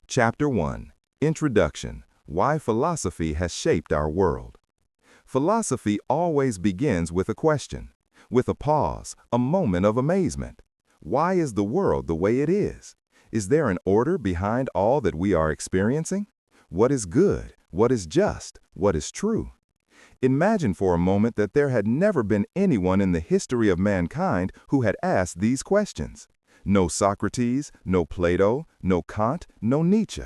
Chapter 1. Introduction. Why Philosophy Has Shaped Our World. Philosophy always begins with a question, with a pause, a moment of amazement. Why is the world the way it is? Is there an order behind all that we are experiencing? What is good? What is just? What is true? Imagine for a moment that there had never been anyone in the history of mankind who had asked these questions. No Socrates, no Plato, no Kant, no Nietzsche.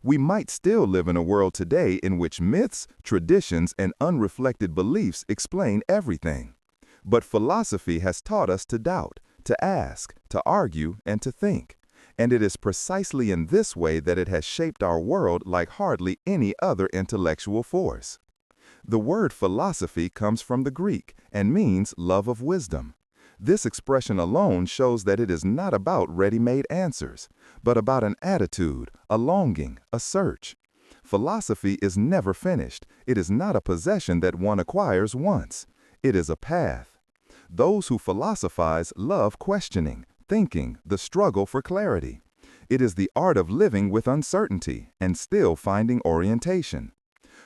We might still live in a world today in which myths, traditions, and unreflected beliefs explain everything. But philosophy has taught us to doubt, to ask, to argue, and to think. And it is precisely in this way that it has shaped our world like hardly any other intellectual force. The word philosophy comes from the Greek and means love of wisdom. This expression alone shows that it is not about ready-made answers, but about an attitude, a longing, a search. Philosophy is never finished. It is not a possession that one acquires once. It is a path. Those who philosophize love questioning, thinking, the struggle for clarity. It is the art of living with uncertainty and still finding orientation.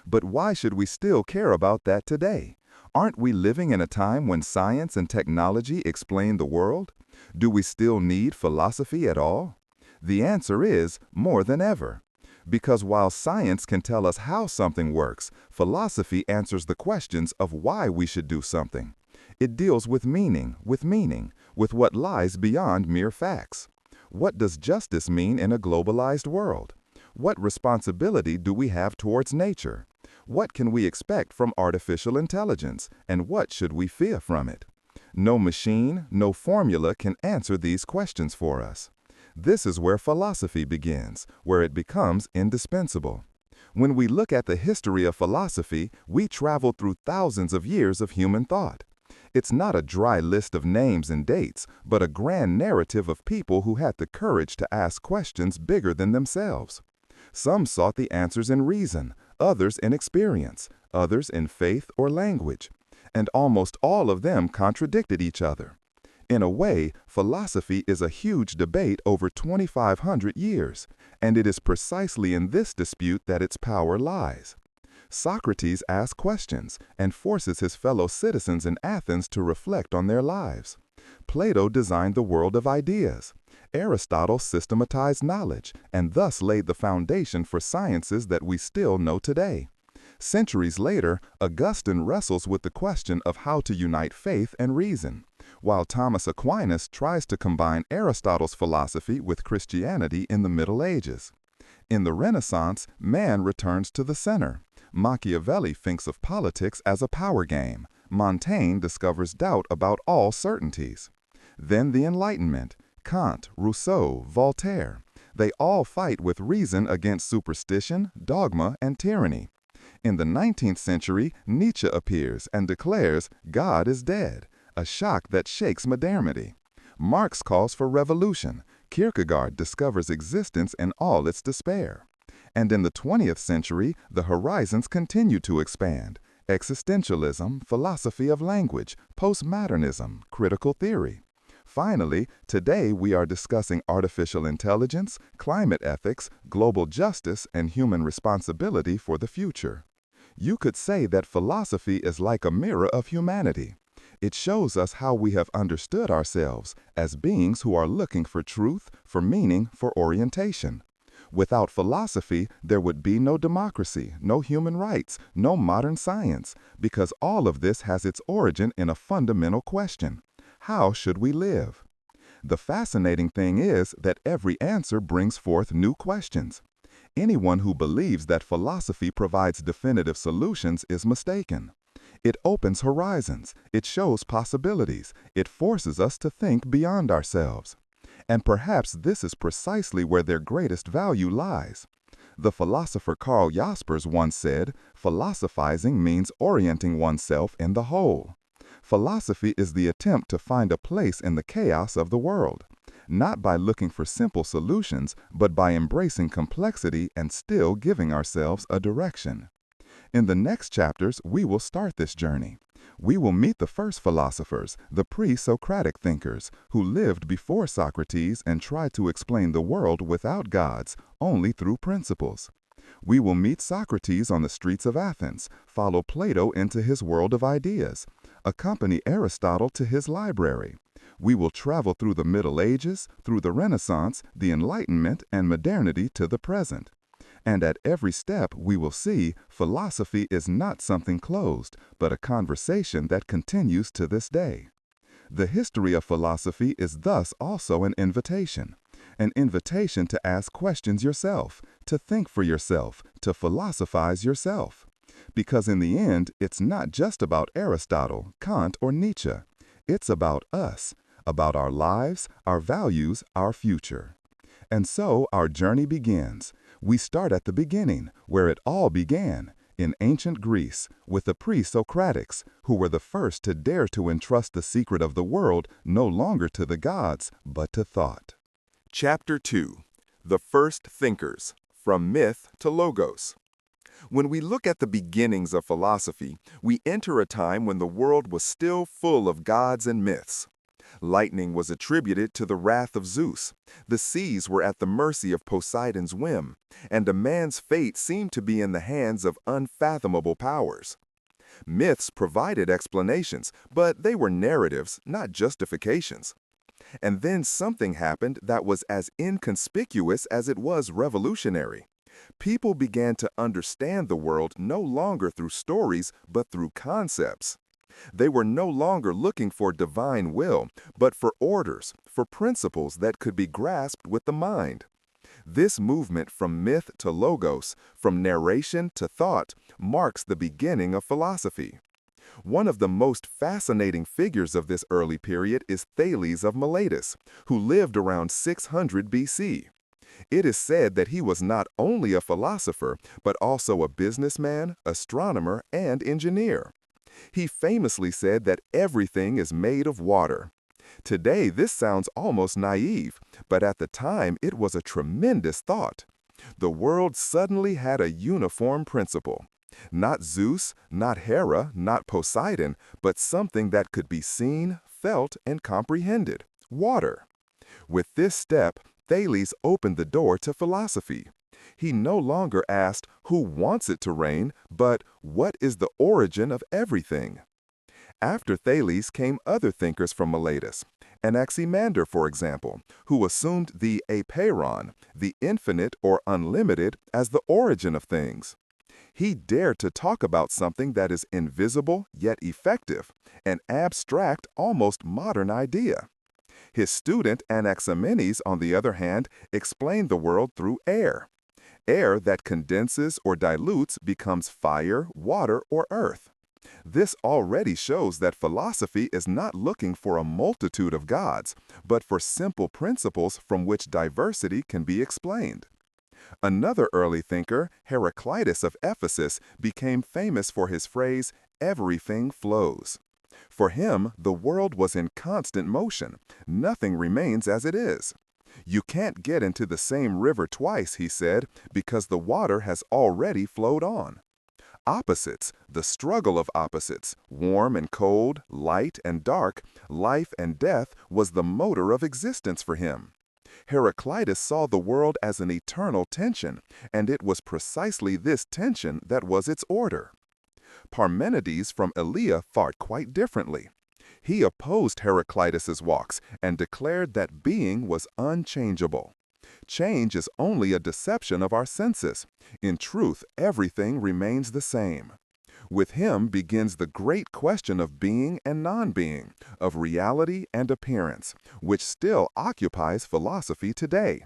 But why should we still care about that today? Aren't we living in a time when science and technology explain the world? Do we still need philosophy at all? The answer is more than ever. Because while science can tell us how something works, philosophy answers the questions of why we should do something. It deals with meaning, with what lies beyond mere facts. What does justice mean in a globalized world? What responsibility do we have towards nature? What can we expect from artificial intelligence, and what should we fear from it? No machine, no formula can answer these questions for us. This is where philosophy begins, where it becomes indispensable. When we look at the history of philosophy, we travel through thousands of years of human thought. It's not a dry list of names and dates, but a grand narrative of people who had the courage to ask questions bigger than themselves. Some sought the answers in reason, others in experience, others in faith or language, and almost all of them contradicted each other. In a way, philosophy is a huge debate over 2,500 years, and it is precisely in this dispute that its power lies. Socrates asks questions and forces his fellow citizens in Athens to reflect on their lives. Plato designed the world of ideas. Aristotle systematized knowledge and thus laid the foundation for sciences that we still know today. Centuries later, Augustine wrestles with the question of how to unite faith and reason, while Thomas Aquinas tries to combine Aristotle's philosophy with Christianity in the Middle Ages. In the Renaissance, man returns to the center. Machiavelli thinks of politics as a power game. Montaigne discovers doubt about all certainties. Then the Enlightenment. Kant, Rousseau, Voltaire. They all fight with reason against superstition, dogma, and tyranny. In the 19th century, Nietzsche appears and declares God is dead, a shock that shakes modernity. Marx calls for revolution. Kierkegaard discovers existence in all its despair. And in the 20th century, the horizons continue to expand. Existentialism, philosophy of language, postmodernism, critical theory. Finally, today we are discussing artificial intelligence, climate ethics, global justice, and human responsibility for the future. You could say that philosophy is like a mirror of humanity. It shows us how we have understood ourselves as beings who are looking for truth, for meaning, for orientation. Without philosophy, there would be no democracy, no human rights, no modern science, because all of this has its origin in a fundamental question. How should we live? The fascinating thing is that every answer brings forth new questions. Anyone who believes that philosophy provides definitive solutions is mistaken. It opens horizons, it shows possibilities, it forces us to think beyond ourselves. And perhaps this is precisely where their greatest value lies. The philosopher Karl Jaspers once said, "Philosophizing means orienting oneself in the whole." Philosophy is the attempt to find a place in the chaos of the world, not by looking for simple solutions, but by embracing complexity and still giving ourselves a direction. In the next chapters, we will start this journey. We will meet the first philosophers, the pre-Socratic thinkers, who lived before Socrates and tried to explain the world without gods, only through principles. We will meet Socrates on the streets of Athens, follow Plato into his world of ideas, accompany Aristotle to his library. We will travel through the Middle Ages, through the Renaissance, the Enlightenment, and modernity to the present. And at every step we will see philosophy is not something closed, but a conversation that continues to this day. The history of philosophy is thus also an invitation to ask questions yourself, to think for yourself, to philosophize yourself. Because in the end, it's not just about Aristotle, Kant, or Nietzsche. It's about us, about our lives, our values, our future. And so our journey begins. We start at the beginning, where it all began, in ancient Greece, with the pre-Socratics, who were the first to dare to entrust the secret of the world no longer to the gods, but to thought. Chapter 2. The First Thinkers, From Myth to Logos. When we look at the beginnings of philosophy, we enter a time when the world was still full of gods and myths. Lightning was attributed to the wrath of Zeus, the seas were at the mercy of Poseidon's whim, and a man's fate seemed to be in the hands of unfathomable powers. Myths provided explanations, but they were narratives, not justifications. And then something happened that was as inconspicuous as it was revolutionary. People began to understand the world no longer through stories, but through concepts. They were no longer looking for divine will, but for orders, for principles that could be grasped with the mind. This movement from myth to logos, from narration to thought, marks the beginning of philosophy. One of the most fascinating figures of this early period is Thales of Miletus, who lived around 600 BC. It is said that he was not only a philosopher, but also a businessman, astronomer, and engineer. He famously said that everything is made of water. Today, this sounds almost naive, but at the time it was a tremendous thought. The world suddenly had a uniform principle. Not Zeus, not Hera, not Poseidon, but something that could be seen, felt, and comprehended: water. With this step, Thales opened the door to philosophy. He no longer asked who wants it to rain, but what is the origin of everything? After Thales came other thinkers from Miletus, Anaximander, for example, who assumed the apeiron, the infinite or unlimited, as the origin of things. He dared to talk about something that is invisible yet effective, an abstract, almost modern idea. His student Anaximenes, on the other hand, explained the world through air. Air that condenses or dilutes becomes fire, water, or earth. This already shows that philosophy is not looking for a multitude of gods, but for simple principles from which diversity can be explained. Another early thinker, Heraclitus of Ephesus, became famous for his phrase, "Everything flows." For him, the world was in constant motion. Nothing remains as it is. You can't get into the same river twice, he said, because the water has already flowed on. Opposites, the struggle of opposites, warm and cold, light and dark, life and death, was the motor of existence for him. Heraclitus saw the world as an eternal tension, and it was precisely this tension that was its order. Parmenides from Elea thought quite differently. He opposed Heraclitus's walks and declared that being was unchangeable. Change is only a deception of our senses. In truth, everything remains the same. With him begins the great question of being and non-being, of reality and appearance, which still occupies philosophy today.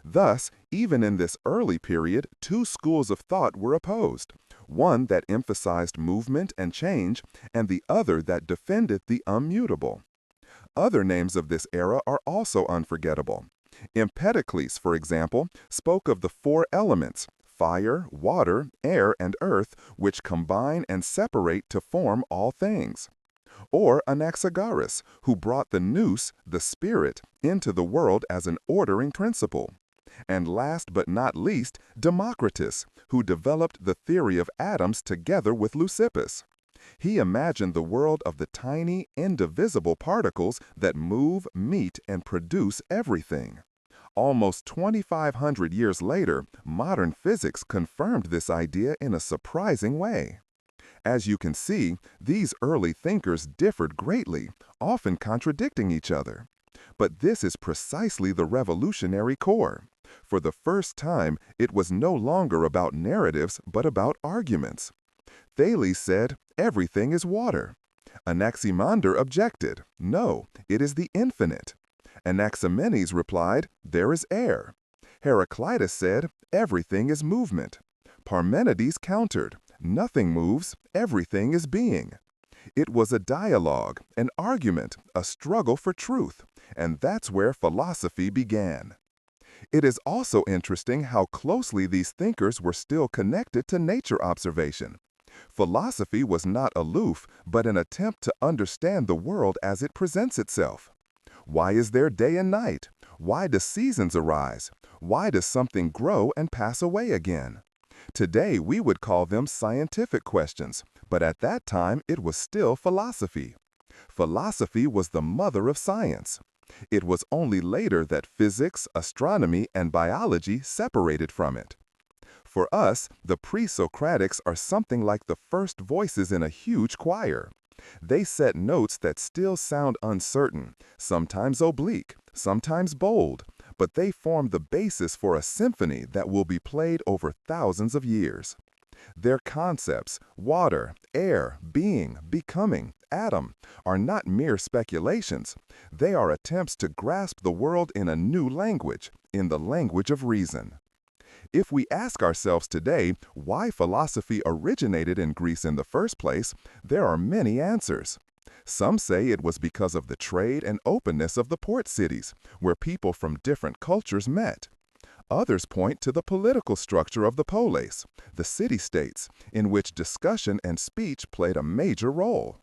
Thus, even in this early period, two schools of thought were opposed, one that emphasized movement and change, and the other that defended the immutable. Other names of this era are also unforgettable. Empedocles, for example, spoke of the four elements, fire, water, air, and earth, which combine and separate to form all things. Or Anaxagoras, who brought the nous, the spirit, into the world as an ordering principle. And last but not least, Democritus, who developed the theory of atoms together with Leucippus. He imagined the world of the tiny, indivisible particles that move, meet, and produce everything. Almost 2,500 years later, modern physics confirmed this idea in a surprising way. As you can see, these early thinkers differed greatly, often contradicting each other. But this is precisely the revolutionary core. For the first time, it was no longer about narratives, but about arguments. Thales said, "Everything is water." Anaximander objected, "No, it is the infinite." Anaximenes replied, "There is air." Heraclitus said, "Everything is movement." Parmenides countered, "Nothing moves, everything is being." It was a dialogue, an argument, a struggle for truth, and that's where philosophy began. It is also interesting how closely these thinkers were still connected to nature observation. Philosophy was not aloof, but an attempt to understand the world as it presents itself. Why is there day and night? Why do seasons arise? Why does something grow and pass away again? Today, we would call them scientific questions, but at that time, it was still philosophy. Philosophy was the mother of science. It was only later that physics, astronomy, and biology separated from it. For us, the Presocratics are something like the first voices in a huge choir. They set notes that still sound uncertain, sometimes oblique, sometimes bold, but they form the basis for a symphony that will be played over thousands of years. Their concepts, water, air, being, becoming, atom, are not mere speculations. They are attempts to grasp the world in a new language, in the language of reason. If we ask ourselves today why philosophy originated in Greece in the first place, there are many answers. Some say it was because of the trade and openness of the port cities, where people from different cultures met. Others point to the political structure of the polis, the city-states, in which discussion and speech played a major role.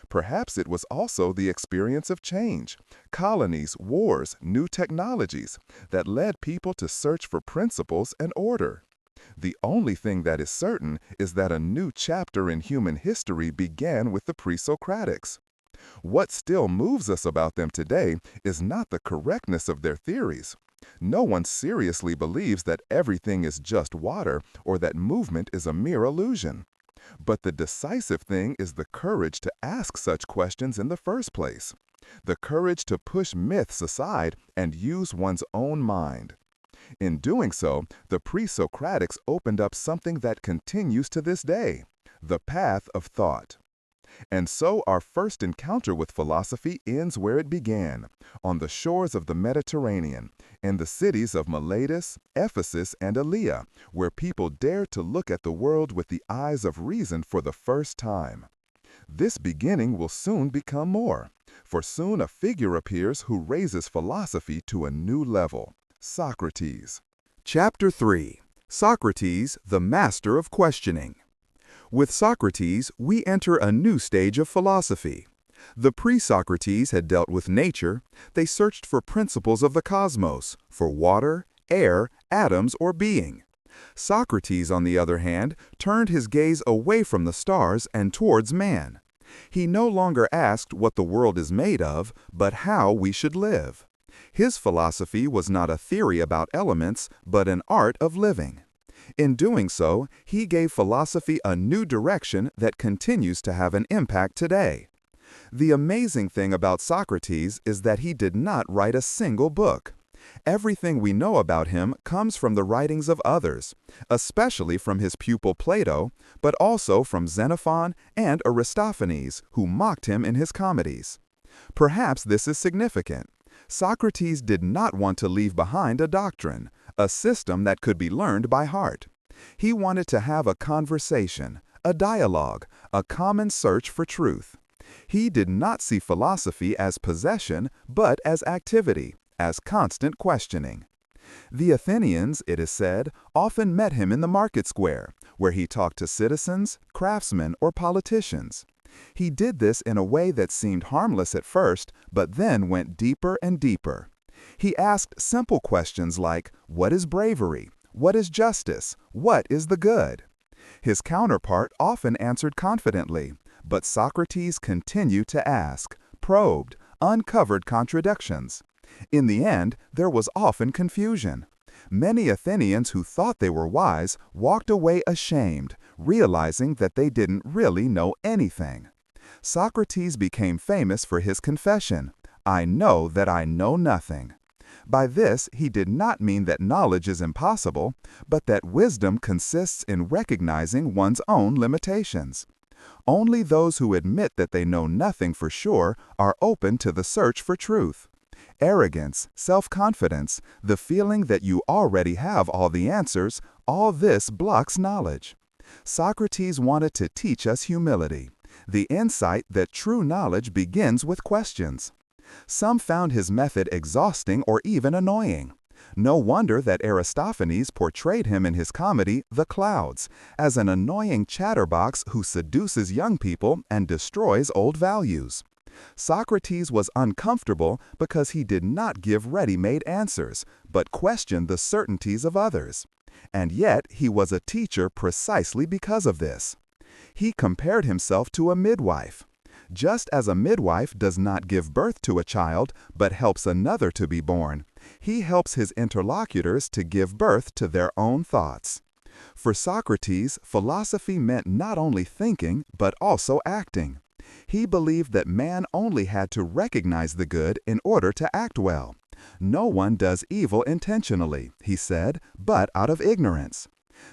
Perhaps it was also the experience of change, colonies, wars, new technologies, that led people to search for principles and order. The only thing that is certain is that a new chapter in human history began with the Presocratics. What still moves us about them today is not the correctness of their theories. No one seriously believes that everything is just water or that movement is a mere illusion. But the decisive thing is the courage to ask such questions in the first place. The courage to push myths aside and use one's own mind. In doing so, the Presocratics opened up something that continues to this day, the path of thought. And so our first encounter with philosophy ends where it began, on the shores of the Mediterranean, in the cities of Miletus, Ephesus, and Elea, where people dared to look at the world with the eyes of reason for the first time. This beginning will soon become more, for soon a figure appears who raises philosophy to a new level, Socrates. Chapter 3. Socrates, the Master of Questioning. With Socrates, we enter a new stage of philosophy. The pre-Socrates had dealt with nature. They searched for principles of the cosmos, for water, air, atoms, or being. Socrates, on the other hand, turned his gaze away from the stars and towards man. He no longer asked what the world is made of, but how we should live. His philosophy was not a theory about elements, but an art of living. In doing so, he gave philosophy a new direction that continues to have an impact today. The amazing thing about Socrates is that he did not write a single book. Everything we know about him comes from the writings of others, especially from his pupil Plato, but also from Xenophon and Aristophanes, who mocked him in his comedies. Perhaps this is significant. Socrates did not want to leave behind a doctrine, a system that could be learned by heart. He wanted to have a conversation, a dialogue, a common search for truth. He did not see philosophy as possession, but as activity, as constant questioning. The Athenians, it is said, often met him in the market square, where he talked to citizens, craftsmen, or politicians. He did this in a way that seemed harmless at first, but then went deeper and deeper. He asked simple questions like, what is bravery? What is justice? What is the good? His counterpart often answered confidently, But Socrates continued to ask, probed, uncovered contradictions. In the end, there was often confusion. Many Athenians who thought they were wise walked away ashamed, realizing that they didn't really know anything. Socrates became famous for his confession, "I know that I know nothing." By this, he did not mean that knowledge is impossible, but that wisdom consists in recognizing one's own limitations. Only those who admit that they know nothing for sure are open to the search for truth. Arrogance, self-confidence, the feeling that you already have all the answers, all this blocks knowledge. Socrates wanted to teach us humility, the insight that true knowledge begins with questions. Some found his method exhausting or even annoying. No wonder that Aristophanes portrayed him in his comedy, The Clouds, as an annoying chatterbox who seduces young people and destroys old values. Socrates was uncomfortable because he did not give ready-made answers, but questioned the certainties of others. And yet he was a teacher precisely because of this. He compared himself to a midwife. Just as a midwife does not give birth to a child, but helps another to be born, he helps his interlocutors to give birth to their own thoughts. For Socrates, philosophy meant not only thinking, but also acting. He believed that man only had to recognize the good in order to act well. No one does evil intentionally, he said, but out of ignorance.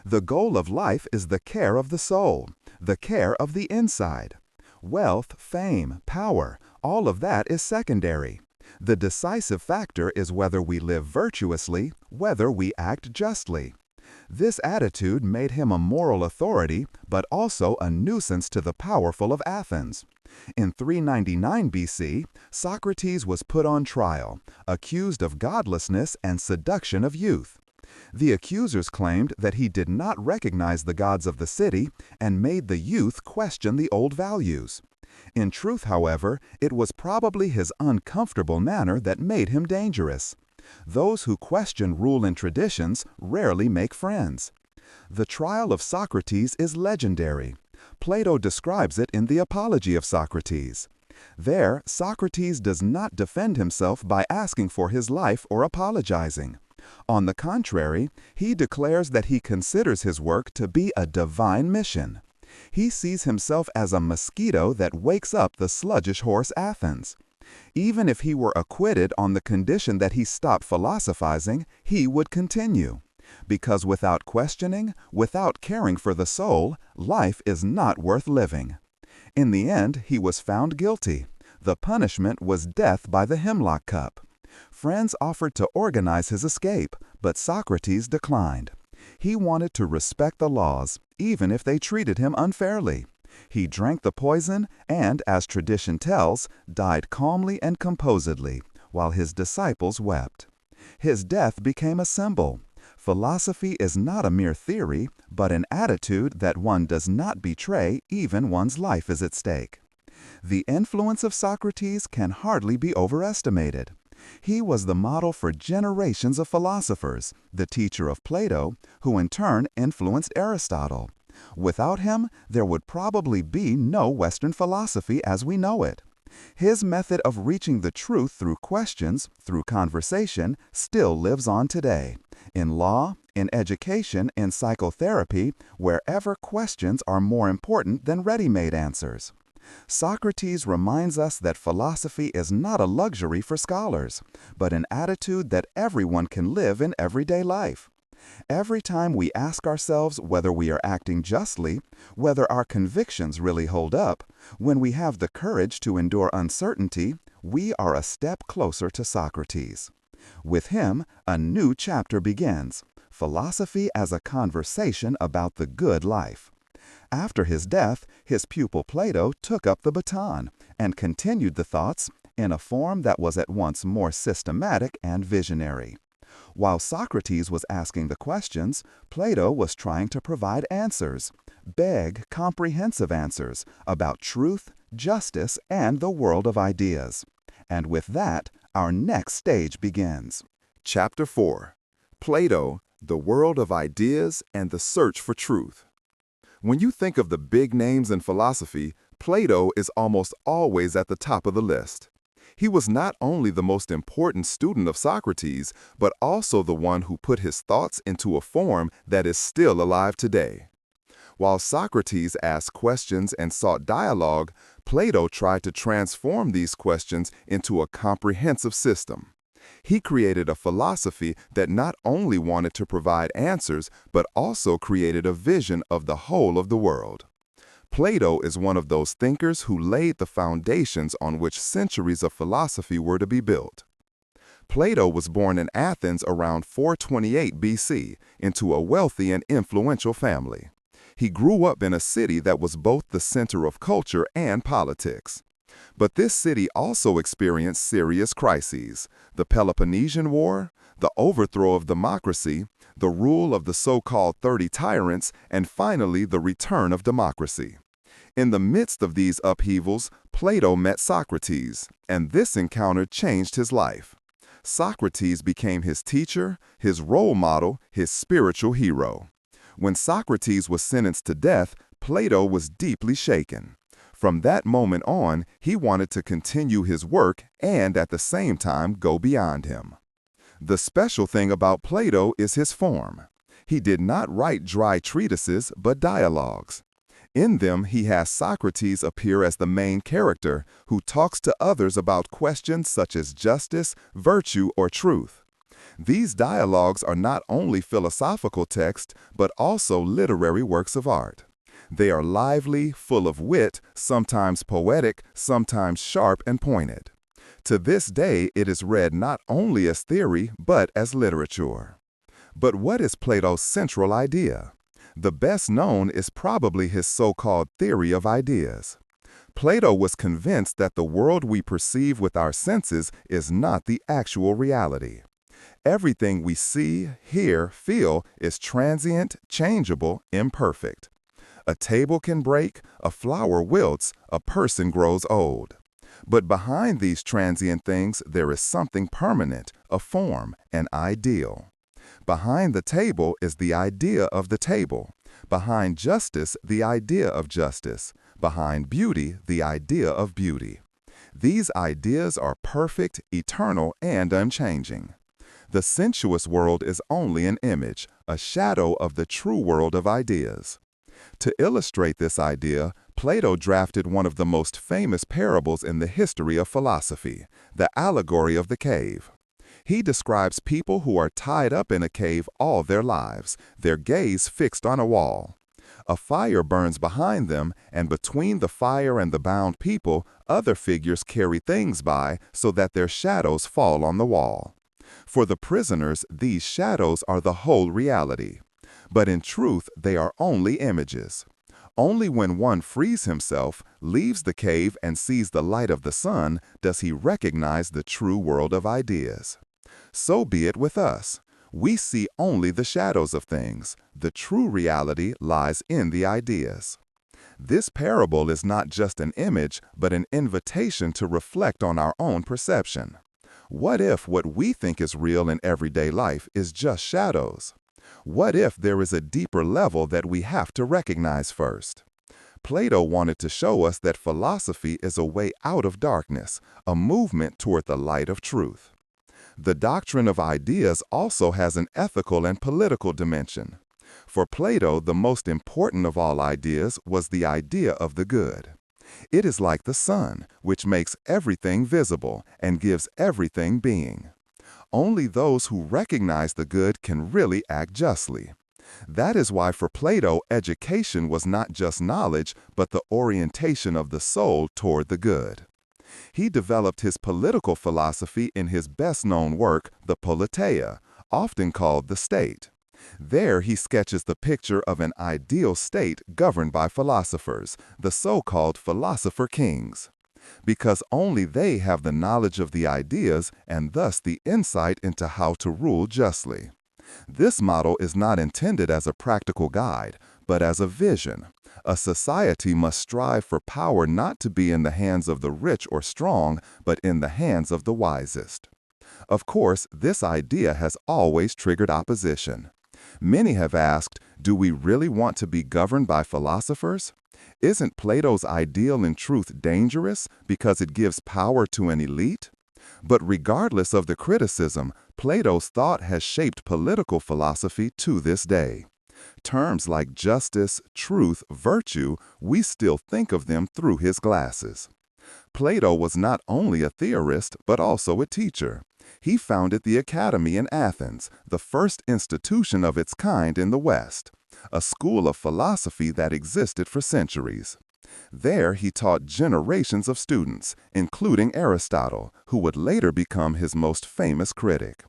The goal of life is the care of the soul, the care of the inside. Wealth, fame, power, all of that is secondary. The decisive factor is whether we live virtuously, whether we act justly. This attitude made him a moral authority, but also a nuisance to the powerful of Athens. In 399 BC, Socrates was put on trial, accused of godlessness and seduction of youth. The accusers claimed that he did not recognize the gods of the city and made the youth question the old values. In truth, however, it was probably his uncomfortable manner that made him dangerous. Those who question rule and traditions rarely make friends. The trial of Socrates is legendary. Plato describes it in the Apology of Socrates. There, Socrates does not defend himself by asking for his life or apologizing. On the contrary, he declares that he considers his work to be a divine mission. He sees himself as a mosquito that wakes up the sluggish horse Athens. Even if he were acquitted on the condition that he stopped philosophizing, he would continue. Because without questioning, without caring for the soul, life is not worth living. In the end, he was found guilty. The punishment was death by the hemlock cup. Friends offered to organize his escape, but Socrates declined. He wanted to respect the laws, even if they treated him unfairly. He drank the poison and, as tradition tells, died calmly and composedly, while his disciples wept. His death became a symbol. Philosophy is not a mere theory, but an attitude that one does not betray even one's life is at stake. The influence of Socrates can hardly be overestimated. He was the model for generations of philosophers, the teacher of Plato, who in turn influenced Aristotle. Without him, there would probably be no Western philosophy as we know it. His method of reaching the truth through questions, through conversation, still lives on today. In law, in education, in psychotherapy, wherever questions are more important than ready-made answers. Socrates reminds us that philosophy is not a luxury for scholars, but an attitude that everyone can live in everyday life. Every time we ask ourselves whether we are acting justly, whether our convictions really hold up, when we have the courage to endure uncertainty, we are a step closer to Socrates. With him, a new chapter begins, philosophy as a conversation about the good life. After his death, his pupil Plato took up the baton and continued the thoughts in a form that was at once more systematic and visionary. While Socrates was asking the questions, Plato was trying to provide answers, big, comprehensive answers about truth, justice, and the world of ideas. And with that, our next stage begins. Chapter 4. Plato, the World of Ideas and the Search for Truth. When you think of the big names in philosophy, Plato is almost always at the top of the list. He was not only the most important student of Socrates, but also the one who put his thoughts into a form that is still alive today. While Socrates asked questions and sought dialogue, Plato tried to transform these questions into a comprehensive system. He created a philosophy that not only wanted to provide answers, but also created a vision of the whole of the world. Plato is one of those thinkers who laid the foundations on which centuries of philosophy were to be built. Plato was born in Athens around 428 BC into a wealthy and influential family. He grew up in a city that was both the center of culture and politics. But this city also experienced serious crises: the Peloponnesian War, the overthrow of democracy, the rule of the so-called 30 tyrants, and finally the return of democracy. In the midst of these upheavals, Plato met Socrates, and this encounter changed his life. Socrates became his teacher, his role model, his spiritual hero. When Socrates was sentenced to death, Plato was deeply shaken. From that moment on, he wanted to continue his work and at the same time go beyond him. The special thing about Plato is his form. He did not write dry treatises, but dialogues. In them, he has Socrates appear as the main character who talks to others about questions such as justice, virtue, or truth. These dialogues are not only philosophical texts, but also literary works of art. They are lively, full of wit, sometimes poetic, sometimes sharp and pointed. To this day, it is read not only as theory, but as literature. But what is Plato's central idea? The best known is probably his so-called theory of ideas. Plato was convinced that the world we perceive with our senses is not the actual reality. Everything we see, hear, feel is transient, changeable, imperfect. A table can break, a flower wilts, a person grows old. But behind these transient things, there is something permanent, a form, an ideal. Behind the table is the idea of the table. Behind justice, the idea of justice. Behind beauty, the idea of beauty. These ideas are perfect, eternal, and unchanging. The sensuous world is only an image, a shadow of the true world of ideas. To illustrate this idea, Plato drafted one of the most famous parables in the history of philosophy, the allegory of the cave. He describes people who are tied up in a cave all their lives, their gaze fixed on a wall. A fire burns behind them, and between the fire and the bound people, other figures carry things by so that their shadows fall on the wall. For the prisoners, these shadows are the whole reality. But in truth, they are only images. Only when one frees himself, leaves the cave, and sees the light of the sun, does he recognize the true world of ideas. So be it with us. We see only the shadows of things. The true reality lies in the ideas. This parable is not just an image, but an invitation to reflect on our own perception. What if what we think is real in everyday life is just shadows? What if there is a deeper level that we have to recognize first? Plato wanted to show us that philosophy is a way out of darkness, a movement toward the light of truth. The doctrine of ideas also has an ethical and political dimension. For Plato, the most important of all ideas was the idea of the good. It is like the sun, which makes everything visible and gives everything being. Only those who recognize the good can really act justly. That is why for Plato, education was not just knowledge, but the orientation of the soul toward the good. He developed his political philosophy in his best-known work, the Politeia, often called the State. There he sketches the picture of an ideal state governed by philosophers, the so-called philosopher kings. Because only they have the knowledge of the ideas and thus the insight into how to rule justly. This model is not intended as a practical guide, but as a vision. A society must strive for power not to be in the hands of the rich or strong, but in the hands of the wisest. Of course, this idea has always triggered opposition. Many have asked, do we really want to be governed by philosophers? Isn't Plato's ideal in truth dangerous because it gives power to an elite? But regardless of the criticism, Plato's thought has shaped political philosophy to this day. Terms like justice, truth, virtue, we still think of them through his glasses. Plato was not only a theorist, but also a teacher. He founded the Academy in Athens, the first institution of its kind in the West, a school of philosophy that existed for centuries. There he taught generations of students, including Aristotle, who would later become his most famous critic.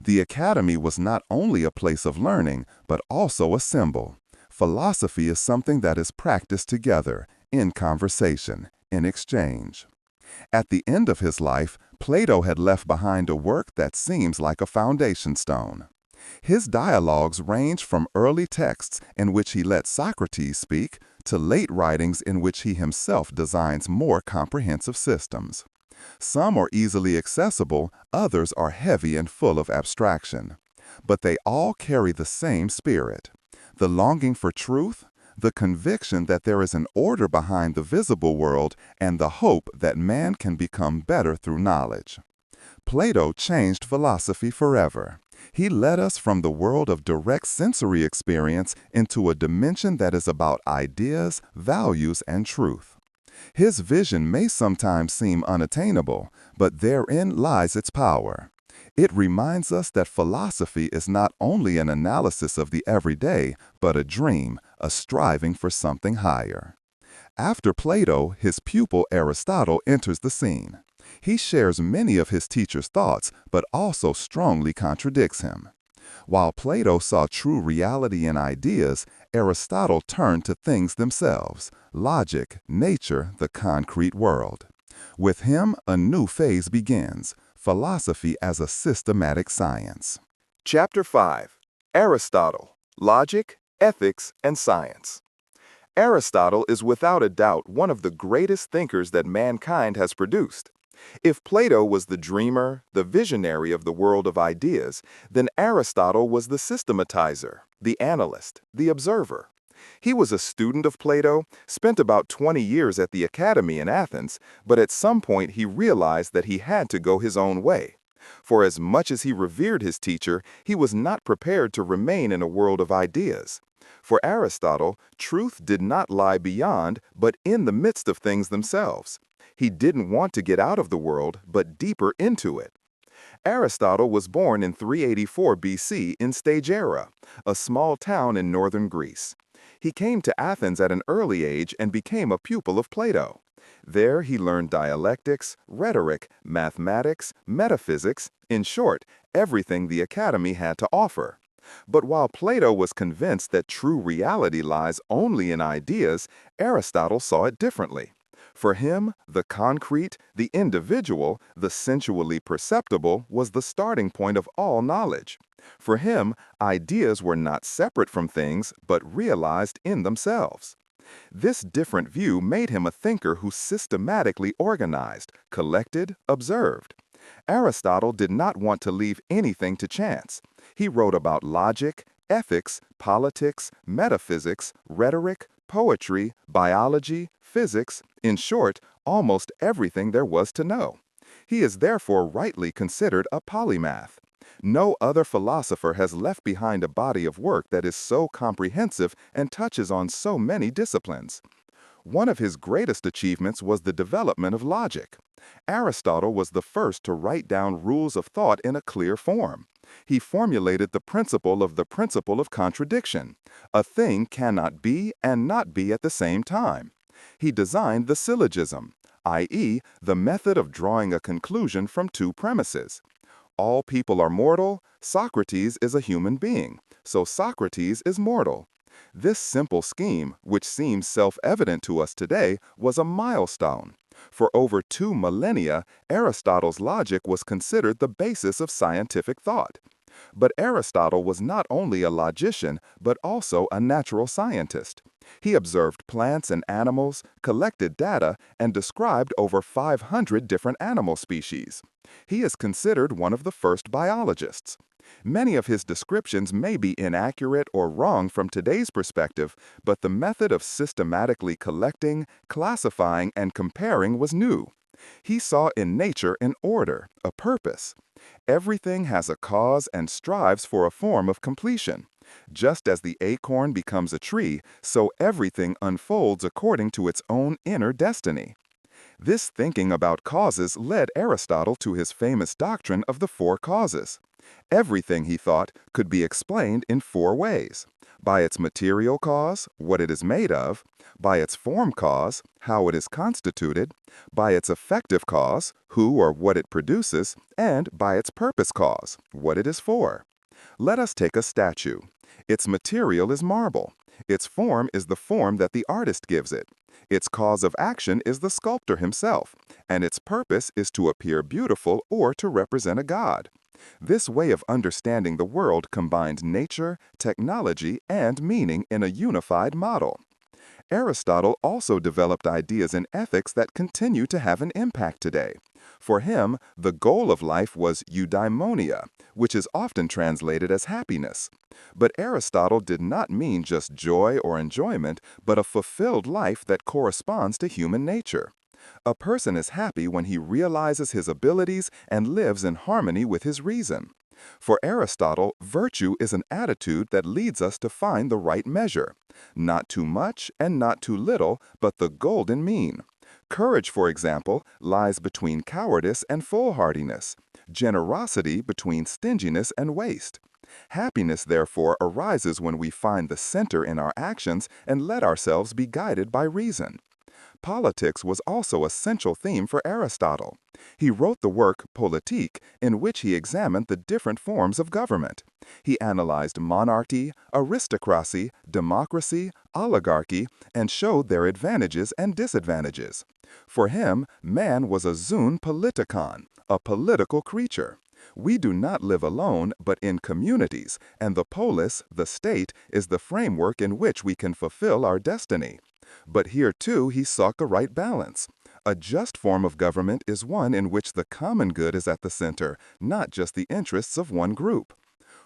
The Academy was not only a place of learning, but also a symbol. Philosophy is something that is practiced together, in conversation, in exchange. At the end of his life, Plato had left behind a work that seems like a foundation stone. His dialogues range from early texts in which he let Socrates speak to late writings in which he himself designs more comprehensive systems. Some are easily accessible, others are heavy and full of abstraction. But they all carry the same spirit: the longing for truth, the conviction that there is an order behind the visible world, and the hope that man can become better through knowledge. Plato changed philosophy forever. He led us from the world of direct sensory experience into a dimension that is about ideas, values, and truth. His vision may sometimes seem unattainable, but therein lies its power. It reminds us that philosophy is not only an analysis of the everyday, but a dream, a striving for something higher. After Plato, his pupil Aristotle enters the scene. He shares many of his teacher's thoughts, but also strongly contradicts him. While Plato saw true reality in ideas, Aristotle turned to things themselves: logic, nature, the concrete world. With him, a new phase begins: philosophy as a systematic science. Chapter 5. Aristotle, Logic, Ethics, and Science. Aristotle is without a doubt one of the greatest thinkers that mankind has produced. If Plato was the dreamer, the visionary of the world of ideas, then Aristotle was the systematizer, the analyst, the observer. He was a student of Plato, spent about 20 years at the Academy in Athens, but at some point he realized that he had to go his own way. For as much as he revered his teacher, he was not prepared to remain in a world of ideas. For Aristotle, truth did not lie beyond, but in the midst of things themselves. He didn't want to get out of the world, but deeper into it. Aristotle was born in 384 BC in Stagira, a small town in northern Greece. He came to Athens at an early age and became a pupil of Plato. There he learned dialectics, rhetoric, mathematics, metaphysics, in short, everything the Academy had to offer. But while Plato was convinced that true reality lies only in ideas, Aristotle saw it differently. For him, the concrete, the individual, the sensually perceptible was the starting point of all knowledge. For him, ideas were not separate from things, but realized in themselves. This different view made him a thinker who systematically organized, collected, observed. Aristotle did not want to leave anything to chance. He wrote about logic, ethics, politics, metaphysics, rhetoric, poetry, biology, physics, in short, almost everything there was to know. He is therefore rightly considered a polymath. No other philosopher has left behind a body of work that is so comprehensive and touches on so many disciplines. One of his greatest achievements was the development of logic. Aristotle was the first to write down rules of thought in a clear form. He formulated the principle of contradiction. A thing cannot be and not be at the same time. He designed the syllogism, i.e., the method of drawing a conclusion from two premises. All people are mortal, Socrates is a human being, so Socrates is mortal. This simple scheme, which seems self-evident to us today, was a milestone. For over 2 millennia, Aristotle's logic was considered the basis of scientific thought. But Aristotle was not only a logician, but also a natural scientist. He observed plants and animals, collected data, and described over 500 different animal species. He is considered one of the first biologists. Many of his descriptions may be inaccurate or wrong from today's perspective, but the method of systematically collecting, classifying, and comparing was new. He saw in nature an order, a purpose. Everything has a cause and strives for a form of completion. Just as the acorn becomes a tree, so everything unfolds according to its own inner destiny. This thinking about causes led Aristotle to his famous doctrine of the four causes. Everything, he thought, could be explained in four ways: by its material cause, what it is made of; by its form cause, how it is constituted; by its effective cause, who or what it produces; and by its purpose cause, what it is for. Let us take a statue. Its material is marble. Its form is the form that the artist gives it. Its cause of action is the sculptor himself, and its purpose is to appear beautiful or to represent a god. This way of understanding the world combined nature, technology, and meaning in a unified model. Aristotle also developed ideas in ethics that continue to have an impact today. For him, the goal of life was eudaimonia, which is often translated as happiness. But Aristotle did not mean just joy or enjoyment, but a fulfilled life that corresponds to human nature. A person is happy when he realizes his abilities and lives in harmony with his reason. For Aristotle, virtue is an attitude that leads us to find the right measure. Not too much and not too little, but the golden mean. Courage, for example, lies between cowardice and foolhardiness. Generosity between stinginess and waste. Happiness, therefore, arises when we find the center in our actions and let ourselves be guided by reason. Politics was also a central theme for Aristotle. He wrote the work Politique, in which he examined the different forms of government. He analyzed monarchy, aristocracy, democracy, oligarchy, and showed their advantages and disadvantages. For him, man was a zoon politikon, a political creature. We do not live alone, but in communities, and the polis, the state, is the framework in which we can fulfill our destiny. But here, too, he sought the right balance. A just form of government is one in which the common good is at the center, not just the interests of one group.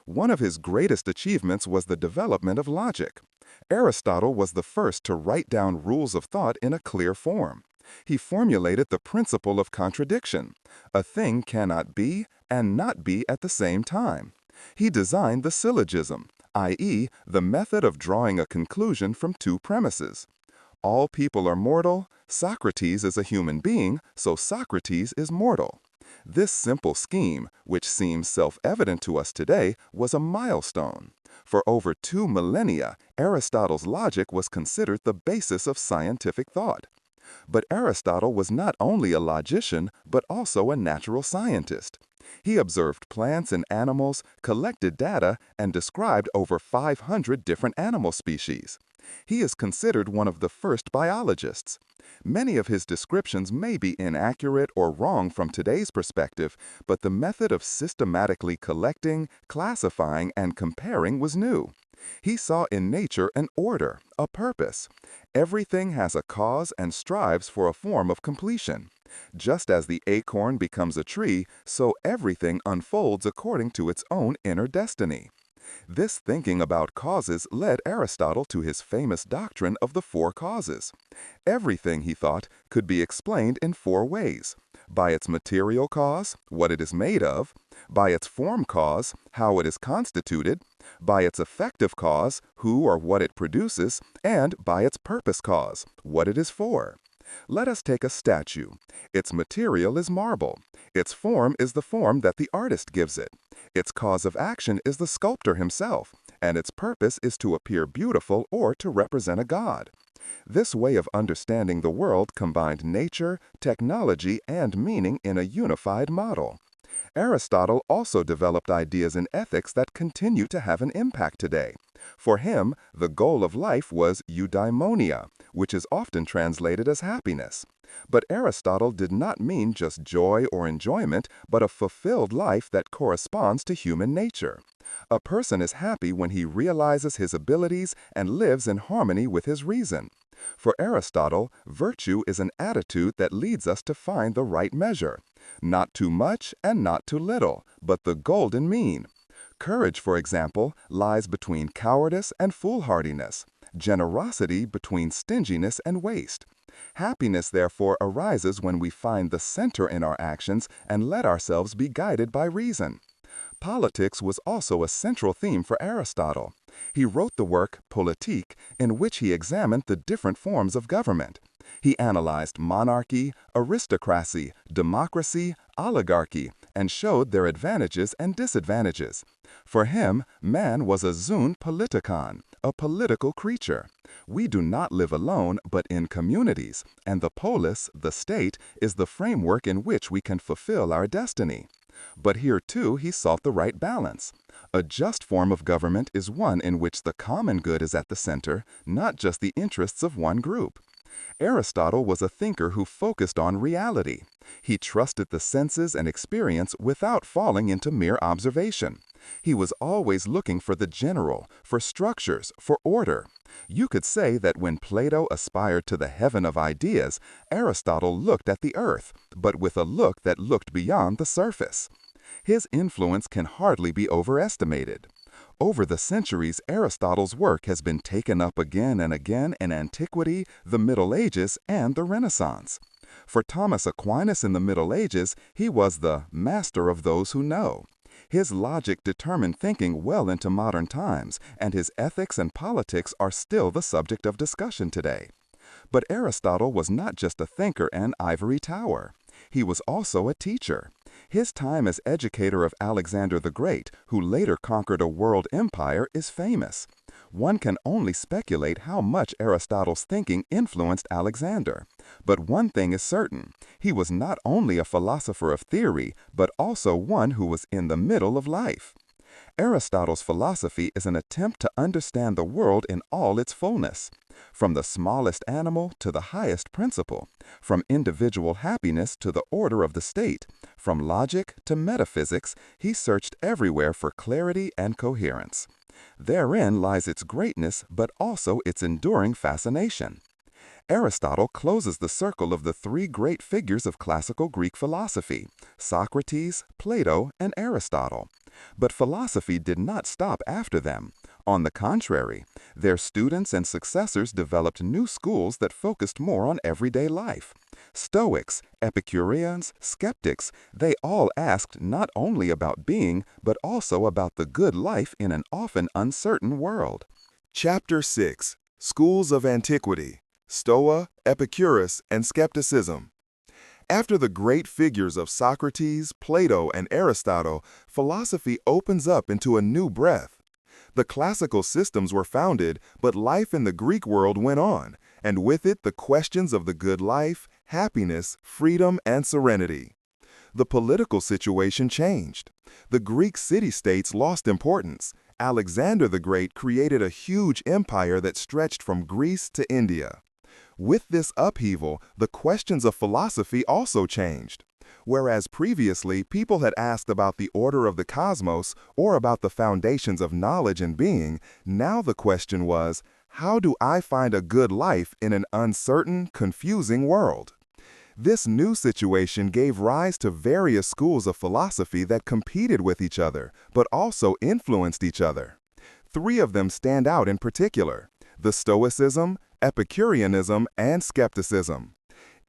One of his greatest achievements was the development of logic. Aristotle was the first to write down rules of thought in a clear form. He formulated the principle of contradiction. A thing cannot be and not be at the same time. He designed the syllogism, i.e., the method of drawing a conclusion from two premises. All people are mortal. Socrates is a human being, so Socrates is mortal. This simple scheme, which seems self-evident to us today, was a milestone. For over 2 millennia, Aristotle's logic was considered the basis of scientific thought. But Aristotle was not only a logician, but also a natural scientist. He observed plants and animals, collected data, and described over 500 different animal species. He is considered one of the first biologists. Many of his descriptions may be inaccurate or wrong from today's perspective, but the method of systematically collecting, classifying, and comparing was new. He saw in nature an order, a purpose. Everything has a cause and strives for a form of completion. Just as the acorn becomes a tree, so everything unfolds according to its own inner destiny. This thinking about causes led Aristotle to his famous doctrine of the four causes. Everything, he thought, could be explained in four ways: by its material cause, what it is made of; by its form cause, how it is constituted; by its effective cause, who or what it produces; and by its purpose cause, what it is for. Let us take a statue. Its material is marble. Its form is the form that the artist gives it. Its cause of action is the sculptor himself, and its purpose is to appear beautiful or to represent a god. This way of understanding the world combined nature, technology, and meaning in a unified model. Aristotle also developed ideas in ethics that continue to have an impact today. For him, the goal of life was eudaimonia, which is often translated as happiness. But Aristotle did not mean just joy or enjoyment, but a fulfilled life that corresponds to human nature. A person is happy when he realizes his abilities and lives in harmony with his reason. For Aristotle, virtue is an attitude that leads us to find the right measure. Not too much and not too little, but the golden mean. Courage, for example, lies between cowardice and foolhardiness, generosity between stinginess and waste. Happiness, therefore, arises when we find the center in our actions and let ourselves be guided by reason. Politics was also a central theme for Aristotle. He wrote the work Politique, in which he examined the different forms of government. He analyzed monarchy, aristocracy, democracy, oligarchy, and showed their advantages and disadvantages. For him, man was a zoon politikon, a political creature. We do not live alone, but in communities, and the polis, the state, is the framework in which we can fulfill our destiny. But here, too, he sought the right balance. A just form of government is one in which the common good is at the center, not just the interests of one group. Aristotle was a thinker who focused on reality. He trusted the senses and experience without falling into mere observation. He was always looking for the general, for structures, for order. You could say that when Plato aspired to the heaven of ideas, Aristotle looked at the earth, but with a look that looked beyond the surface. His influence can hardly be overestimated. Over the centuries, Aristotle's work has been taken up again and again in antiquity, the Middle Ages, and the Renaissance. For Thomas Aquinas in the Middle Ages, he was the master of those who know. His logic determined thinking well into modern times, and his ethics and politics are still the subject of discussion today. But Aristotle was not just a thinker and ivory tower. He was also a teacher. His time as educator of Alexander the Great, who later conquered a world empire, is famous. One can only speculate how much Aristotle's thinking influenced Alexander. But one thing is certain: he was not only a philosopher of theory, but also one who was in the middle of life. Aristotle's philosophy is an attempt to understand the world in all its fullness, from the smallest animal to the highest principle, from individual happiness to the order of the state, from logic to metaphysics. He searched everywhere for clarity and coherence. Therein lies its greatness, but also its enduring fascination. Aristotle closes the circle of the three great figures of classical Greek philosophy: Socrates, Plato, and Aristotle. But philosophy did not stop after them. On the contrary, their students and successors developed new schools that focused more on everyday life. Stoics, Epicureans, Skeptics, they all asked not only about being, but also about the good life in an often uncertain world. Chapter 6: Schools of Antiquity: Stoa, Epicurus, and Skepticism. After the great figures of Socrates, Plato, and Aristotle, philosophy opens up into a new breath. The classical systems were founded, but life in the Greek world went on, and with it the questions of the good life, happiness, freedom, and serenity. The political situation changed. The Greek city-states lost importance. Alexander the Great created a huge empire that stretched from Greece to India. With this upheaval, the questions of philosophy also changed. Whereas previously people had asked about the order of the cosmos or about the foundations of knowledge and being, now the question was, how do I find a good life in an uncertain, confusing world? This new situation gave rise to various schools of philosophy that competed with each other, but also influenced each other. Three of them stand out in particular: the Stoicism, Epicureanism, and Skepticism.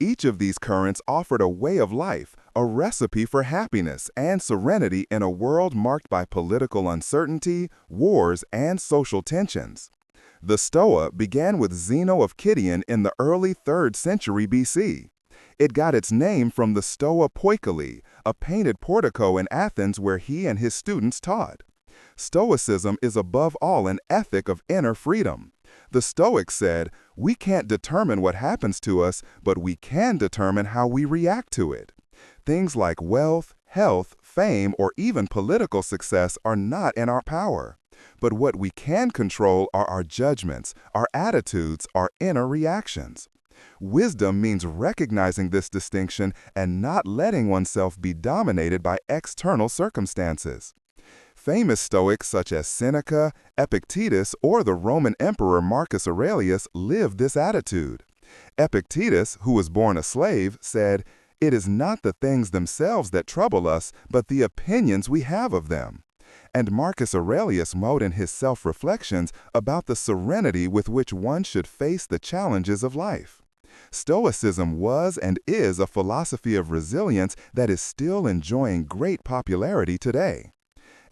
Each of these currents offered a way of life, a recipe for happiness and serenity in a world marked by political uncertainty, wars, and social tensions. The Stoa began with Zeno of Citium in the early 3rd century BC. It got its name from the Stoa Poikile, a painted portico in Athens where he and his students taught. Stoicism is above all an ethic of inner freedom. The Stoics said, we can't determine what happens to us, but we can determine how we react to it. Things like wealth, health, fame, or even political success are not in our power. But what we can control are our judgments, our attitudes, our inner reactions. Wisdom means recognizing this distinction and not letting oneself be dominated by external circumstances. Famous Stoics such as Seneca, Epictetus, or the Roman Emperor Marcus Aurelius lived this attitude. Epictetus, who was born a slave, said, "It is not the things themselves that trouble us, but the opinions we have of them." And Marcus Aurelius wrote in his Self-Reflections about the serenity with which one should face the challenges of life. Stoicism was and is a philosophy of resilience that is still enjoying great popularity today.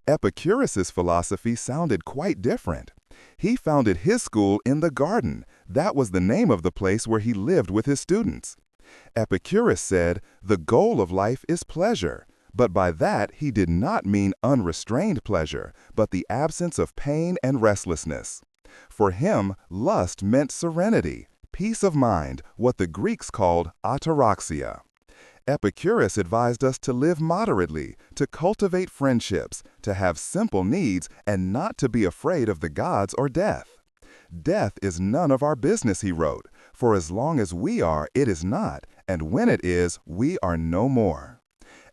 Epicurus' philosophy sounded quite different. He founded his school in the garden. That was the name of the place where he lived with his students. Epicurus said, "The goal of life is pleasure." But by that, he did not mean unrestrained pleasure, but the absence of pain and restlessness. For him, lust meant serenity, peace of mind, what the Greeks called ataraxia. Epicurus advised us to live moderately, to cultivate friendships, to have simple needs, and not to be afraid of the gods or death. "Death is none of our business," he wrote, "for as long as we are, it is not, and when it is, we are no more."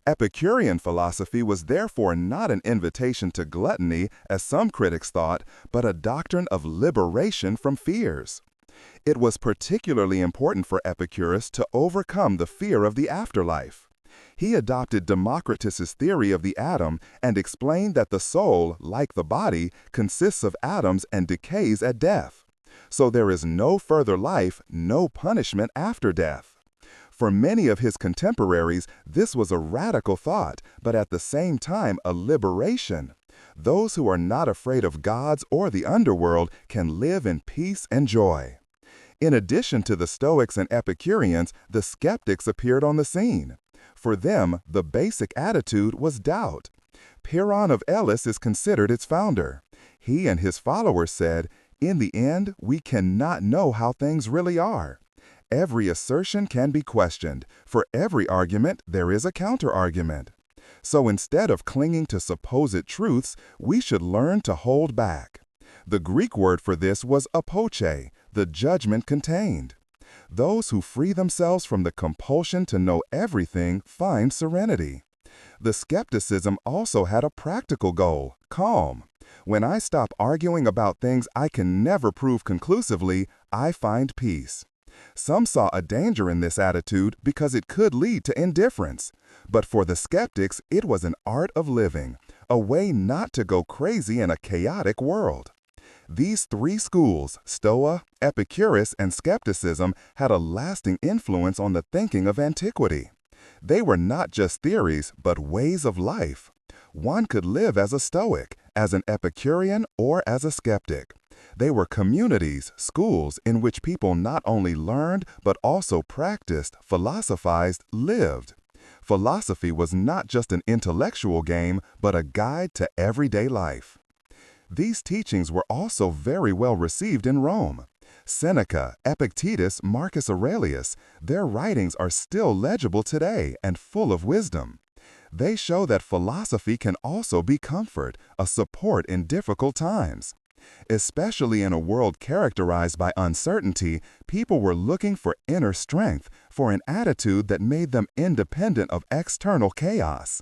Epicurean philosophy was therefore not an invitation to gluttony, as some critics thought, but a doctrine of liberation from fears. It was particularly important for Epicurus to overcome the fear of the afterlife. He adopted Democritus's theory of the atom and explained that the soul, like the body, consists of atoms and decays at death. So there is no further life, no punishment after death. For many of his contemporaries, this was a radical thought, but at the same time a liberation. Those who are not afraid of gods or the underworld can live in peace and joy. In addition to the Stoics and Epicureans, the Skeptics appeared on the scene. For them, the basic attitude was doubt. Pyrrhon of Elis is considered its founder. He and his followers said, "In the end, we cannot know how things really are. Every assertion can be questioned. For every argument, there is a counter-argument. So instead of clinging to supposed truths, we should learn to hold back." The Greek word for this was apoche, the judgment contained. Those who free themselves from the compulsion to know everything find serenity. The skepticism also had a practical goal, calm. When I stop arguing about things I can never prove conclusively, I find peace. Some saw a danger in this attitude because it could lead to indifference. But for the skeptics, it was an art of living, a way not to go crazy in a chaotic world. These three schools, Stoa, Epicurus, and Skepticism, had a lasting influence on the thinking of antiquity. They were not just theories, but ways of life. One could live as a Stoic, as an Epicurean, or as a skeptic. They were communities, schools, in which people not only learned, but also practiced, philosophized, lived. Philosophy was not just an intellectual game, but a guide to everyday life. These teachings were also very well received in Rome. Seneca, Epictetus, Marcus Aurelius, their writings are still legible today and full of wisdom. They show that philosophy can also be comfort, a support in difficult times. Especially in a world characterized by uncertainty, people were looking for inner strength, for an attitude that made them independent of external chaos.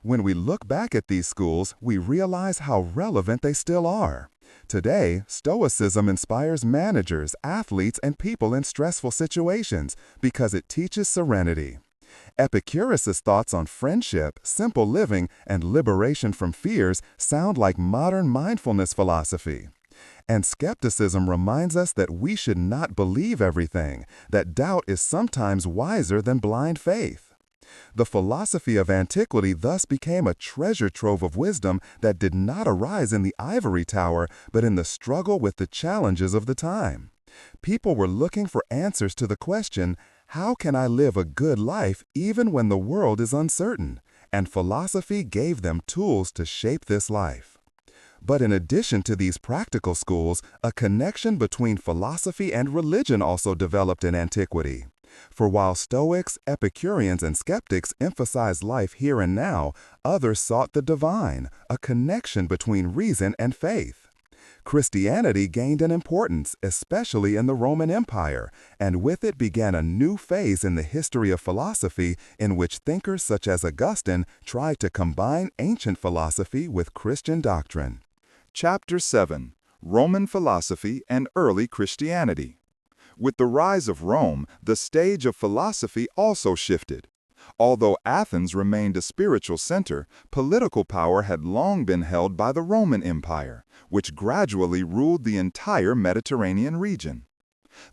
When we look back at these schools, we realize how relevant they still are. Today, Stoicism inspires managers, athletes, and people in stressful situations because it teaches serenity. Epicurus' thoughts on friendship, simple living, and liberation from fears sound like modern mindfulness philosophy. And skepticism reminds us that we should not believe everything, that doubt is sometimes wiser than blind faith. The philosophy of antiquity thus became a treasure trove of wisdom that did not arise in the ivory tower, but in the struggle with the challenges of the time. People were looking for answers to the question, how can I live a good life even when the world is uncertain? And philosophy gave them tools to shape this life. But in addition to these practical schools, a connection between philosophy and religion also developed in antiquity. For while Stoics, Epicureans, and Skeptics emphasized life here and now, others sought the divine, a connection between reason and faith. Christianity gained an importance, especially in the Roman Empire, and with it began a new phase in the history of philosophy in which thinkers such as Augustine tried to combine ancient philosophy with Christian doctrine. Chapter 7: Roman Philosophy and Early Christianity. With the rise of Rome, the stage of philosophy also shifted. Although Athens remained a spiritual center, political power had long been held by the Roman Empire, which gradually ruled the entire Mediterranean region.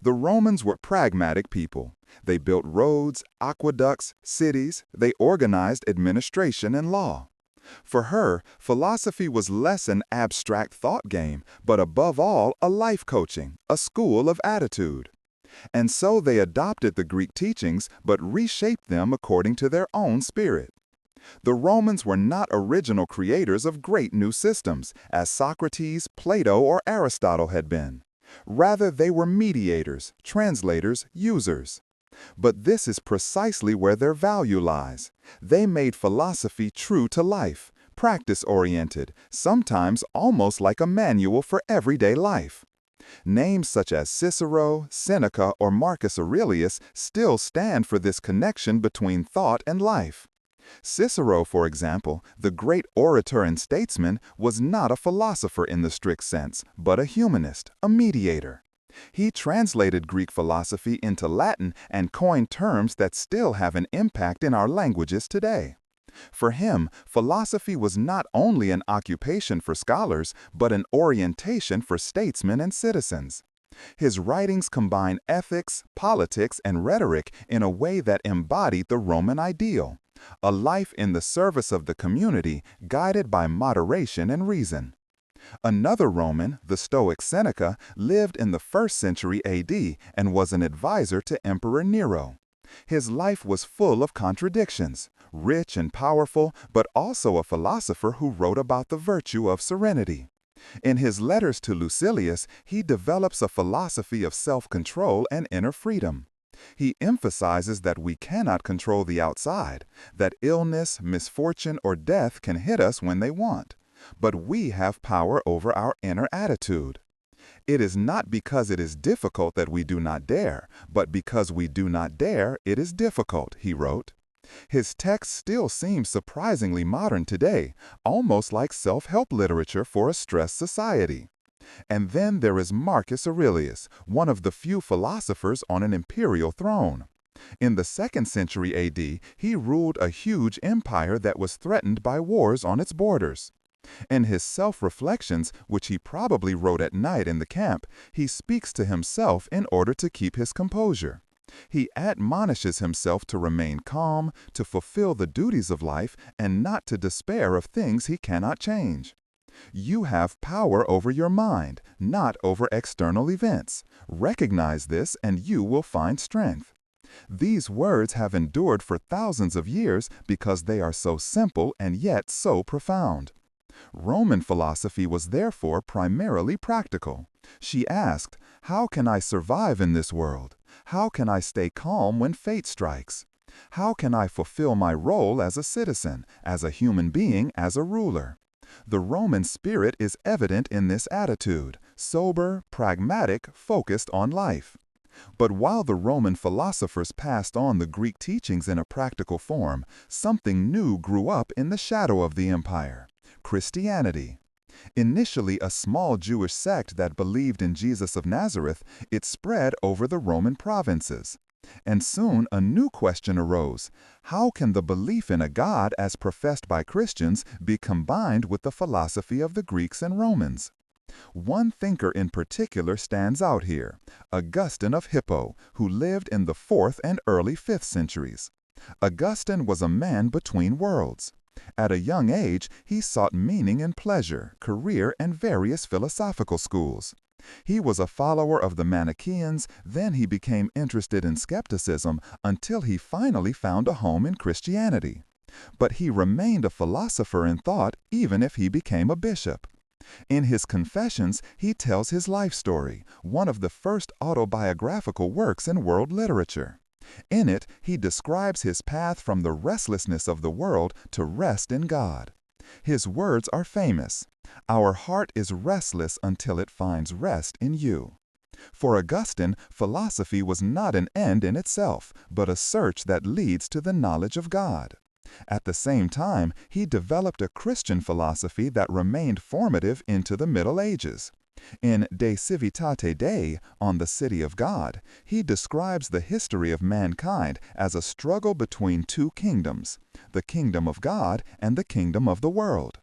The Romans were pragmatic people. They built roads, aqueducts, cities. They organized administration and law. For her, philosophy was less an abstract thought game, but above all, a life coaching, a school of attitude. And so they adopted the Greek teachings, but reshaped them according to their own spirit. The Romans were not original creators of great new systems, as Socrates, Plato, or Aristotle had been. Rather, they were mediators, translators, users. But this is precisely where their value lies. They made philosophy true to life, practice-oriented, sometimes almost like a manual for everyday life. Names such as Cicero, Seneca, or Marcus Aurelius still stand for this connection between thought and life. Cicero, for example, the great orator and statesman, was not a philosopher in the strict sense, but a humanist, a mediator. He translated Greek philosophy into Latin and coined terms that still have an impact in our languages today. For him, philosophy was not only an occupation for scholars, but an orientation for statesmen and citizens. His writings combine ethics, politics, and rhetoric in a way that embodied the Roman ideal, a life in the service of the community, guided by moderation and reason. Another Roman, the Stoic Seneca, lived in the 1st century AD and was an advisor to Emperor Nero. His life was full of contradictions, rich and powerful, but also a philosopher who wrote about the virtue of serenity. In his letters to Lucilius, he develops a philosophy of self-control and inner freedom. He emphasizes that we cannot control the outside, that illness, misfortune, or death can hit us when they want, but we have power over our inner attitude. It is not because it is difficult that we do not dare, but because we do not dare, it is difficult, he wrote. His text still seems surprisingly modern today, almost like self-help literature for a stressed society. And then there is Marcus Aurelius, one of the few philosophers on an imperial throne. In the 2nd century AD, he ruled a huge empire that was threatened by wars on its borders. In his self-reflections, which he probably wrote at night in the camp, he speaks to himself in order to keep his composure. He admonishes himself to remain calm, to fulfill the duties of life, and not to despair of things he cannot change. You have power over your mind, not over external events. Recognize this and you will find strength. These words have endured for thousands of years because they are so simple and yet so profound. Roman philosophy was therefore primarily practical. She asked, how can I survive in this world? How can I stay calm when fate strikes? How can I fulfill my role as a citizen, as a human being, as a ruler? The Roman spirit is evident in this attitude, sober, pragmatic, focused on life. But while the Roman philosophers passed on the Greek teachings in a practical form, something new grew up in the shadow of the empire: Christianity. Initially a small Jewish sect that believed in Jesus of Nazareth, it spread over the Roman provinces. And soon a new question arose: how can the belief in a God as professed by Christians be combined with the philosophy of the Greeks and Romans? One thinker in particular stands out here: Augustine of Hippo, who lived in the 4th and early 5th centuries. Augustine was a man between worlds. At a young age, he sought meaning in pleasure, career, and various philosophical schools. He was a follower of the Manichaeans, then he became interested in skepticism until he finally found a home in Christianity. But he remained a philosopher in thought even if he became a bishop. In his Confessions, he tells his life story, one of the first autobiographical works in world literature. In it, he describes his path from the restlessness of the world to rest in God. His words are famous: "Our heart is restless until it finds rest in you." For Augustine, philosophy was not an end in itself, but a search that leads to the knowledge of God. At the same time, he developed a Christian philosophy that remained formative into the Middle Ages. In De Civitate Dei, on the City of God, he describes the history of mankind as a struggle between two kingdoms, the kingdom of God and the kingdom of the world.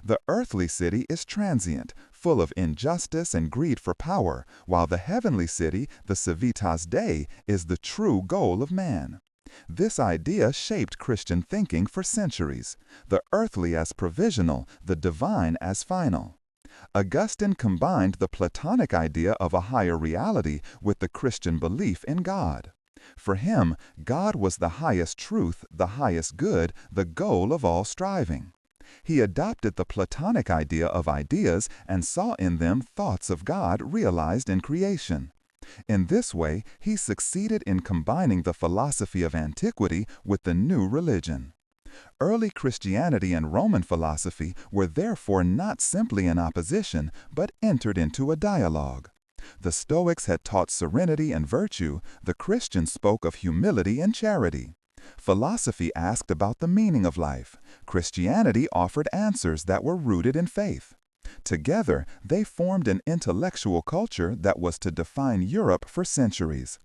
The earthly city is transient, full of injustice and greed for power, while the heavenly city, the Civitas Dei, is the true goal of man. This idea shaped Christian thinking for centuries, the earthly as provisional, the divine as final. Augustine combined the Platonic idea of a higher reality with the Christian belief in God. For him, God was the highest truth, the highest good, the goal of all striving. He adopted the Platonic idea of ideas and saw in them thoughts of God realized in creation. In this way, he succeeded in combining the philosophy of antiquity with the new religion. Early Christianity and Roman philosophy were therefore not simply in opposition, but entered into a dialogue. The Stoics had taught serenity and virtue, the Christians spoke of humility and charity. Philosophy asked about the meaning of life. Christianity offered answers that were rooted in faith. Together, they formed an intellectual culture that was to define Europe for centuries.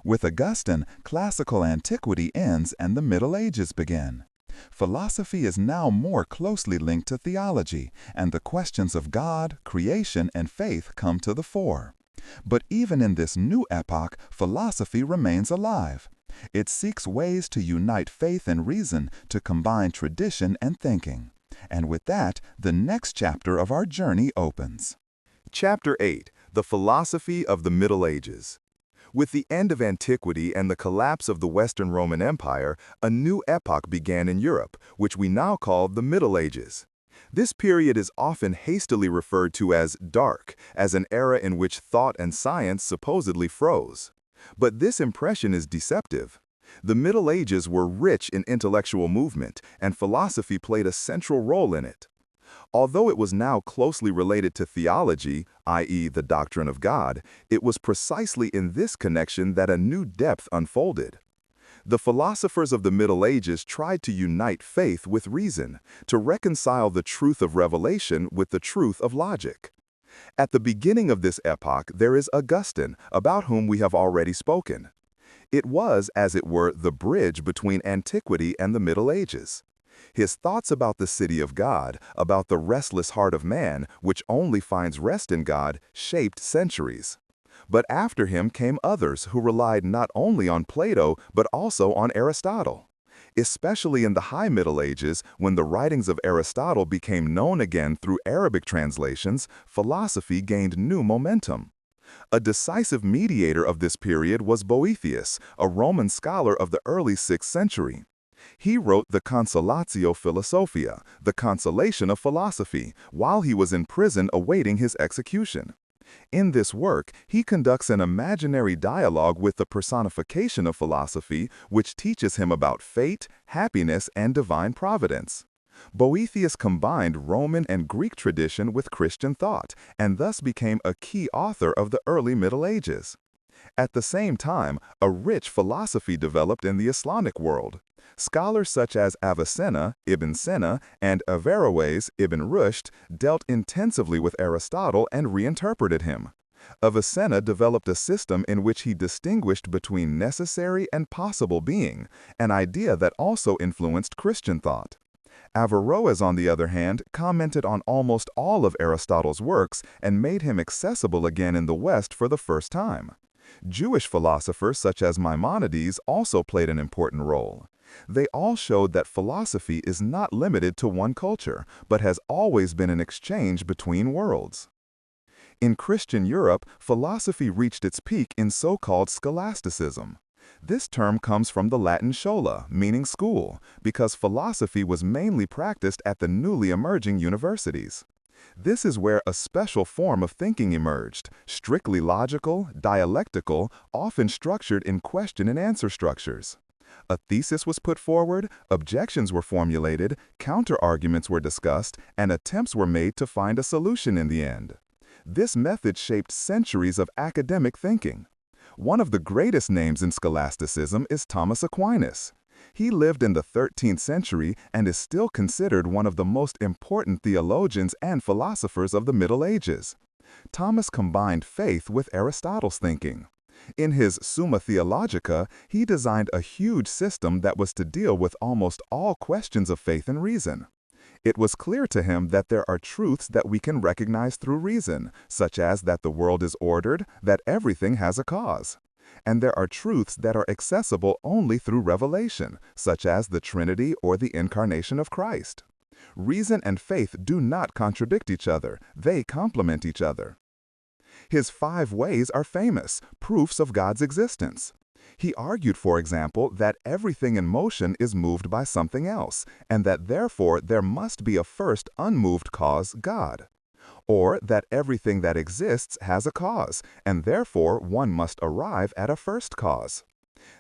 With Augustine, classical antiquity ends and the Middle Ages begin. Philosophy is now more closely linked to theology, and the questions of God, creation, and faith come to the fore. But even in this new epoch, philosophy remains alive. It seeks ways to unite faith and reason, to combine tradition and thinking. And with that, the next chapter of our journey opens. Chapter 8: The Philosophy of the Middle Ages. With the end of antiquity and the collapse of the Western Roman Empire, a new epoch began in Europe, which we now call the Middle Ages. This period is often hastily referred to as dark, as an era in which thought and science supposedly froze. But this impression is deceptive. The Middle Ages were rich in intellectual movement, and philosophy played a central role in it. Although it was now closely related to theology, i.e., the doctrine of God, it was precisely in this connection that a new depth unfolded. The philosophers of the Middle Ages tried to unite faith with reason, to reconcile the truth of revelation with the truth of logic. At the beginning of this epoch, there is Augustine, about whom we have already spoken. It was, as it were, the bridge between antiquity and the Middle Ages. His thoughts about the city of God, about the restless heart of man, which only finds rest in God, shaped centuries. But after him came others who relied not only on Plato, but also on Aristotle. Especially in the High Middle Ages, when the writings of Aristotle became known again through Arabic translations, philosophy gained new momentum. A decisive mediator of this period was Boethius, a Roman scholar of the early 6th century. He wrote the Consolatio Philosophiae, the Consolation of Philosophy, while he was in prison awaiting his execution. In this work, he conducts an imaginary dialogue with the personification of philosophy, which teaches him about fate, happiness, and divine providence. Boethius combined Roman and Greek tradition with Christian thought, and thus became a key author of the early Middle Ages. At the same time, a rich philosophy developed in the Islamic world. Scholars such as Avicenna, Ibn Sina, and Averroes, Ibn Rushd, dealt intensively with Aristotle and reinterpreted him. Avicenna developed a system in which he distinguished between necessary and possible being, an idea that also influenced Christian thought. Averroes, on the other hand, commented on almost all of Aristotle's works and made him accessible again in the West for the first time. Jewish philosophers such as Maimonides also played an important role. They all showed that philosophy is not limited to one culture, but has always been an exchange between worlds. In Christian Europe, philosophy reached its peak in so-called scholasticism. This term comes from the Latin schola, meaning school, because philosophy was mainly practiced at the newly emerging universities. This is where a special form of thinking emerged, strictly logical, dialectical, often structured in question and answer structures. A thesis was put forward, objections were formulated, counter-arguments were discussed, and attempts were made to find a solution in the end. This method shaped centuries of academic thinking. One of the greatest names in scholasticism is Thomas Aquinas. He lived in the 13th century and is still considered one of the most important theologians and philosophers of the Middle Ages. Thomas combined faith with Aristotle's thinking. In his Summa Theologica, he designed a huge system that was to deal with almost all questions of faith and reason. It was clear to him that there are truths that we can recognize through reason, such as that the world is ordered, that everything has a cause. And there are truths that are accessible only through revelation, such as the Trinity or the incarnation of Christ. Reason and faith do not contradict each other, they complement each other. His 5 ways are famous, proofs of God's existence. He argued, for example, that everything in motion is moved by something else, and that therefore there must be a first unmoved cause, God. Or that everything that exists has a cause, and therefore one must arrive at a first cause.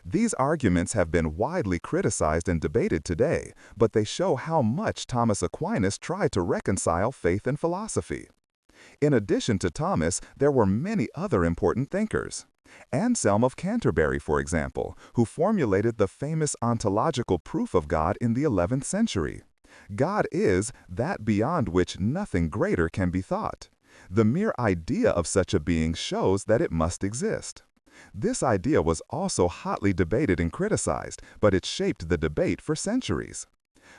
These arguments have been widely criticized and debated today, but they show how much Thomas Aquinas tried to reconcile faith and philosophy. In addition to Thomas, there were many other important thinkers. Anselm of Canterbury, for example, who formulated the famous ontological proof of God in the 11th century. God is that beyond which nothing greater can be thought. The mere idea of such a being shows that it must exist. This idea was also hotly debated and criticized, but it shaped the debate for centuries.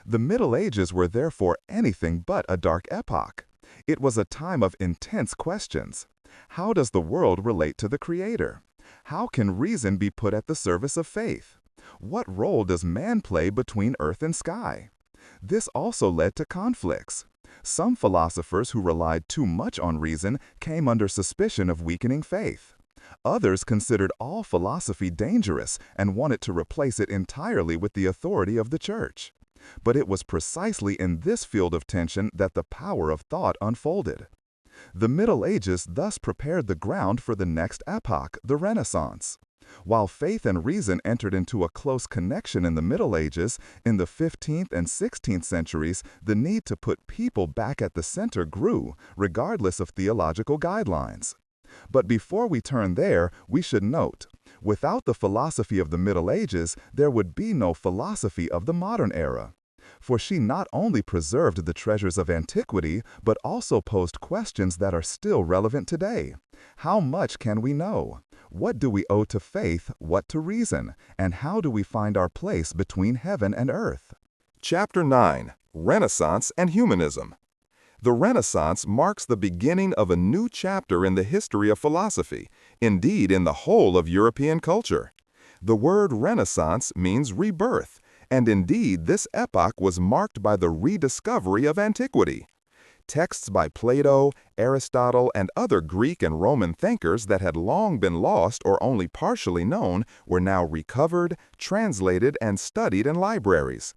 The Middle Ages were therefore anything but a dark epoch. It was a time of intense questions. How does the world relate to the Creator? How can reason be put at the service of faith? What role does man play between earth and sky? This also led to conflicts. Some philosophers who relied too much on reason came under suspicion of weakening faith. Others considered all philosophy dangerous and wanted to replace it entirely with the authority of the Church. But it was precisely in this field of tension that the power of thought unfolded. The Middle Ages thus prepared the ground for the next epoch, the Renaissance. While faith and reason entered into a close connection in the Middle Ages, in the 15th and 16th centuries, the need to put people back at the center grew, regardless of theological guidelines. But before we turn there, we should note, without the philosophy of the Middle Ages, there would be no philosophy of the modern era. For she not only preserved the treasures of antiquity, but also posed questions that are still relevant today. How much can we know? What do we owe to faith, what to reason? And how do we find our place between heaven and earth? Chapter 9. Renaissance and Humanism. The Renaissance marks the beginning of a new chapter in the history of philosophy, indeed in the whole of European culture. The word Renaissance means rebirth, and indeed this epoch was marked by the rediscovery of antiquity. Texts by Plato, Aristotle, and other Greek and Roman thinkers that had long been lost or only partially known were now recovered, translated, and studied in libraries.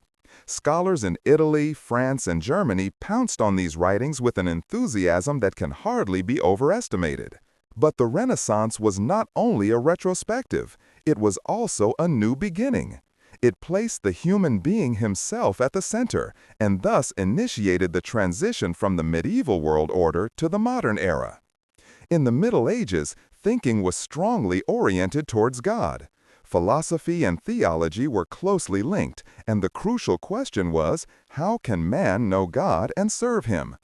Scholars in Italy, France, and Germany pounced on these writings with an enthusiasm that can hardly be overestimated. But the Renaissance was not only a retrospective, it was also a new beginning. It placed the human being himself at the center, and thus initiated the transition from the medieval world order to the modern era. In the Middle Ages, thinking was strongly oriented towards God. Philosophy and theology were closely linked, and the crucial question was, how can man know God and serve Him?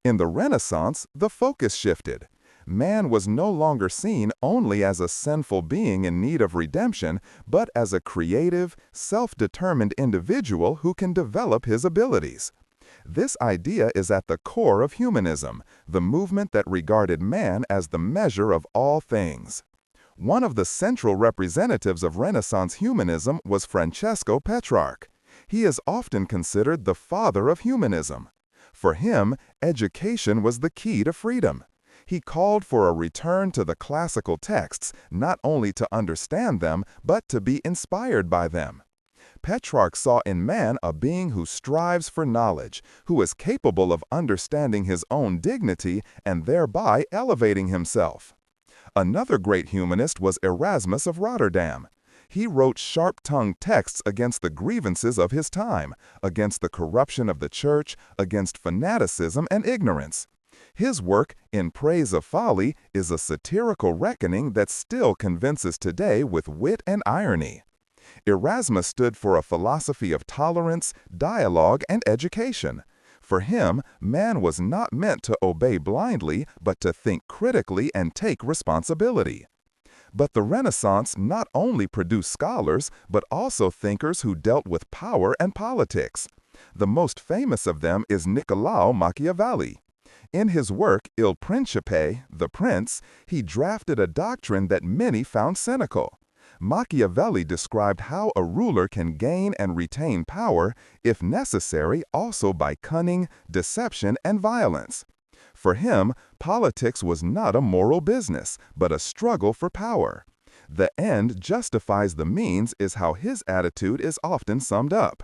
In the Renaissance, the focus shifted. Man was no longer seen only as a sinful being in need of redemption, but as a creative, self-determined individual who can develop his abilities. This idea is at the core of humanism, the movement that regarded man as the measure of all things. One of the central representatives of Renaissance humanism was Francesco Petrarch. He is often considered the father of humanism. For him, education was the key to freedom. He called for a return to the classical texts, not only to understand them, but to be inspired by them. Petrarch saw in man a being who strives for knowledge, who is capable of understanding his own dignity and thereby elevating himself. Another great humanist was Erasmus of Rotterdam. He wrote sharp-tongued texts against the grievances of his time, against the corruption of the church, against fanaticism and ignorance. His work, In Praise of Folly, is a satirical reckoning that still convinces today with wit and irony. Erasmus stood for a philosophy of tolerance, dialogue, and education. For him, man was not meant to obey blindly, but to think critically and take responsibility. But the Renaissance not only produced scholars, but also thinkers who dealt with power and politics. The most famous of them is Niccolò Machiavelli. In his work Il Principe, The Prince, he drafted a doctrine that many found cynical. Machiavelli described how a ruler can gain and retain power, if necessary, also by cunning, deception, and violence. For him, politics was not a moral business, but a struggle for power. The end justifies the means is how his attitude is often summed up.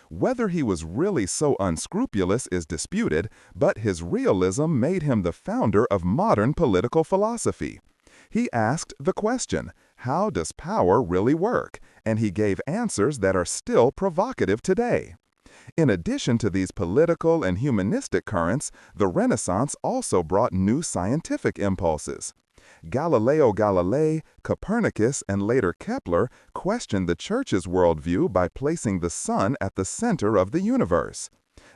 Whether he was really so unscrupulous is disputed, but his realism made him the founder of modern political philosophy. He asked the question, how does power really work? And he gave answers that are still provocative today. In addition to these political and humanistic currents, the Renaissance also brought new scientific impulses. Galileo Galilei, Copernicus, and later Kepler questioned the Church's worldview by placing the sun at the center of the universe.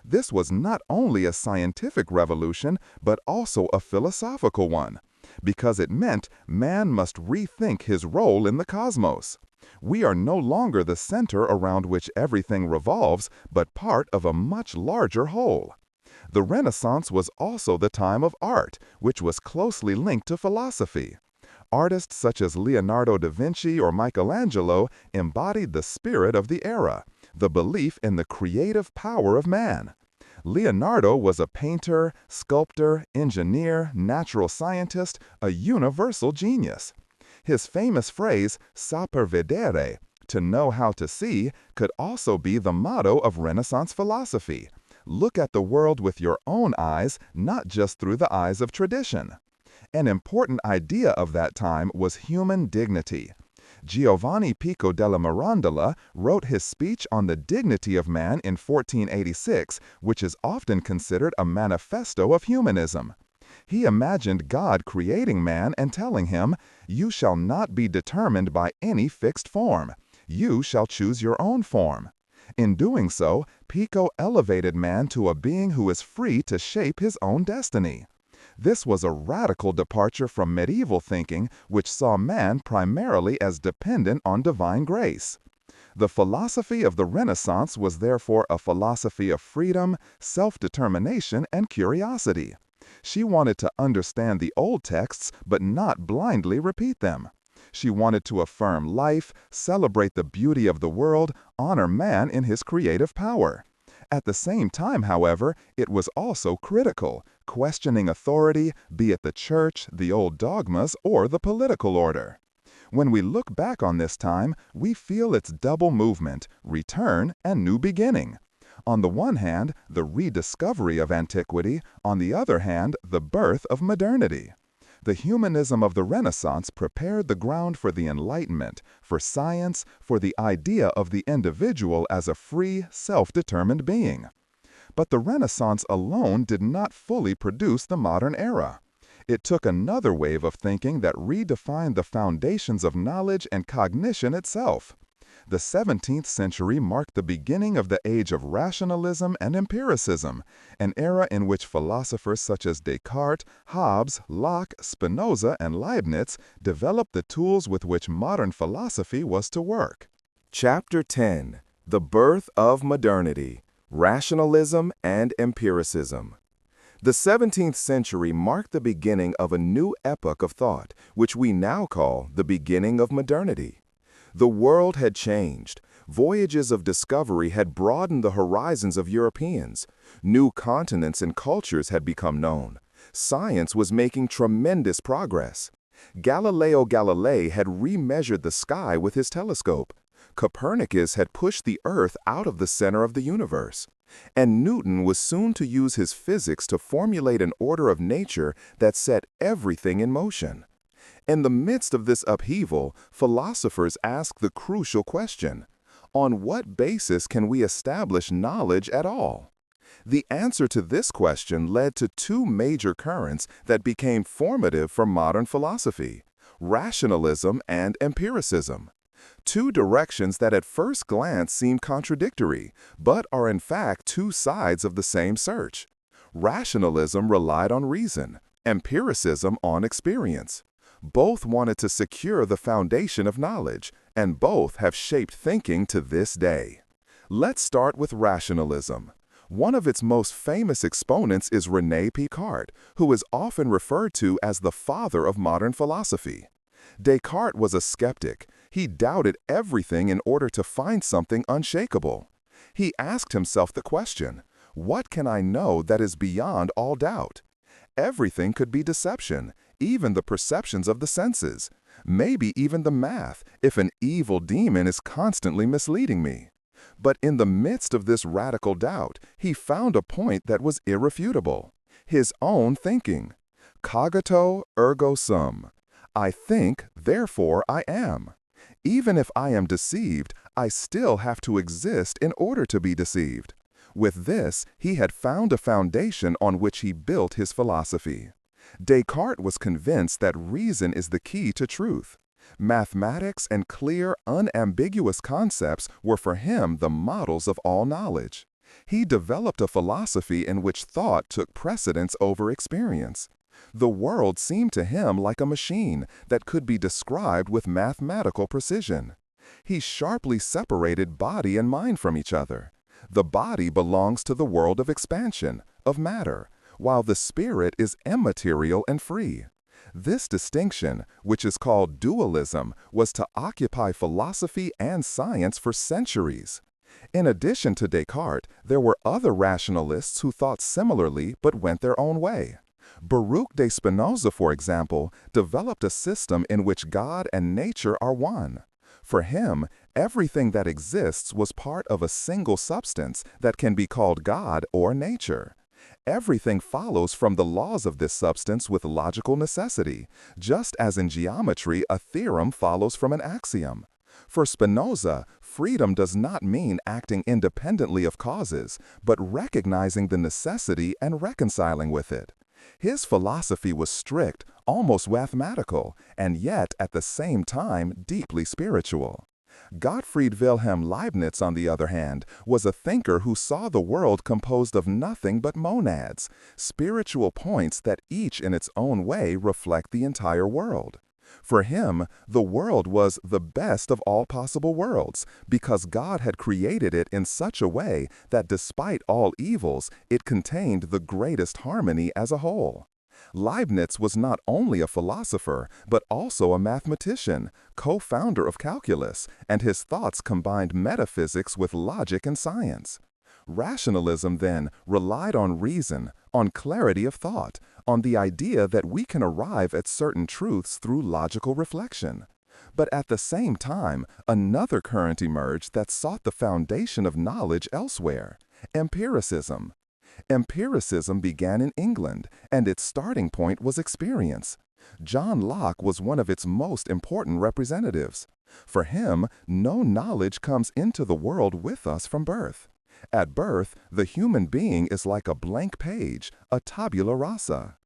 This was not only a scientific revolution, but also a philosophical one, because it meant man must rethink his role in the cosmos. We are no longer the center around which everything revolves, but part of a much larger whole. The Renaissance was also the time of art, which was closely linked to philosophy. Artists such as Leonardo da Vinci or Michelangelo embodied the spirit of the era, the belief in the creative power of man. Leonardo was a painter, sculptor, engineer, natural scientist, a universal genius. His famous phrase, saper vedere, to know how to see, could also be the motto of Renaissance philosophy. Look at the world with your own eyes, not just through the eyes of tradition. An important idea of that time was human dignity. Giovanni Pico della Mirandola wrote his speech on the dignity of man in 1486, which is often considered a manifesto of humanism. He imagined God creating man and telling him, "You shall not be determined by any fixed form. You shall choose your own form." In doing so, Pico elevated man to a being who is free to shape his own destiny. This was a radical departure from medieval thinking, which saw man primarily as dependent on divine grace. The philosophy of the Renaissance was therefore a philosophy of freedom, self-determination, and curiosity. She wanted to understand the old texts, but not blindly repeat them. She wanted to affirm life, celebrate the beauty of the world, honor man in his creative power. At the same time, however, it was also critical, questioning authority, be it the church, the old dogmas, or the political order. When we look back on this time, we feel its double movement, return and new beginning. On the one hand, the rediscovery of antiquity, on the other hand, the birth of modernity. The humanism of the Renaissance prepared the ground for the Enlightenment, for science, for the idea of the individual as a free, self-determined being. But the Renaissance alone did not fully produce the modern era. It took another wave of thinking that redefined the foundations of knowledge and cognition itself. The 17th century marked the beginning of the age of rationalism and empiricism, an era in which philosophers such as Descartes, Hobbes, Locke, Spinoza, and Leibniz developed the tools with which modern philosophy was to work. Chapter 10. The Birth of Modernity, Rationalism and Empiricism. The 17th century marked the beginning of a new epoch of thought, which we now call the beginning of modernity. The world had changed. Voyages of discovery had broadened the horizons of Europeans. New continents and cultures had become known. Science was making tremendous progress. Galileo Galilei had remeasured the sky with his telescope. Copernicus had pushed the Earth out of the center of the universe. And Newton was soon to use his physics to formulate an order of nature that set everything in motion. In the midst of this upheaval, philosophers ask the crucial question, on what basis can we establish knowledge at all? The answer to this question led to two major currents that became formative for modern philosophy, rationalism and empiricism. Two directions that at first glance seem contradictory, but are in fact two sides of the same search. Rationalism relied on reason, empiricism on experience. Both wanted to secure the foundation of knowledge, and both have shaped thinking to this day. Let's start with rationalism. One of its most famous exponents is René Descartes, who is often referred to as the father of modern philosophy. Descartes was a skeptic. He doubted everything in order to find something unshakable. He asked himself the question, what can I know that is beyond all doubt? Everything could be deception, even the perceptions of the senses, maybe even the math, if an evil demon is constantly misleading me. But in the midst of this radical doubt, he found a point that was irrefutable: his own thinking. Cogito ergo sum. I think, therefore I am. Even if I am deceived, I still have to exist in order to be deceived. With this, he had found a foundation on which he built his philosophy. Descartes was convinced that reason is the key to truth. Mathematics and clear, unambiguous concepts were for him the models of all knowledge. He developed a philosophy in which thought took precedence over experience. The world seemed to him like a machine that could be described with mathematical precision. He sharply separated body and mind from each other. The body belongs to the world of expansion, of matter, while the spirit is immaterial and free. This distinction, which is called dualism, was to occupy philosophy and science for centuries. In addition to Descartes, there were other rationalists who thought similarly but went their own way. Baruch de Spinoza, for example, developed a system in which God and nature are one. For him, everything that exists was part of a single substance that can be called God or nature. Everything follows from the laws of this substance with logical necessity, just as in geometry a theorem follows from an axiom. For Spinoza, freedom does not mean acting independently of causes, but recognizing the necessity and reconciling with it. His philosophy was strict, almost mathematical, and yet at the same time deeply spiritual. Gottfried Wilhelm Leibniz, on the other hand, was a thinker who saw the world composed of nothing but monads, spiritual points that each in its own way reflect the entire world. For him, the world was the best of all possible worlds, because God had created it in such a way that despite all evils, it contained the greatest harmony as a whole. Leibniz was not only a philosopher, but also a mathematician, co-founder of calculus, and his thoughts combined metaphysics with logic and science. Rationalism, then, relied on reason, on clarity of thought, on the idea that we can arrive at certain truths through logical reflection. But at the same time, another current emerged that sought the foundation of knowledge elsewhere: empiricism. Empiricism began in England, and its starting point was experience. John Locke was one of its most important representatives. For him, no knowledge comes into the world with us from birth. At birth, the human being is like a blank page, a tabula rasa.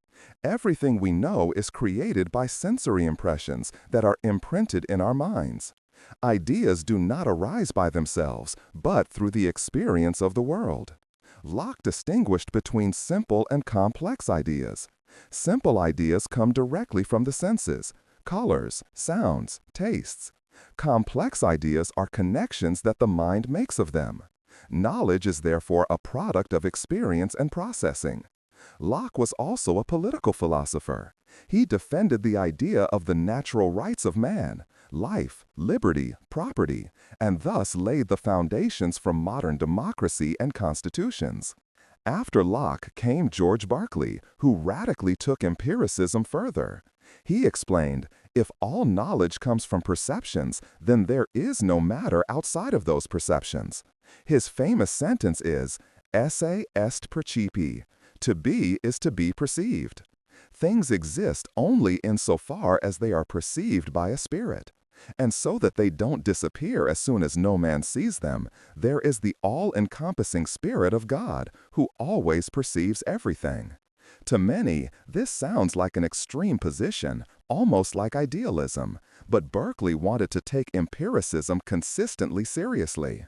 Everything we know is created by sensory impressions that are imprinted in our minds. Ideas do not arise by themselves, but through the experience of the world. Locke distinguished between simple and complex ideas. Simple ideas come directly from the senses: colors, sounds, tastes. Complex ideas are connections that the mind makes of them. Knowledge is therefore a product of experience and processing. Locke was also a political philosopher. He defended the idea of the natural rights of man, life, liberty, property, and thus laid the foundations for modern democracy and constitutions. After Locke came George Berkeley, who radically took empiricism further. He explained, if all knowledge comes from perceptions, then there is no matter outside of those perceptions. His famous sentence is, esse est percipi. To be is to be perceived. Things exist only insofar as they are perceived by a spirit. And so that they don't disappear as soon as no man sees them, there is the all-encompassing Spirit of God, who always perceives everything. To many, this sounds like an extreme position, almost like idealism, but Berkeley wanted to take empiricism consistently seriously.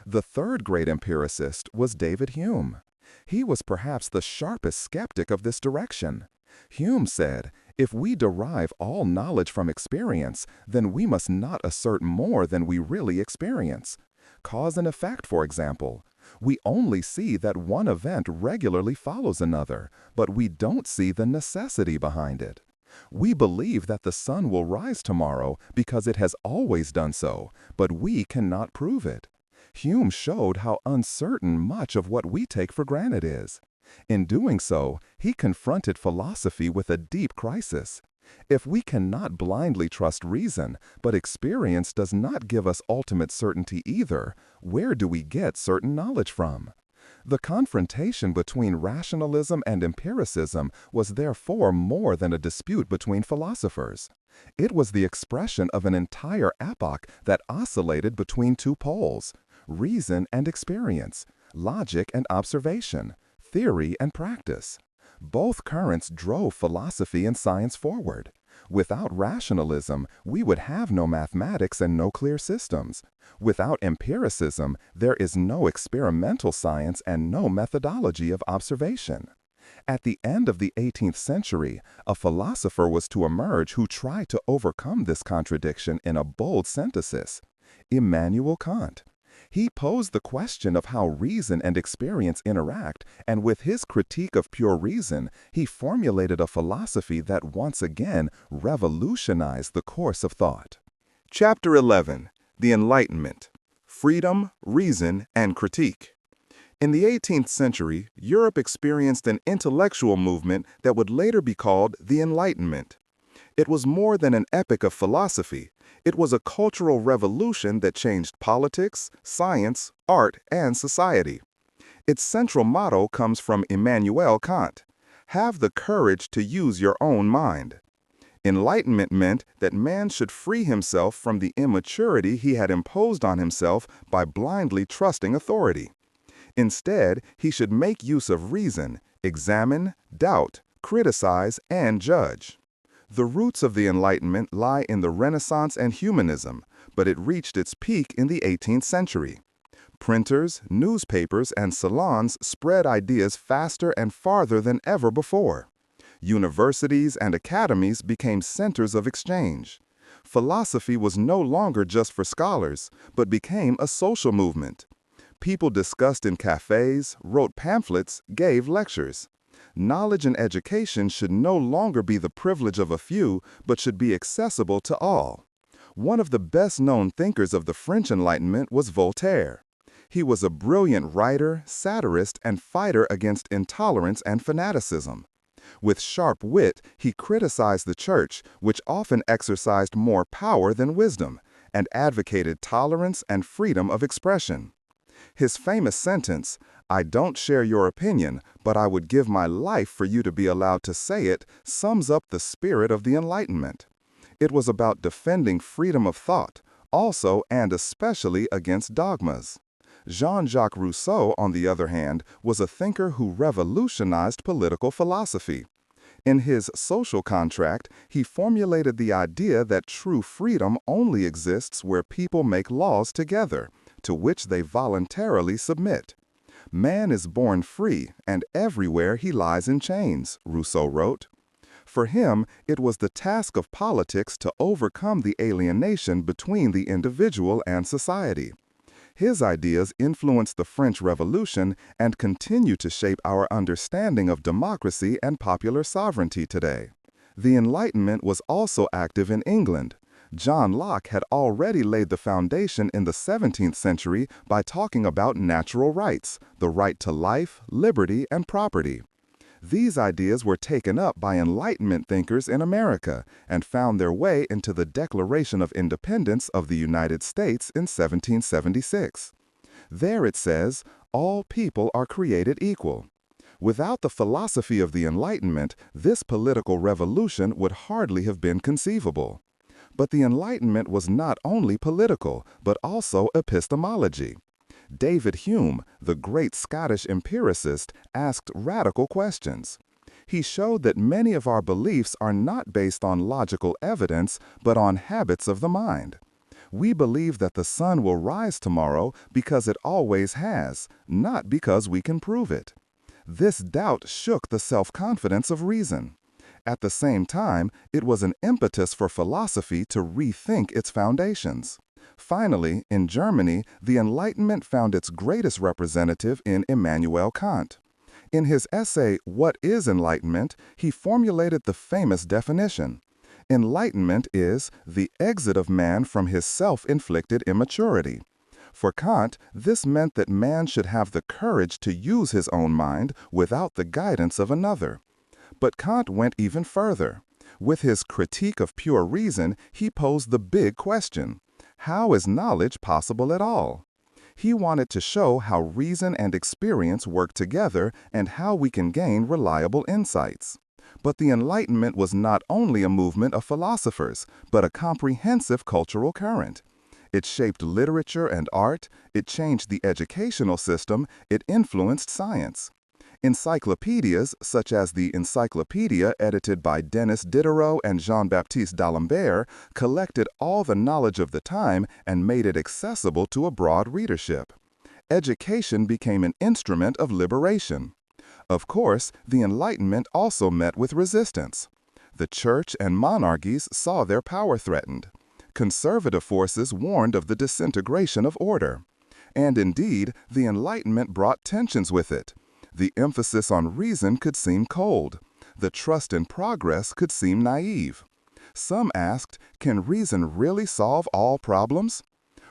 The third great empiricist was David Hume. He was perhaps the sharpest skeptic of this direction. Hume said, if we derive all knowledge from experience, then we must not assert more than we really experience. Cause and effect, for example. We only see that one event regularly follows another, but we don't see the necessity behind it. We believe that the sun will rise tomorrow because it has always done so, but we cannot prove it. Hume showed how uncertain much of what we take for granted is. In doing so, he confronted philosophy with a deep crisis. If we cannot blindly trust reason, but experience does not give us ultimate certainty either, where do we get certain knowledge from? The confrontation between rationalism and empiricism was therefore more than a dispute between philosophers. It was the expression of an entire epoch that oscillated between two poles: reason and experience, logic and observation, theory and practice. Both currents drove philosophy and science forward. Without rationalism, we would have no mathematics and no clear systems. Without empiricism, there is no experimental science and no methodology of observation. At the end of the 18th century, a philosopher was to emerge who tried to overcome this contradiction in a bold synthesis: Immanuel Kant. He posed the question of how reason and experience interact, and with his critique of pure reason, he formulated a philosophy that once again revolutionized the course of thought. Chapter 11. The Enlightenment. Freedom, Reason, and Critique. In the 18th century, Europe experienced an intellectual movement that would later be called the Enlightenment. It was more than an epic of philosophy. It was a cultural revolution that changed politics, science, art, and society. Its central motto comes from Immanuel Kant: have the courage to use your own mind. Enlightenment meant that man should free himself from the immaturity he had imposed on himself by blindly trusting authority. Instead, he should make use of reason, examine, doubt, criticize, and judge. The roots of the Enlightenment lie in the Renaissance and Humanism, but it reached its peak in the 18th century. Printers, newspapers, and salons spread ideas faster and farther than ever before. Universities and academies became centers of exchange. Philosophy was no longer just for scholars, but became a social movement. People discussed in cafes, wrote pamphlets, gave lectures. Knowledge and education should no longer be the privilege of a few, but should be accessible to all. One of the best-known thinkers of the French Enlightenment was Voltaire. He was a brilliant writer, satirist, and fighter against intolerance and fanaticism. With sharp wit, he criticized the church, which often exercised more power than wisdom, and advocated tolerance and freedom of expression. His famous sentence, "I don't share your opinion, but I would give my life for you to be allowed to say it," sums up the spirit of the Enlightenment. It was about defending freedom of thought, also and especially against dogmas. Jean-Jacques Rousseau, on the other hand, was a thinker who revolutionized political philosophy. In his Social Contract, he formulated the idea that true freedom only exists where people make laws together, to which they voluntarily submit. Man is born free, and everywhere he lies in chains, Rousseau wrote. For him, it was the task of politics to overcome the alienation between the individual and society. His ideas influenced the French Revolution and continue to shape our understanding of democracy and popular sovereignty today. The Enlightenment was also active in England. John Locke had already laid the foundation in the 17th century by talking about natural rights, the right to life, liberty, and property. These ideas were taken up by Enlightenment thinkers in America and found their way into the Declaration of Independence of the United States in 1776. There it says, "All people are created equal." Without the philosophy of the Enlightenment, this political revolution would hardly have been conceivable. But the Enlightenment was not only political, but also epistemology. David Hume, the great Scottish empiricist, asked radical questions. He showed that many of our beliefs are not based on logical evidence, but on habits of the mind. We believe that the sun will rise tomorrow because it always has, not because we can prove it. This doubt shook the self-confidence of reason. At the same time, it was an impetus for philosophy to rethink its foundations. Finally, in Germany, the Enlightenment found its greatest representative in Immanuel Kant. In his essay, What is Enlightenment?, he formulated the famous definition. Enlightenment is the exit of man from his self-inflicted immaturity. For Kant, this meant that man should have the courage to use his own mind without the guidance of another. But Kant went even further. With his Critique of Pure Reason, he posed the big question: how is knowledge possible at all? He wanted to show how reason and experience work together and how we can gain reliable insights. But the Enlightenment was not only a movement of philosophers, but a comprehensive cultural current. It shaped literature and art, it changed the educational system, it influenced science. Encyclopedias, such as the Encyclopedia edited by Denis Diderot and Jean-Baptiste d'Alembert, collected all the knowledge of the time and made it accessible to a broad readership. Education became an instrument of liberation. Of course, the Enlightenment also met with resistance. The church and monarchies saw their power threatened. Conservative forces warned of the disintegration of order. And indeed, the Enlightenment brought tensions with it. The emphasis on reason could seem cold. The trust in progress could seem naive. Some asked, can reason really solve all problems?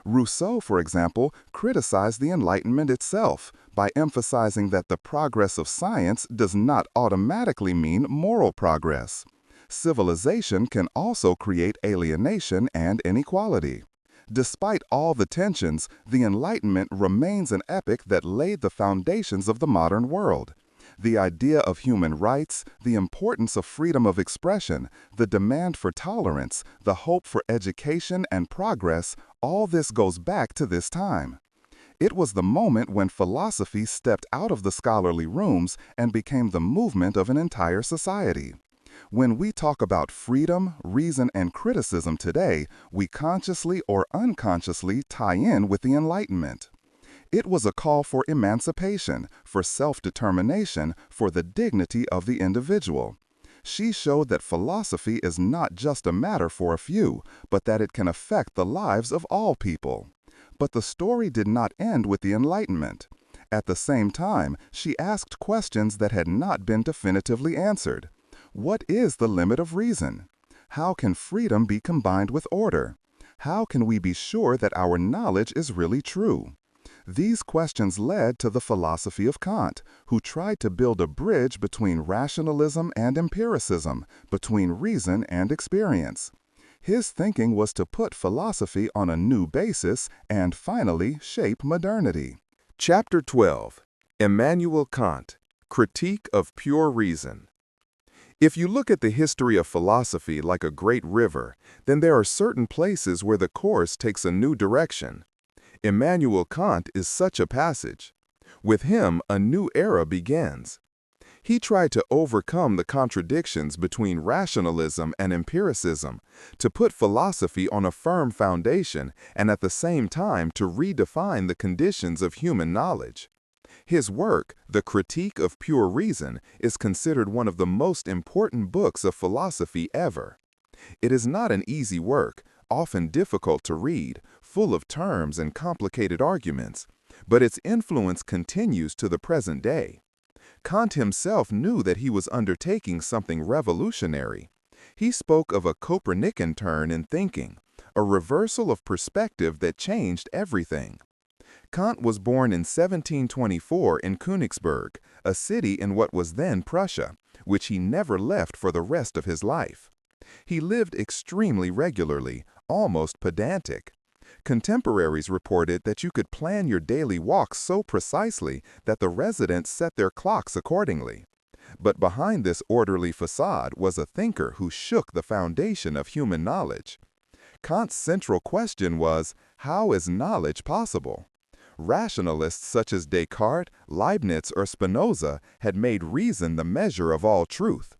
Rousseau, for example, criticized the Enlightenment itself by emphasizing that the progress of science does not automatically mean moral progress. Civilization can also create alienation and inequality. Despite all the tensions, the Enlightenment remains an epoch that laid the foundations of the modern world. The idea of human rights, the importance of freedom of expression, the demand for tolerance, the hope for education and progress, all this goes back to this time. It was the moment when philosophy stepped out of the scholarly rooms and became the movement of an entire society. When we talk about freedom, reason, and criticism today, we consciously or unconsciously tie in with the Enlightenment. It was a call for emancipation, for self-determination, for the dignity of the individual. She showed that philosophy is not just a matter for a few, but that it can affect the lives of all people. But the story did not end with the Enlightenment. At the same time, she asked questions that had not been definitively answered. What is the limit of reason? How can freedom be combined with order? How can we be sure that our knowledge is really true? These questions led to the philosophy of Kant, who tried to build a bridge between rationalism and empiricism, between reason and experience. His thinking was to put philosophy on a new basis and finally shape modernity. Chapter 12. Immanuel Kant, Critique of Pure Reason. If you look at the history of philosophy like a great river, then there are certain places where the course takes a new direction. Immanuel Kant is such a passage. With him, a new era begins. He tried to overcome the contradictions between rationalism and empiricism, to put philosophy on a firm foundation and at the same time to redefine the conditions of human knowledge. His work, The Critique of Pure Reason, is considered one of the most important books of philosophy ever. It is not an easy work, often difficult to read, full of terms and complicated arguments, but its influence continues to the present day. Kant himself knew that he was undertaking something revolutionary. He spoke of a Copernican turn in thinking, a reversal of perspective that changed everything. Kant was born in 1724 in Königsberg, a city in what was then Prussia, which he never left for the rest of his life. He lived extremely regularly, almost pedantic. Contemporaries reported that you could plan your daily walks so precisely that the residents set their clocks accordingly. But behind this orderly facade was a thinker who shook the foundation of human knowledge. Kant's central question was, how is knowledge possible? Rationalists such as Descartes, Leibniz, or Spinoza had made reason the measure of all truth.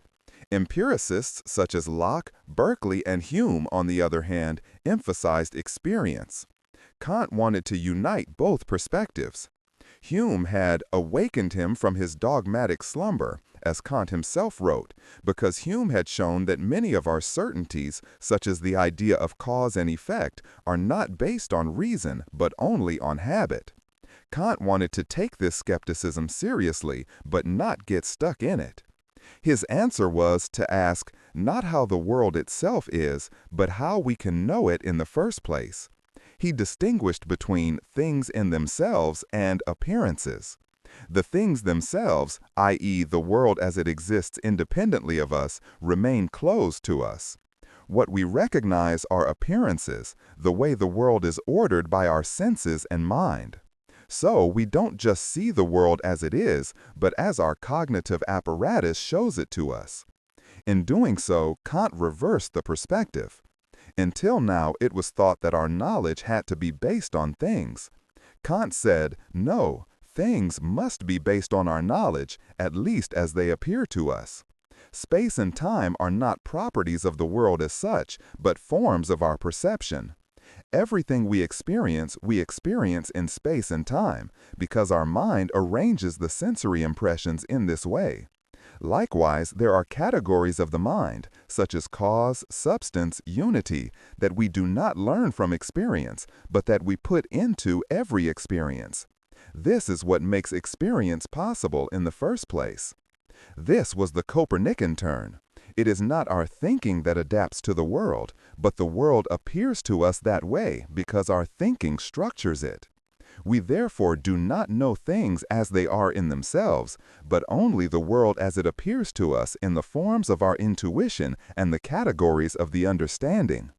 Empiricists such as Locke, Berkeley, and Hume, on the other hand, emphasized experience. Kant wanted to unite both perspectives. Hume had awakened him from his dogmatic slumber, as Kant himself wrote, because Hume had shown that many of our certainties, such as the idea of cause and effect, are not based on reason, but only on habit. Kant wanted to take this skepticism seriously, but not get stuck in it. His answer was to ask not how the world itself is, but how we can know it in the first place. He distinguished between things in themselves and appearances. The things themselves, i.e., the world as it exists independently of us, remain closed to us. What we recognize are appearances, the way the world is ordered by our senses and mind. So we don't just see the world as it is, but as our cognitive apparatus shows it to us. In doing so, Kant reversed the perspective. Until now, it was thought that our knowledge had to be based on things. Kant said, no, things must be based on our knowledge, at least as they appear to us. Space and time are not properties of the world as such, but forms of our perception. Everything we experience in space and time, because our mind arranges the sensory impressions in this way. Likewise, there are categories of the mind, such as cause, substance, unity, that we do not learn from experience, but that we put into every experience. This is what makes experience possible in the first place. This was the Copernican turn. It is not our thinking that adapts to the world, but the world appears to us that way because our thinking structures it. We therefore do not know things as they are in themselves, but only the world as it appears to us in the forms of our intuition and the categories of the understanding.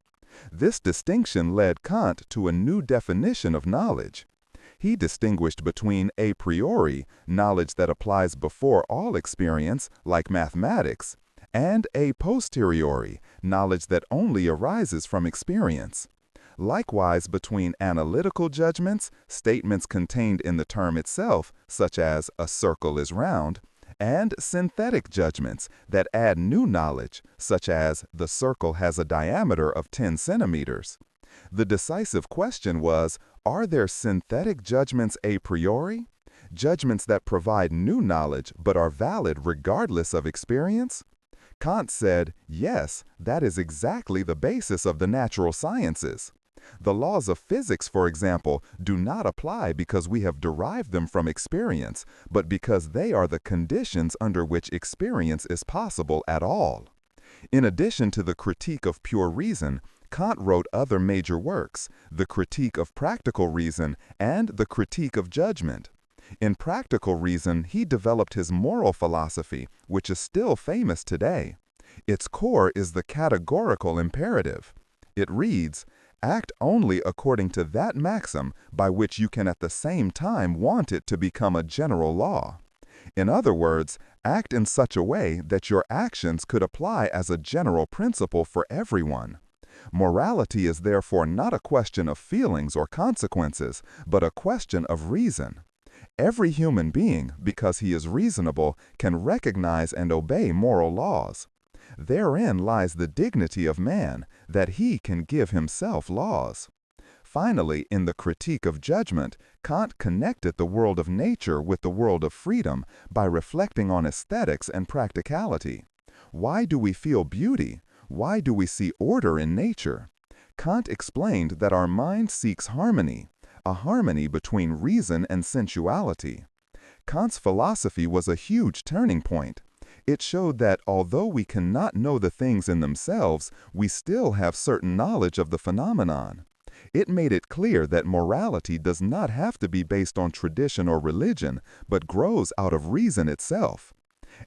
This distinction led Kant to a new definition of knowledge. He distinguished between a priori, knowledge that applies before all experience, like mathematics, and a posteriori, knowledge that only arises from experience. Likewise, between analytical judgments, statements contained in the term itself, such as a circle is round, and synthetic judgments that add new knowledge, such as the circle has a diameter of 10 centimeters. The decisive question was, are there synthetic judgments a priori? Judgments that provide new knowledge but are valid regardless of experience? Kant said, yes, that is exactly the basis of the natural sciences. The laws of physics, for example, do not apply because we have derived them from experience, but because they are the conditions under which experience is possible at all. In addition to the Critique of Pure Reason, Kant wrote other major works, the Critique of Practical Reason and the Critique of Judgment. In Practical Reason, he developed his moral philosophy, which is still famous today. Its core is the categorical imperative. It reads, act only according to that maxim by which you can at the same time want it to become a general law. In other words, act in such a way that your actions could apply as a general principle for everyone. Morality is therefore not a question of feelings or consequences, but a question of reason. Every human being, because he is reasonable, can recognize and obey moral laws. Therein lies the dignity of man, that he can give himself laws. Finally, in the Critique of Judgment, Kant connected the world of nature with the world of freedom by reflecting on aesthetics and practicality. Why do we feel beauty? Why do we see order in nature? Kant explained that our mind seeks harmony, a harmony between reason and sensuality. Kant's philosophy was a huge turning point. It showed that although we cannot know the things in themselves, we still have certain knowledge of the phenomenon. It made it clear that morality does not have to be based on tradition or religion, but grows out of reason itself.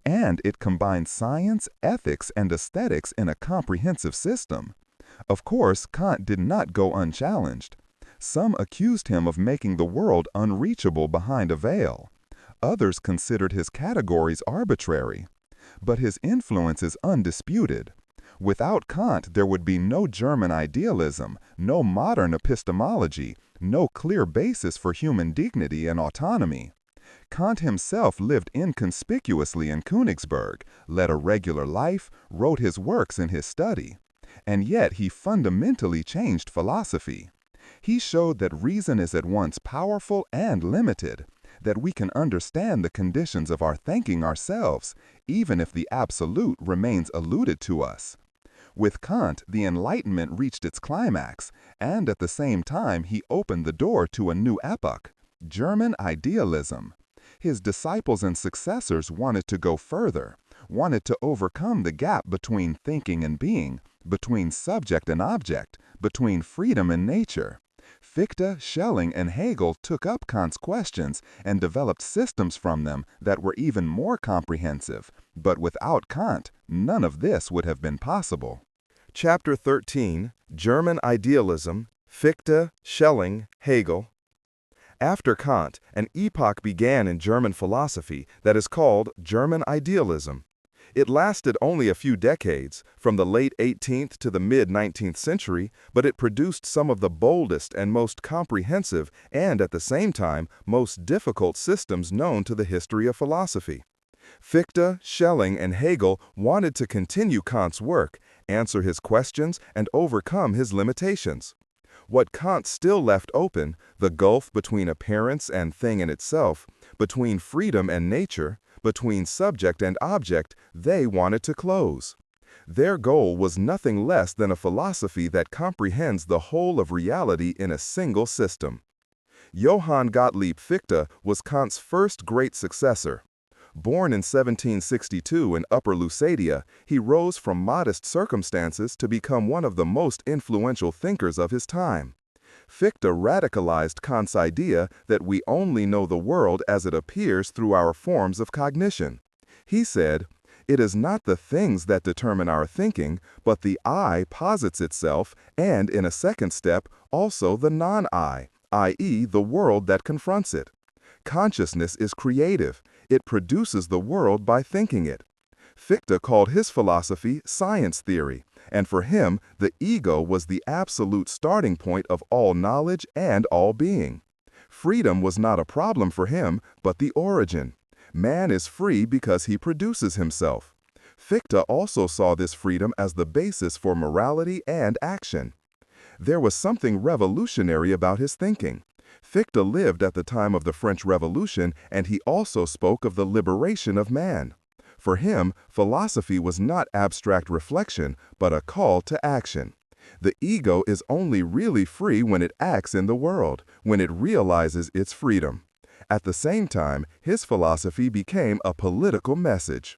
And it combines science, ethics, and aesthetics in a comprehensive system. Of course, Kant did not go unchallenged. Some accused him of making the world unreachable behind a veil. Others considered his categories arbitrary. But his influence is undisputed. Without Kant, there would be no German idealism, no modern epistemology, no clear basis for human dignity and autonomy. Kant himself lived inconspicuously in Königsberg, led a regular life, wrote his works in his study. And yet he fundamentally changed philosophy. He showed that reason is at once powerful and limited, that we can understand the conditions of our thinking ourselves, even if the absolute remains eluded to us. With Kant, the Enlightenment reached its climax, and at the same time he opened the door to a new epoch, German idealism. His disciples and successors wanted to go further, wanted to overcome the gap between thinking and being, between subject and object, between freedom and nature. Fichte, Schelling, and Hegel took up Kant's questions and developed systems from them that were even more comprehensive. But without Kant, none of this would have been possible. Chapter 13, German Idealism, Fichte, Schelling, Hegel. After Kant, an epoch began in German philosophy that is called German Idealism. It lasted only a few decades, from the late 18th to the mid-19th century, but it produced some of the boldest and most comprehensive and, at the same time, most difficult systems known to the history of philosophy. Fichte, Schelling, and Hegel wanted to continue Kant's work, answer his questions, and overcome his limitations. What Kant still left open, the gulf between appearance and thing in itself, between freedom and nature, between subject and object, they wanted to close. Their goal was nothing less than a philosophy that comprehends the whole of reality in a single system. Johann Gottlieb Fichte was Kant's first great successor. Born in 1762 in Upper Lusatia, he rose from modest circumstances to become one of the most influential thinkers of his time. Fichte radicalized Kant's idea that we only know the world as it appears through our forms of cognition. He said, "It is not the things that determine our thinking, but the I posits itself, and in a second step, also the non-I, i.e., the world that confronts it. Consciousness is creative. It produces the world by thinking it." Fichte called his philosophy science theory, and for him, the ego was the absolute starting point of all knowledge and all being. Freedom was not a problem for him, but the origin. Man is free because he produces himself. Fichte also saw this freedom as the basis for morality and action. There was something revolutionary about his thinking. Fichte lived at the time of the French Revolution, and he also spoke of the liberation of man. For him, philosophy was not abstract reflection, but a call to action. The ego is only really free when it acts in the world, when it realizes its freedom. At the same time, his philosophy became a political message.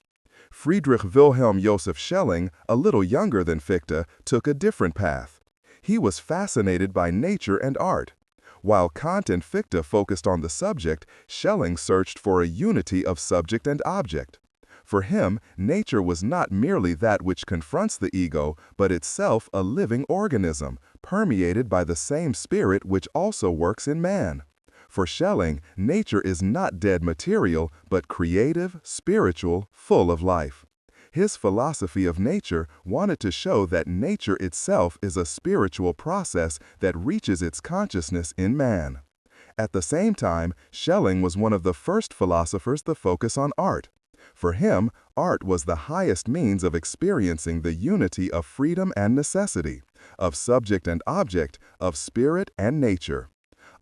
Friedrich Wilhelm Joseph Schelling, a little younger than Fichte, took a different path. He was fascinated by nature and art. While Kant and Fichte focused on the subject, Schelling searched for a unity of subject and object. For him, nature was not merely that which confronts the ego, but itself a living organism, permeated by the same spirit which also works in man. For Schelling, nature is not dead material, but creative, spiritual, full of life. His philosophy of nature wanted to show that nature itself is a spiritual process that reaches its consciousness in man. At the same time, Schelling was one of the first philosophers to focus on art. For him, art was the highest means of experiencing the unity of freedom and necessity, of subject and object, of spirit and nature.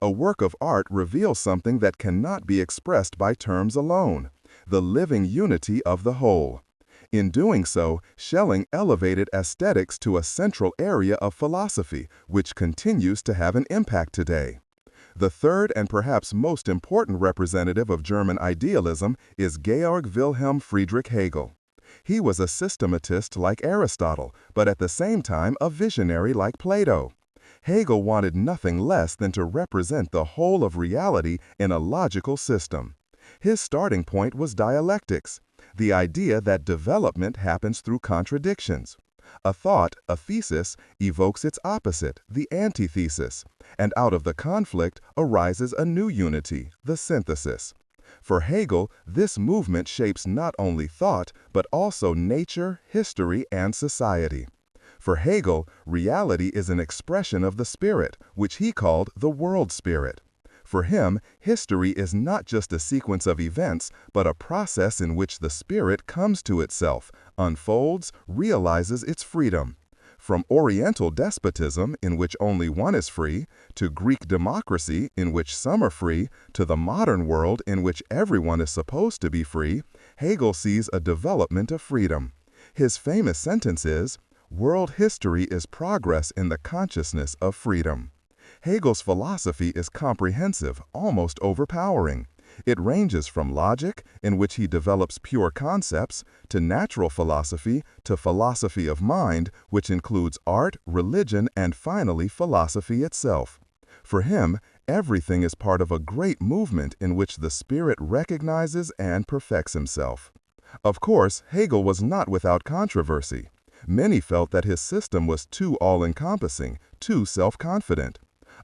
A work of art reveals something that cannot be expressed by terms alone, the living unity of the whole. In doing so, Schelling elevated aesthetics to a central area of philosophy, which continues to have an impact today. The third and perhaps most important representative of German idealism is Georg Wilhelm Friedrich Hegel. He was a systematist like Aristotle, but at the same time a visionary like Plato. Hegel wanted nothing less than to represent the whole of reality in a logical system. His starting point was dialectics, the idea that development happens through contradictions. A thought, a thesis, evokes its opposite, the antithesis, and out of the conflict arises a new unity, the synthesis. For Hegel, this movement shapes not only thought, but also nature, history, and society. For Hegel, reality is an expression of the spirit, which he called the world spirit. For him, history is not just a sequence of events, but a process in which the spirit comes to itself, unfolds, realizes its freedom. From Oriental despotism, in which only one is free, to Greek democracy, in which some are free, to the modern world in which everyone is supposed to be free, Hegel sees a development of freedom. His famous sentence is, "World history is progress in the consciousness of freedom." Hegel's philosophy is comprehensive, almost overpowering. It ranges from logic, in which he develops pure concepts, to natural philosophy, to philosophy of mind, which includes art, religion, and finally philosophy itself. For him, everything is part of a great movement in which the spirit recognizes and perfects himself. Of course, Hegel was not without controversy. Many felt that his system was too all-encompassing, too self-confident.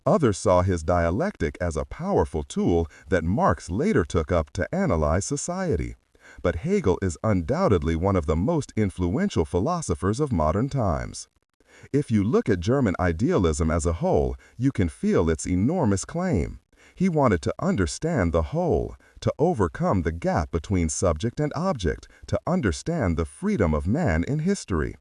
Others saw his dialectic as a powerful tool that Marx later took up to analyze society. But Hegel is undoubtedly one of the most influential philosophers of modern times. If you look at German idealism as a whole, you can feel its enormous claim. He wanted to understand the whole, to overcome the gap between subject and object, to understand the freedom of man in history.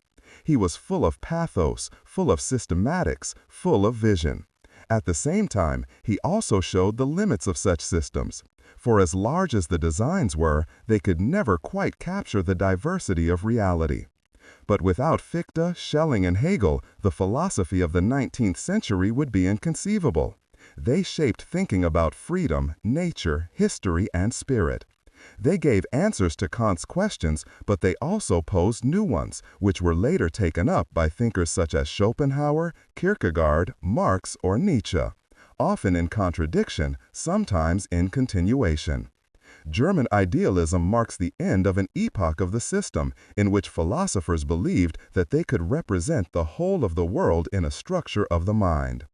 He was full of pathos, full of systematics, full of vision. At the same time, he also showed the limits of such systems. For as large as the designs were, they could never quite capture the diversity of reality. But without Fichte, Schelling, and Hegel, the philosophy of the 19th century would be inconceivable. They shaped thinking about freedom, nature, history, and spirit. They gave answers to Kant's questions, but they also posed new ones, which were later taken up by thinkers such as Schopenhauer, Kierkegaard, Marx, or Nietzsche, often in contradiction, sometimes in continuation. German idealism marks the end of an epoch of the system in which philosophers believed that they could represent the whole of the world in a structure of the mind.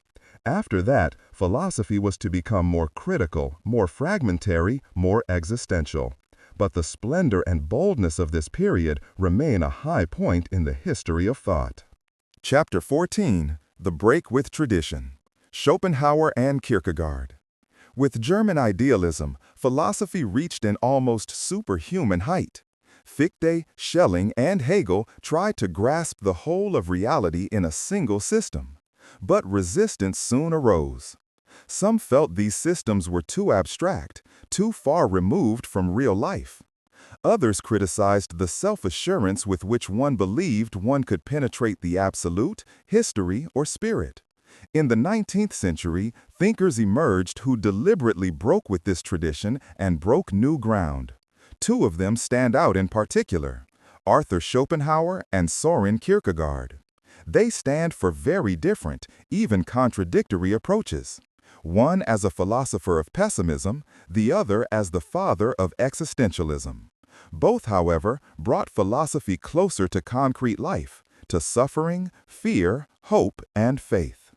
After that, philosophy was to become more critical, more fragmentary, more existential. But the splendor and boldness of this period remain a high point in the history of thought. Chapter 14. The Break with Tradition. Schopenhauer and Kierkegaard. With German idealism, philosophy reached an almost superhuman height. Fichte, Schelling, and Hegel tried to grasp the whole of reality in a single system. But resistance soon arose. Some felt these systems were too abstract, too far removed from real life. Others criticized the self-assurance with which one believed one could penetrate the absolute, history, or spirit. In the 19th century, thinkers emerged who deliberately broke with this tradition and broke new ground. Two of them stand out in particular: Arthur Schopenhauer and Soren Kierkegaard. They stand for very different, even contradictory approaches. One as a philosopher of pessimism, the other as the father of existentialism. Both, however, brought philosophy closer to concrete life, to suffering, fear, hope, and faith.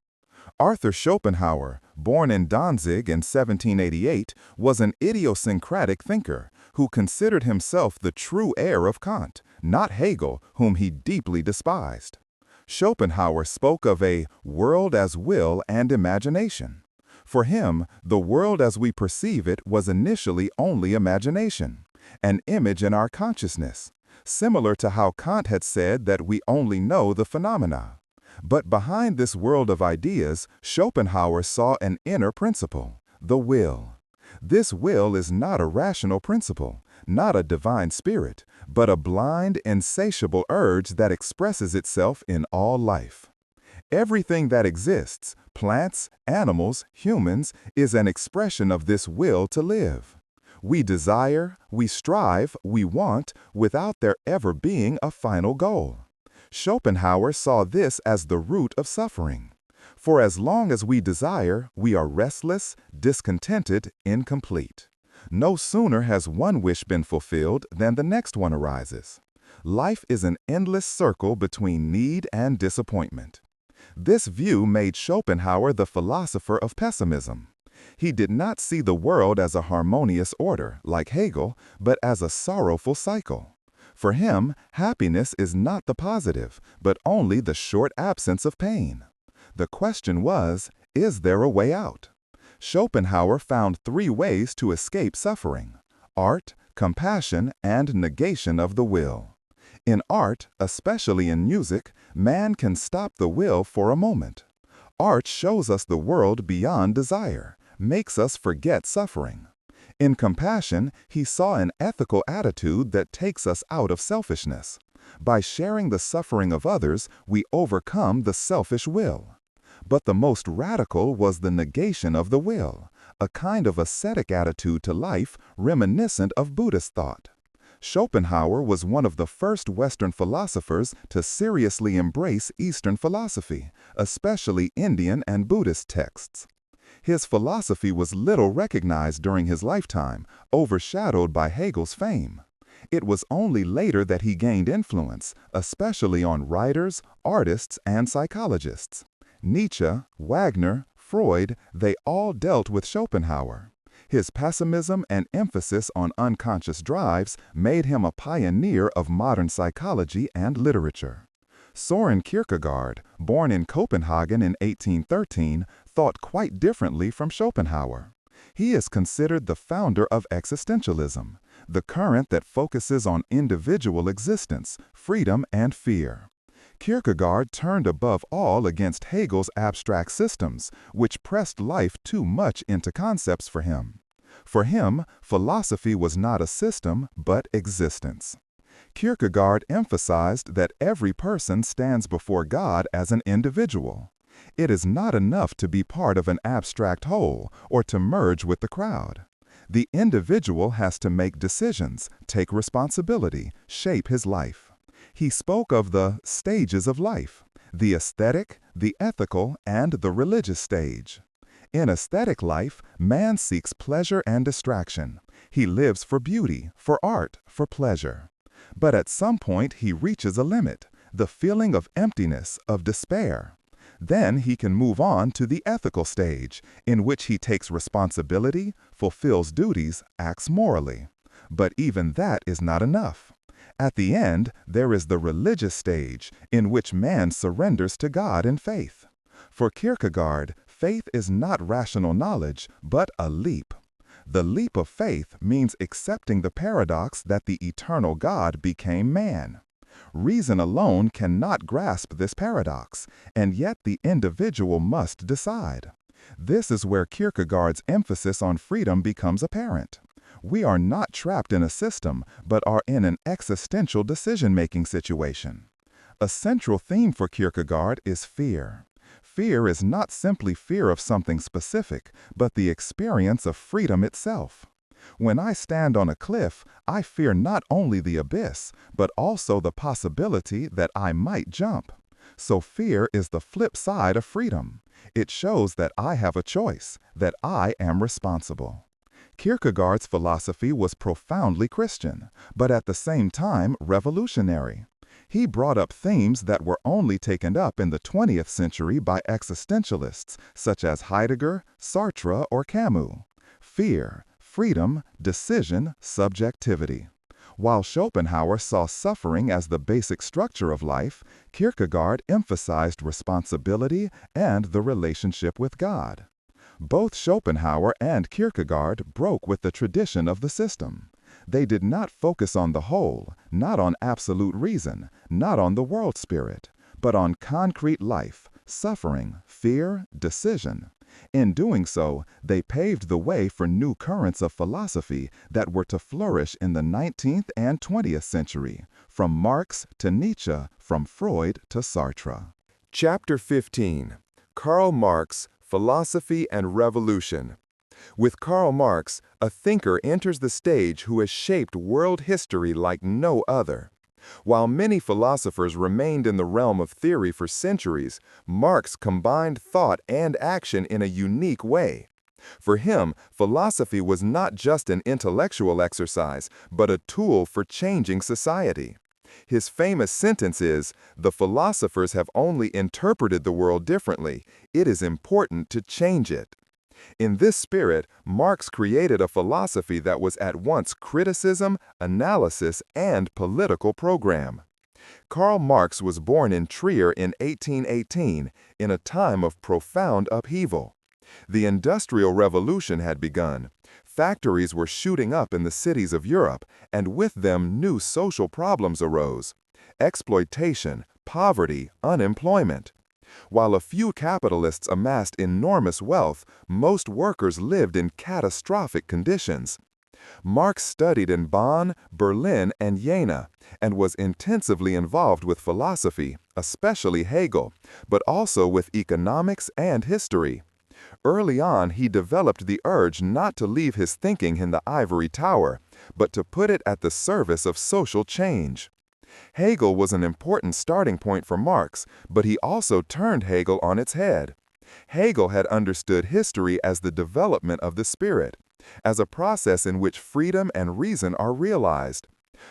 Arthur Schopenhauer, born in Danzig in 1788, was an idiosyncratic thinker who considered himself the true heir of Kant, not Hegel, whom he deeply despised. Schopenhauer spoke of a world as will and imagination. For him, the world as we perceive it was initially only imagination, an image in our consciousness, similar to how Kant had said that we only know the phenomena. But behind this world of ideas, Schopenhauer saw an inner principle, the will. This will is not a rational principle, not a divine spirit, but a blind, insatiable urge that expresses itself in all life. Everything that exists, plants, animals, humans, is an expression of this will to live. We desire, we strive, we want, without there ever being a final goal. Schopenhauer saw this as the root of suffering. For as long as we desire, we are restless, discontented, incomplete. No sooner has one wish been fulfilled than the next one arises. Life is an endless circle between need and disappointment. This view made Schopenhauer the philosopher of pessimism. He did not see the world as a harmonious order, like Hegel, but as a sorrowful cycle. For him, happiness is not the positive, but only the short absence of pain. The question was, is there a way out? Schopenhauer found three ways to escape suffering: art, compassion, and negation of the will. In art, especially in music, man can stop the will for a moment. Art shows us the world beyond desire, makes us forget suffering. In compassion, he saw an ethical attitude that takes us out of selfishness. By sharing the suffering of others, we overcome the selfish will. But the most radical was the negation of the will, a kind of ascetic attitude to life reminiscent of Buddhist thought. Schopenhauer was one of the first Western philosophers to seriously embrace Eastern philosophy, especially Indian and Buddhist texts. His philosophy was little recognized during his lifetime, overshadowed by Hegel's fame. It was only later that he gained influence, especially on writers, artists, and psychologists. Nietzsche, Wagner, Freud, they all dealt with Schopenhauer. His pessimism and emphasis on unconscious drives made him a pioneer of modern psychology and literature. Søren Kierkegaard, born in Copenhagen in 1813, thought quite differently from Schopenhauer. He is considered the founder of existentialism, the current that focuses on individual existence, freedom, and fear. Kierkegaard turned above all against Hegel's abstract systems, which pressed life too much into concepts for him. For him, philosophy was not a system, but existence. Kierkegaard emphasized that every person stands before God as an individual. It is not enough to be part of an abstract whole or to merge with the crowd. The individual has to make decisions, take responsibility, shape his life. He spoke of the stages of life: the aesthetic, the ethical, and the religious stage. In aesthetic life, man seeks pleasure and distraction. He lives for beauty, for art, for pleasure. But at some point he reaches a limit, the feeling of emptiness, of despair. Then he can move on to the ethical stage, in which he takes responsibility, fulfills duties, acts morally. But even that is not enough. At the end, there is the religious stage, in which man surrenders to God in faith. For Kierkegaard, faith is not rational knowledge, but a leap. The leap of faith means accepting the paradox that the eternal God became man. Reason alone cannot grasp this paradox, and yet the individual must decide. This is where Kierkegaard's emphasis on freedom becomes apparent. We are not trapped in a system, but are in an existential decision-making situation. A central theme for Kierkegaard is fear. Fear is not simply fear of something specific, but the experience of freedom itself. When I stand on a cliff, I fear not only the abyss, but also the possibility that I might jump. So fear is the flip side of freedom. It shows that I have a choice, that I am responsible. Kierkegaard's philosophy was profoundly Christian, but at the same time revolutionary. He brought up themes that were only taken up in the 20th century by existentialists such as Heidegger, Sartre, or Camus: fear, freedom, decision, subjectivity. While Schopenhauer saw suffering as the basic structure of life, Kierkegaard emphasized responsibility and the relationship with God. Both Schopenhauer and Kierkegaard broke with the tradition of the system. They did not focus on the whole, not on absolute reason, not on the world spirit, but on concrete life, suffering, fear, decision. In doing so, they paved the way for new currents of philosophy that were to flourish in the 19th and 20th century, from Marx to Nietzsche, from Freud to Sartre. Chapter 15. Karl Marx, Philosophy and Revolution. With Karl Marx, a thinker enters the stage who has shaped world history like no other. While many philosophers remained in the realm of theory for centuries, Marx combined thought and action in a unique way. For him, philosophy was not just an intellectual exercise, but a tool for changing society. His famous sentence is, "The philosophers have only interpreted the world differently. It is important to change it." In this spirit, Marx created a philosophy that was at once criticism, analysis, and political program. Karl Marx was born in Trier in 1818, in a time of profound upheaval. The Industrial Revolution had begun. Factories were shooting up in the cities of Europe, and with them new social problems arose: exploitation, poverty, unemployment. While a few capitalists amassed enormous wealth, most workers lived in catastrophic conditions. Marx studied in Bonn, Berlin, and Jena, and was intensively involved with philosophy, especially Hegel, but also with economics and history. Early on, he developed the urge not to leave his thinking in the ivory tower, but to put it at the service of social change. Hegel was an important starting point for Marx, but he also turned Hegel on its head. Hegel had understood history as the development of the spirit, as a process in which freedom and reason are realized.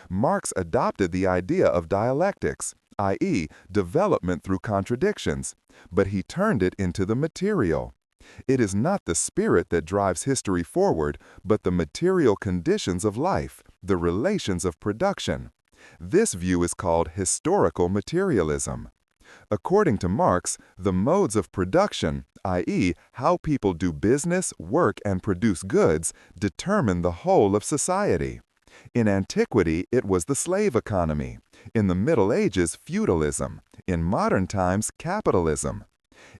Marx adopted the idea of dialectics, i.e., development through contradictions, but he turned it into the material. It is not the spirit that drives history forward, but the material conditions of life, the relations of production. This view is called historical materialism. According to Marx, the modes of production, i.e., how people do business, work, and produce goods, determine the whole of society. In antiquity, it was the slave economy. In the Middle Ages, feudalism. In modern times, capitalism.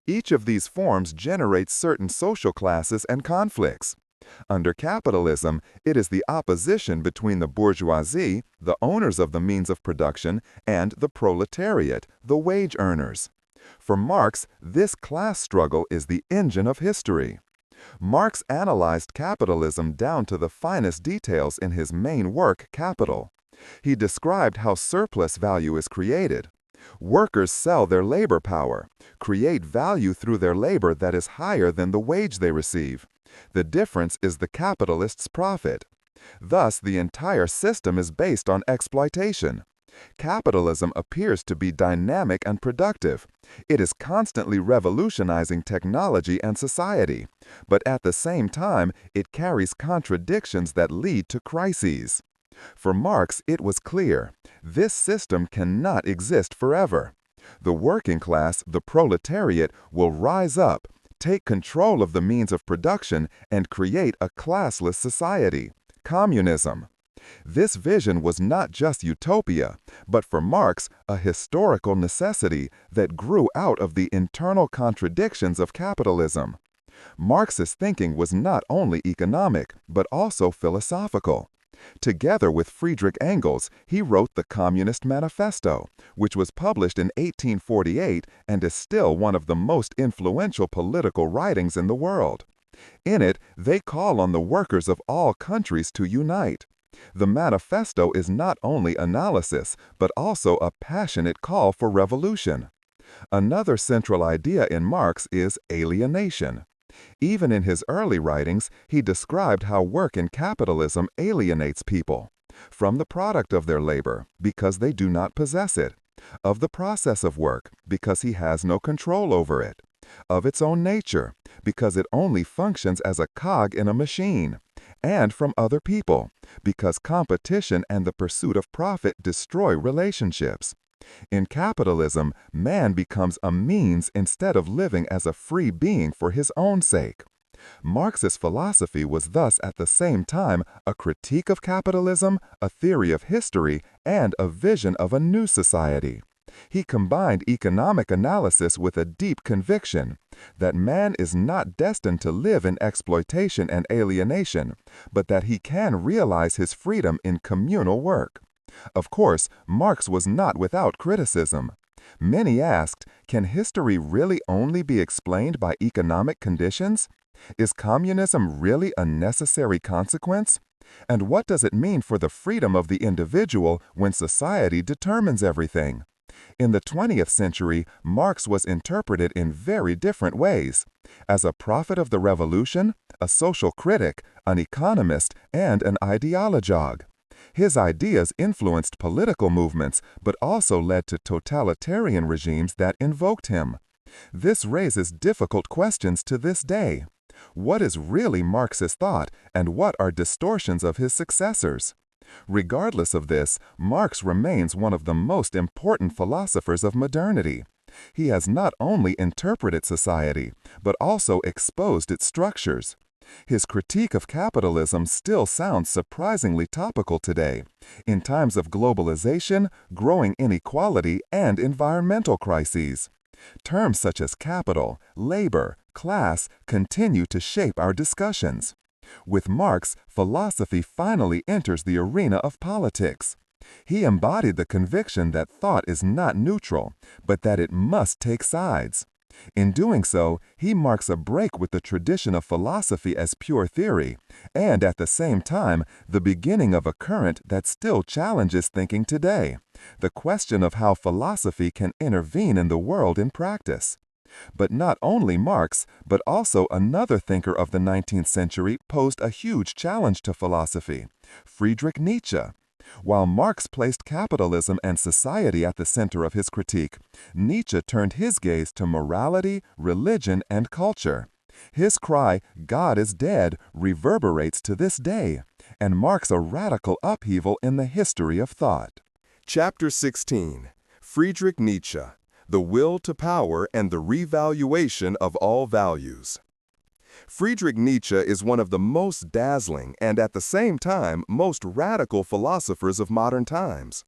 Each of these forms generates certain social classes and conflicts. Under capitalism, it is the opposition between the bourgeoisie, the owners of the means of production, and the proletariat, the wage earners. For Marx, this class struggle is the engine of history. Marx analyzed capitalism down to the finest details in his main work, Capital. He described how surplus value is created. Workers sell their labor power, create value through their labor that is higher than the wage they receive. The difference is the capitalist's profit. Thus, the entire system is based on exploitation. Capitalism appears to be dynamic and productive. It is constantly revolutionizing technology and society, but at the same time, it carries contradictions that lead to crises. For Marx, it was clear: this system cannot exist forever. The working class, the proletariat, will rise up, take control of the means of production, and create a classless society, communism. This vision was not just utopia, but for Marx, a historical necessity that grew out of the internal contradictions of capitalism. Marx's thinking was not only economic, but also philosophical. Together with Friedrich Engels, he wrote the Communist Manifesto, which was published in 1848 and is still one of the most influential political writings in the world. In it, they call on the workers of all countries to unite. The manifesto is not only analysis, but also a passionate call for revolution. Another central idea in Marx is alienation. Even in his early writings, he described how work in capitalism alienates people from the product of their labor because they do not possess it, of the process of work because he has no control over it, of its own nature because it only functions as a cog in a machine, and from other people because competition and the pursuit of profit destroy relationships. In capitalism, man becomes a means instead of living as a free being for his own sake. Marx's philosophy was thus at the same time a critique of capitalism, a theory of history, and a vision of a new society. He combined economic analysis with a deep conviction that man is not destined to live in exploitation and alienation, but that he can realize his freedom in communal work. Of course, Marx was not without criticism. Many asked, can history really only be explained by economic conditions? Is communism really a necessary consequence? And what does it mean for the freedom of the individual when society determines everything? In the 20th century, Marx was interpreted in very different ways: as a prophet of the revolution, a social critic, an economist, and an ideologue. His ideas influenced political movements, but also led to totalitarian regimes that invoked him. This raises difficult questions to this day. What is really Marxist thought, and what are distortions of his successors? Regardless of this, Marx remains one of the most important philosophers of modernity. He has not only interpreted society, but also exposed its structures. His critique of capitalism still sounds surprisingly topical today, in times of globalization, growing inequality, and environmental crises. Terms such as capital, labor, class continue to shape our discussions. With Marx, philosophy finally enters the arena of politics. He embodied the conviction that thought is not neutral, but that it must take sides. In doing so, he marks a break with the tradition of philosophy as pure theory, and at the same time, the beginning of a current that still challenges thinking today, the question of how philosophy can intervene in the world in practice. But not only Marx, but also another thinker of the 19th century posed a huge challenge to philosophy, Friedrich Nietzsche. While Marx placed capitalism and society at the center of his critique, Nietzsche turned his gaze to morality, religion, and culture. His cry, "God is dead," reverberates to this day, and marks a radical upheaval in the history of thought. Chapter 16. Friedrich Nietzsche, The Will to Power and the Revaluation of All Values. Friedrich Nietzsche is one of the most dazzling and at the same time most radical philosophers of modern times.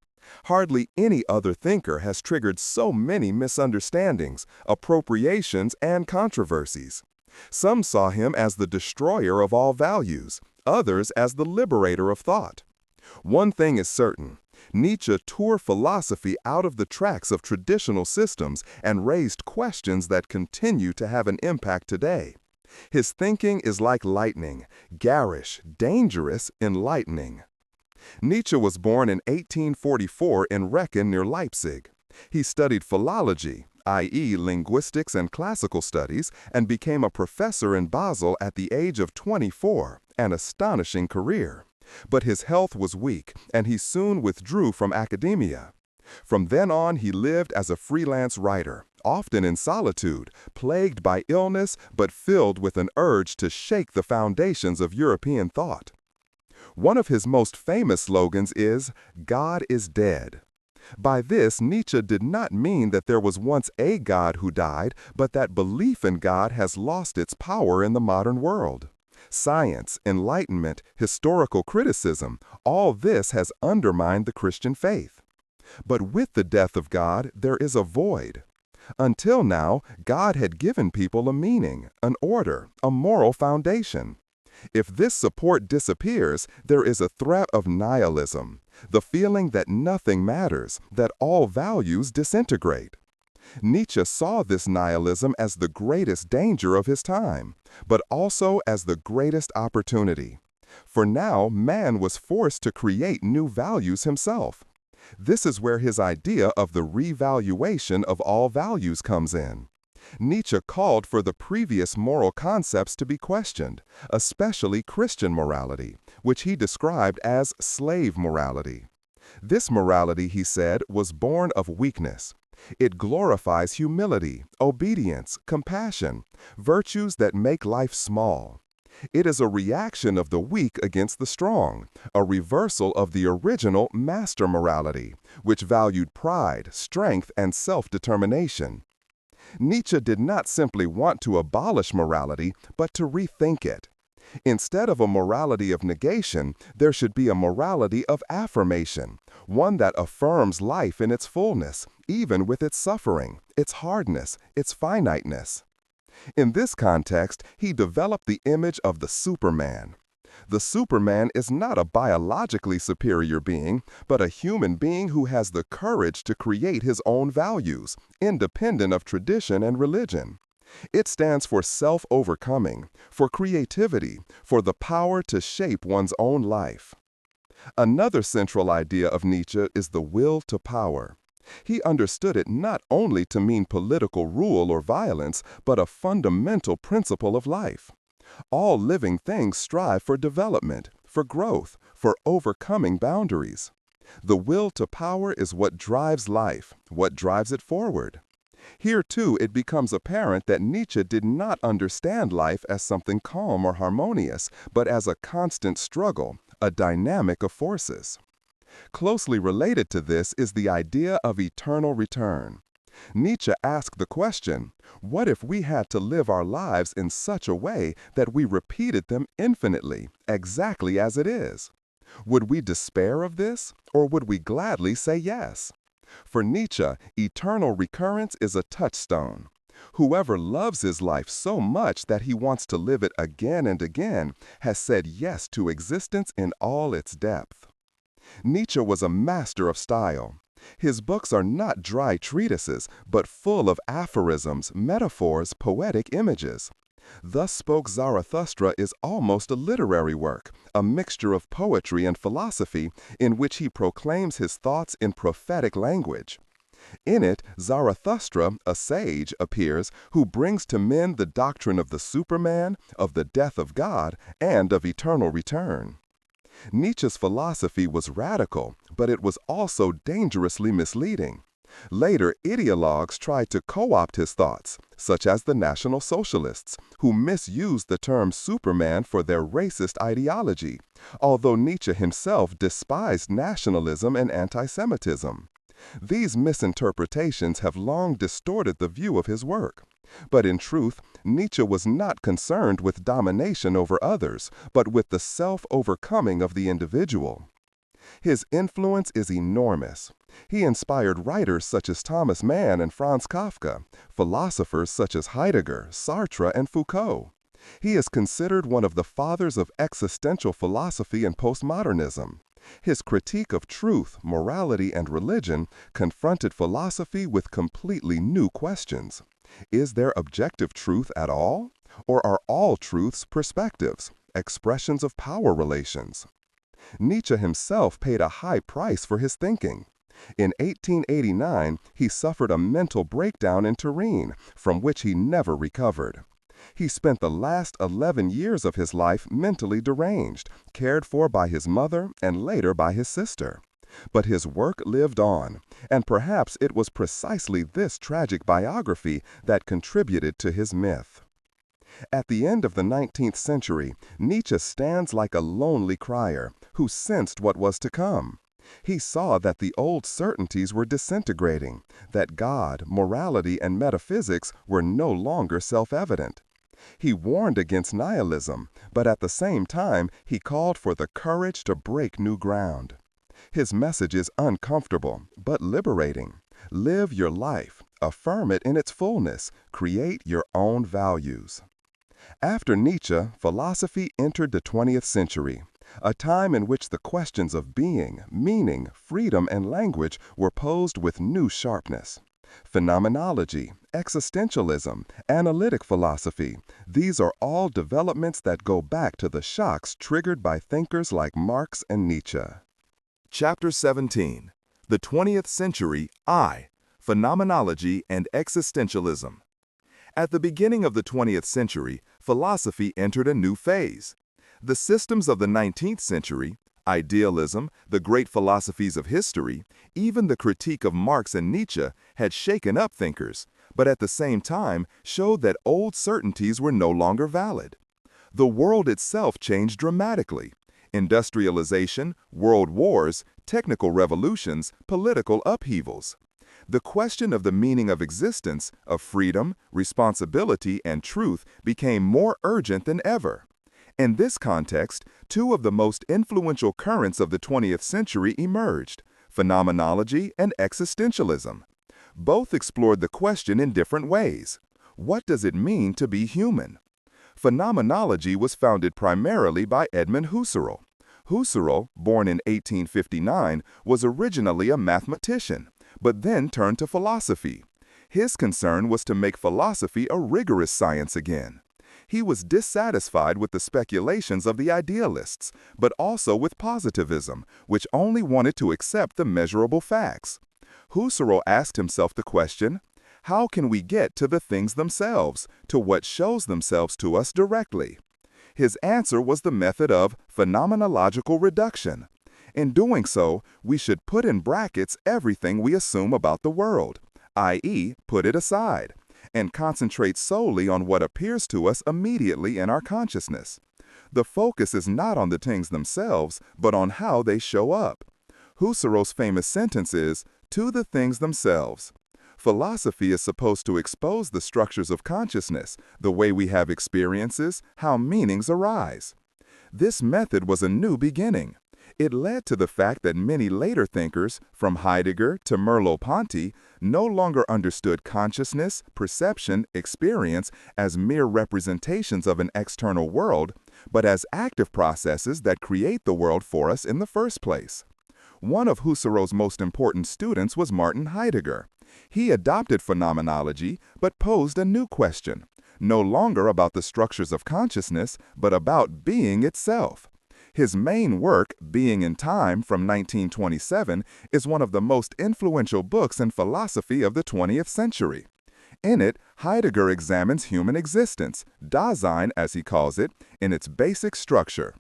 Hardly any other thinker has triggered so many misunderstandings, appropriations, and controversies. Some saw him as the destroyer of all values, others as the liberator of thought. One thing is certain. Nietzsche tore philosophy out of the tracks of traditional systems and raised questions that continue to have an impact today. His thinking is like lightning, garish, dangerous, enlightening. Nietzsche was born in 1844 in Recken near Leipzig. He studied philology, i.e. linguistics and classical studies, and became a professor in Basel at the age of 24, an astonishing career. But his health was weak, and he soon withdrew from academia. From then on, he lived as a freelance writer, often in solitude, plagued by illness, but filled with an urge to shake the foundations of European thought. One of his most famous slogans is, "God is dead." By this, Nietzsche did not mean that there was once a God who died, but that belief in God has lost its power in the modern world. Science, Enlightenment, historical criticism, all this has undermined the Christian faith. But with the death of God, there is a void. Until now, God had given people a meaning, an order, a moral foundation. If this support disappears, there is a threat of nihilism, the feeling that nothing matters, that all values disintegrate. Nietzsche saw this nihilism as the greatest danger of his time, but also as the greatest opportunity. For now, man was forced to create new values himself. This is where his idea of the revaluation of all values comes in. Nietzsche called for the previous moral concepts to be questioned, especially Christian morality, which he described as slave morality. This morality, he said, was born of weakness. It glorifies humility, obedience, compassion, virtues that make life small. It is a reaction of the weak against the strong, a reversal of the original master morality, which valued pride, strength, and self-determination. Nietzsche did not simply want to abolish morality, but to rethink it. Instead of a morality of negation, there should be a morality of affirmation, one that affirms life in its fullness, even with its suffering, its hardness, its finiteness. In this context, he developed the image of the Superman. The Superman is not a biologically superior being, but a human being who has the courage to create his own values, independent of tradition and religion. It stands for self-overcoming, for creativity, for the power to shape one's own life. Another central idea of Nietzsche is the will to power. He understood it not only to mean political rule or violence, but a fundamental principle of life. All living things strive for development, for growth, for overcoming boundaries. The will to power is what drives life, what drives it forward. Here, too, it becomes apparent that Nietzsche did not understand life as something calm or harmonious, but as a constant struggle, a dynamic of forces. Closely related to this is the idea of eternal return. Nietzsche asked the question, what if we had to live our lives in such a way that we repeated them infinitely, exactly as it is? Would we despair of this, or would we gladly say yes? For Nietzsche, eternal recurrence is a touchstone. Whoever loves his life so much that he wants to live it again and again has said yes to existence in all its depth. Nietzsche was a master of style. His books are not dry treatises, but full of aphorisms, metaphors, poetic images. Thus Spoke Zarathustra is almost a literary work, a mixture of poetry and philosophy in which he proclaims his thoughts in prophetic language. In it, Zarathustra, a sage, appears who brings to men the doctrine of the Superman, of the death of God, and of eternal return. Nietzsche's philosophy was radical, but it was also dangerously misleading. Later, ideologues tried to co-opt his thoughts, such as the National Socialists, who misused the term Superman for their racist ideology, although Nietzsche himself despised nationalism and anti-Semitism. These misinterpretations have long distorted the view of his work. But in truth, Nietzsche was not concerned with domination over others, but with the self-overcoming of the individual. His influence is enormous. He inspired writers such as Thomas Mann and Franz Kafka, philosophers such as Heidegger, Sartre, and Foucault. He is considered one of the fathers of existential philosophy and postmodernism. His critique of truth, morality, and religion confronted philosophy with completely new questions. Is there objective truth at all? Or are all truths perspectives, expressions of power relations? Nietzsche himself paid a high price for his thinking. In 1889, he suffered a mental breakdown in Turin, from which he never recovered. He spent the last 11 years of his life mentally deranged, cared for by his mother and later by his sister. But his work lived on, and perhaps it was precisely this tragic biography that contributed to his myth. At the end of the 19th century, Nietzsche stands like a lonely crier who sensed what was to come. He saw that the old certainties were disintegrating, that God, morality, and metaphysics were no longer self-evident. He warned against nihilism, but at the same time, he called for the courage to break new ground. His message is uncomfortable, but liberating. Live your life, affirm it in its fullness, create your own values. After Nietzsche, philosophy entered the 20th century, a time in which the questions of being, meaning, freedom, and language were posed with new sharpness. Phenomenology, existentialism, analytic philosophy, these are all developments that go back to the shocks triggered by thinkers like Marx and Nietzsche. Chapter 17. The 20th Century, Phenomenology and Existentialism. At the beginning of the 20th century, philosophy entered a new phase. The systems of the 19th century, idealism, the great philosophies of history, even the critique of Marx and Nietzsche had shaken up thinkers, but at the same time showed that old certainties were no longer valid. The world itself changed dramatically. Industrialization, world wars, technical revolutions, political upheavals. The question of the meaning of existence, of freedom, responsibility, and truth became more urgent than ever. In this context, two of the most influential currents of the 20th century emerged: phenomenology and existentialism. Both explored the question in different ways. What does it mean to be human? Phenomenology was founded primarily by Edmund Husserl. Husserl, born in 1859, was originally a mathematician, but then turned to philosophy. His concern was to make philosophy a rigorous science again. He was dissatisfied with the speculations of the idealists, but also with positivism, which only wanted to accept the measurable facts. Husserl asked himself the question, how can we get to the things themselves, to what shows themselves to us directly? His answer was the method of phenomenological reduction. In doing so, we should put in brackets everything we assume about the world: i.e., put it aside, and concentrate solely on what appears to us immediately in our consciousness. The focus is not on the things themselves, but on how they show up. Husserl's famous sentence is, "To the things themselves." Philosophy is supposed to expose the structures of consciousness, the way we have experiences, how meanings arise. This method was a new beginning. It led to the fact that many later thinkers, from Heidegger to Merleau-Ponty, no longer understood consciousness, perception, experience as mere representations of an external world, but as active processes that create the world for us in the first place. One of Husserl's most important students was Martin Heidegger. He adopted phenomenology, but posed a new question, no longer about the structures of consciousness, but about being itself. His main work, Being in Time, from 1927, is one of the most influential books in philosophy of the 20th century. In it, Heidegger examines human existence, Dasein as he calls it, in its basic structure.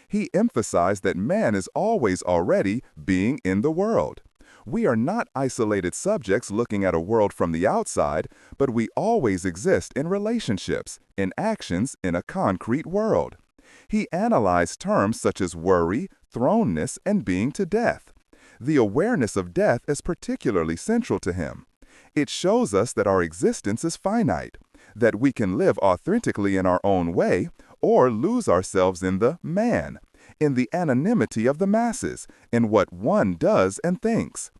He emphasized that man is always already being in the world. We are not isolated subjects looking at a world from the outside, but we always exist in relationships, in actions, in a concrete world. He analyzed terms such as worry, thrownness, and being to death. The awareness of death is particularly central to him. It shows us that our existence is finite, that we can live authentically in our own way, or lose ourselves in the man, in the anonymity of the masses, in what one does and thinks.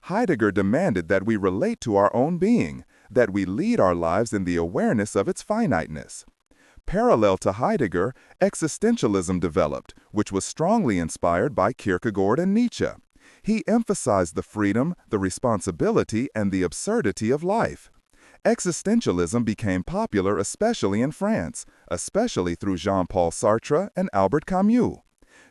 Heidegger demanded that we relate to our own being, that we lead our lives in the awareness of its finiteness. Parallel to Heidegger, existentialism developed, which was strongly inspired by Kierkegaard and Nietzsche. He emphasized the freedom, the responsibility, and the absurdity of life. Existentialism became popular especially in France, especially through Jean-Paul Sartre and Albert Camus.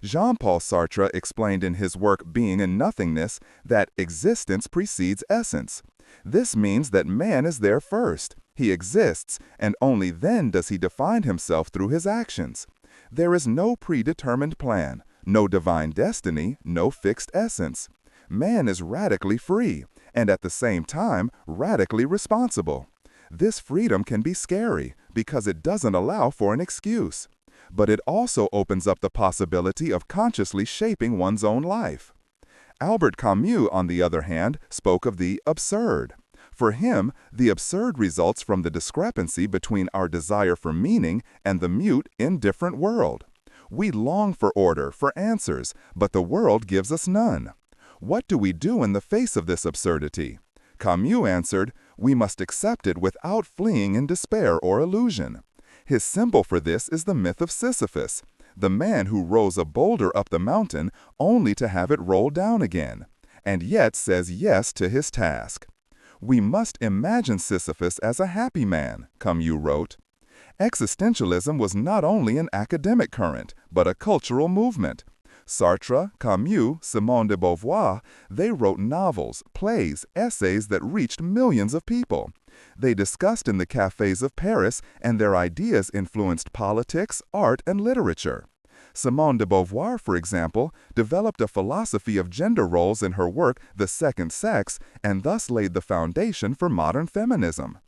Jean-Paul Sartre explained in his work Being in Nothingness that existence precedes essence. This means that man is there first. He exists, and only then does he define himself through his actions. There is no predetermined plan, no divine destiny, no fixed essence. Man is radically free, and at the same time, radically responsible. This freedom can be scary because it doesn't allow for an excuse. But it also opens up the possibility of consciously shaping one's own life. Albert Camus, on the other hand, spoke of the absurd. For him, the absurd results from the discrepancy between our desire for meaning and the mute, indifferent world. We long for order, for answers, but the world gives us none. What do we do in the face of this absurdity? Camus answered, "We must accept it without fleeing in despair or illusion." His symbol for this is the myth of Sisyphus, the man who rolls a boulder up the mountain only to have it roll down again, and yet says yes to his task. We must imagine Sisyphus as a happy man, Camus wrote. Existentialism was not only an academic current, but a cultural movement. Sartre, Camus, Simone de Beauvoir, they wrote novels, plays, essays that reached millions of people. They discussed in the cafes of Paris, and their ideas influenced politics, art, and literature. Simone de Beauvoir, for example, developed a philosophy of gender roles in her work The Second Sex, and thus laid the foundation for modern feminism.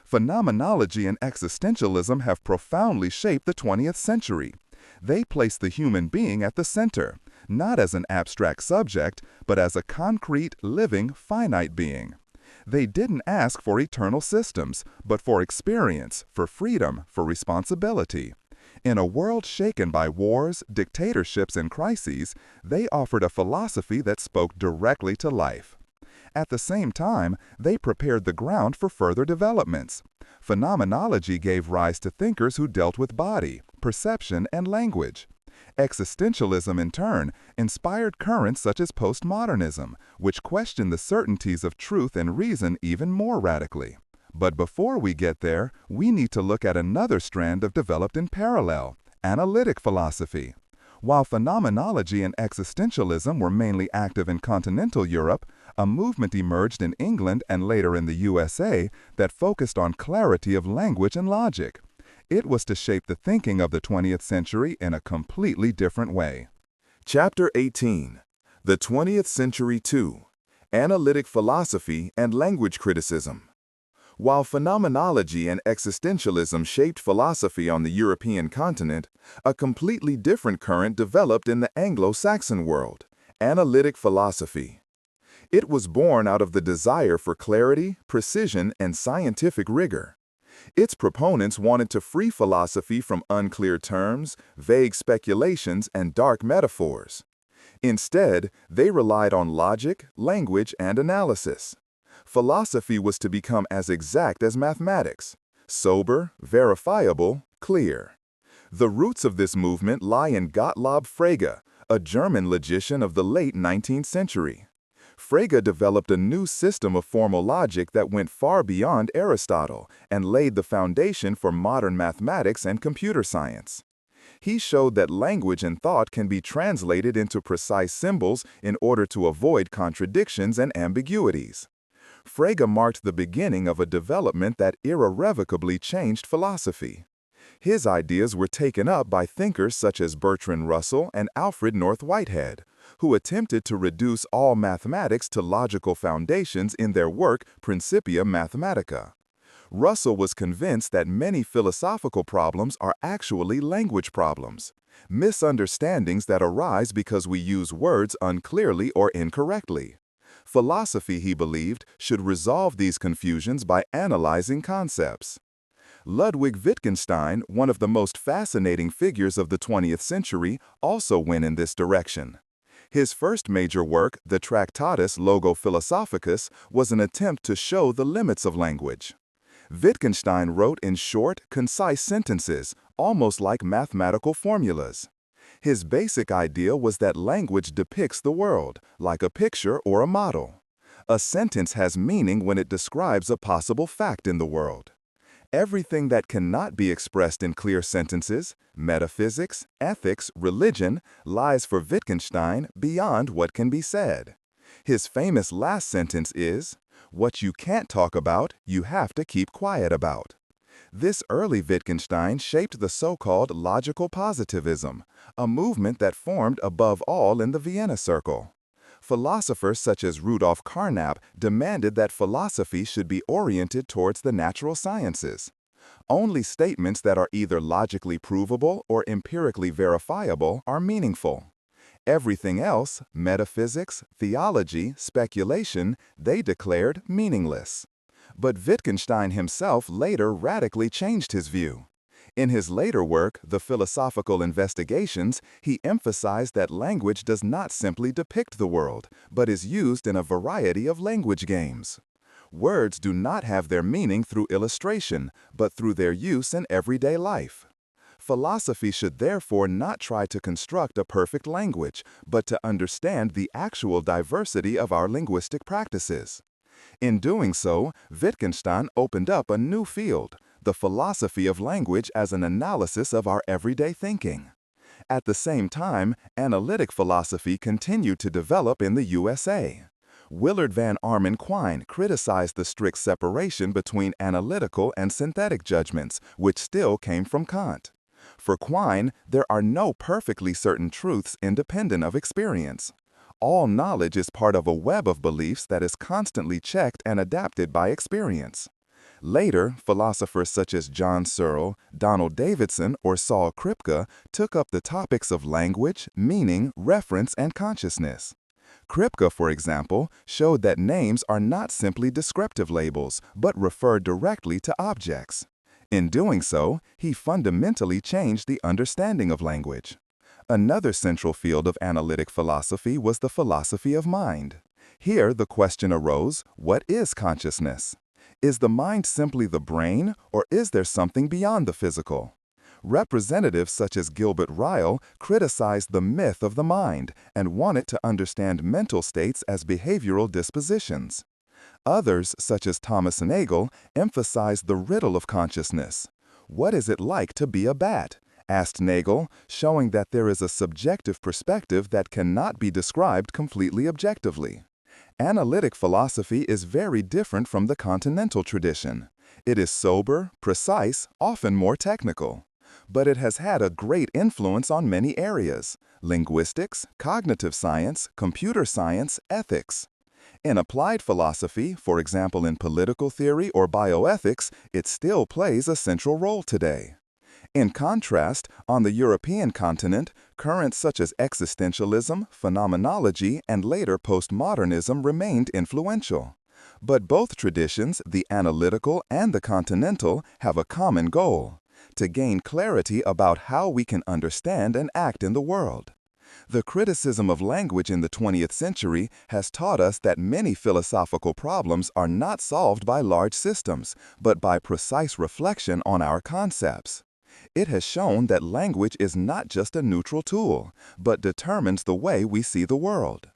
Phenomenology and existentialism have profoundly shaped the 20th century. They place the human being at the center, not as an abstract subject, but as a concrete, living, finite being. They didn't ask for eternal systems, but for experience, for freedom, for responsibility. In a world shaken by wars, dictatorships, and crises, they offered a philosophy that spoke directly to life. At the same time, they prepared the ground for further developments. Phenomenology gave rise to thinkers who dealt with body, perception, and language. Existentialism, in turn, inspired currents such as postmodernism, which questioned the certainties of truth and reason even more radically. But before we get there, we need to look at another strand of developed in parallel, analytic philosophy. While phenomenology and existentialism were mainly active in continental Europe, a movement emerged in England and later in the USA that focused on clarity of language and logic. It was to shape the thinking of the 20th century in a completely different way. Chapter 18. The 20th Century 2. Analytic philosophy and language criticism. While phenomenology and existentialism shaped philosophy on the European continent, a completely different current developed in the Anglo-Saxon world: analytic philosophy. It was born out of the desire for clarity, precision, and scientific rigor. Its proponents wanted to free philosophy from unclear terms, vague speculations, and dark metaphors. Instead, they relied on logic, language, and analysis. Philosophy was to become as exact as mathematics: sober, verifiable, clear. The roots of this movement lie in Gottlob Frege, a German logician of the late 19th century. Frege developed a new system of formal logic that went far beyond Aristotle and laid the foundation for modern mathematics and computer science. He showed that language and thought can be translated into precise symbols in order to avoid contradictions and ambiguities. Frege marked the beginning of a development that irrevocably changed philosophy. His ideas were taken up by thinkers such as Bertrand Russell and Alfred North Whitehead, who attempted to reduce all mathematics to logical foundations in their work Principia Mathematica. Russell was convinced that many philosophical problems are actually language problems, misunderstandings that arise because we use words unclearly or incorrectly. Philosophy, he believed, should resolve these confusions by analyzing concepts. Ludwig Wittgenstein, one of the most fascinating figures of the 20th century, also went in this direction. His first major work, the Tractatus Logo Philosophicus, was an attempt to show the limits of language. Wittgenstein wrote in short, concise sentences, almost like mathematical formulas. His basic idea was that language depicts the world, like a picture or a model. A sentence has meaning when it describes a possible fact in the world. Everything that cannot be expressed in clear sentences, metaphysics, ethics, religion, lies for Wittgenstein beyond what can be said. His famous last sentence is, "What you can't talk about, you have to keep quiet about." This early Wittgenstein shaped the so-called logical positivism, a movement that formed above all in the Vienna Circle. Philosophers such as Rudolf Carnap demanded that philosophy should be oriented towards the natural sciences. Only statements that are either logically provable or empirically verifiable are meaningful. Everything else, metaphysics, theology, speculation, they declared meaningless. But Wittgenstein himself later radically changed his view. In his later work, The Philosophical Investigations, he emphasized that language does not simply depict the world, but is used in a variety of language games. Words do not have their meaning through illustration, but through their use in everyday life. Philosophy should therefore not try to construct a perfect language, but to understand the actual diversity of our linguistic practices. In doing so, Wittgenstein opened up a new field, the philosophy of language as an analysis of our everyday thinking. At the same time, analytic philosophy continued to develop in the USA. Willard Van Arman Quine criticized the strict separation between analytical and synthetic judgments, which still came from Kant. For Quine, there are no perfectly certain truths independent of experience. All knowledge is part of a web of beliefs that is constantly checked and adapted by experience. Later, philosophers such as John Searle, Donald Davidson, or Saul Kripke took up the topics of language, meaning, reference, and consciousness. Kripke, for example, showed that names are not simply descriptive labels, but refer directly to objects. In doing so, he fundamentally changed the understanding of language. Another central field of analytic philosophy was the philosophy of mind. Here, the question arose, what is consciousness? Is the mind simply the brain, or is there something beyond the physical? Representatives such as Gilbert Ryle criticized the myth of the mind and wanted to understand mental states as behavioral dispositions. Others, such as Thomas Nagel, emphasized the riddle of consciousness. What is it like to be a bat? Asked Nagel, showing that there is a subjective perspective that cannot be described completely objectively. Analytic philosophy is very different from the continental tradition. It is sober, precise, often more technical. But it has had a great influence on many areas: linguistics, cognitive science, computer science, ethics. In applied philosophy, for example in political theory or bioethics, it still plays a central role today. In contrast, on the European continent, currents such as existentialism, phenomenology, and later postmodernism remained influential. But both traditions, the analytical and the continental, have a common goal: to gain clarity about how we can understand and act in the world. The criticism of language in the 20th century has taught us that many philosophical problems are not solved by large systems, but by precise reflection on our concepts. It has shown that language is not just a neutral tool, but determines the way we see the world.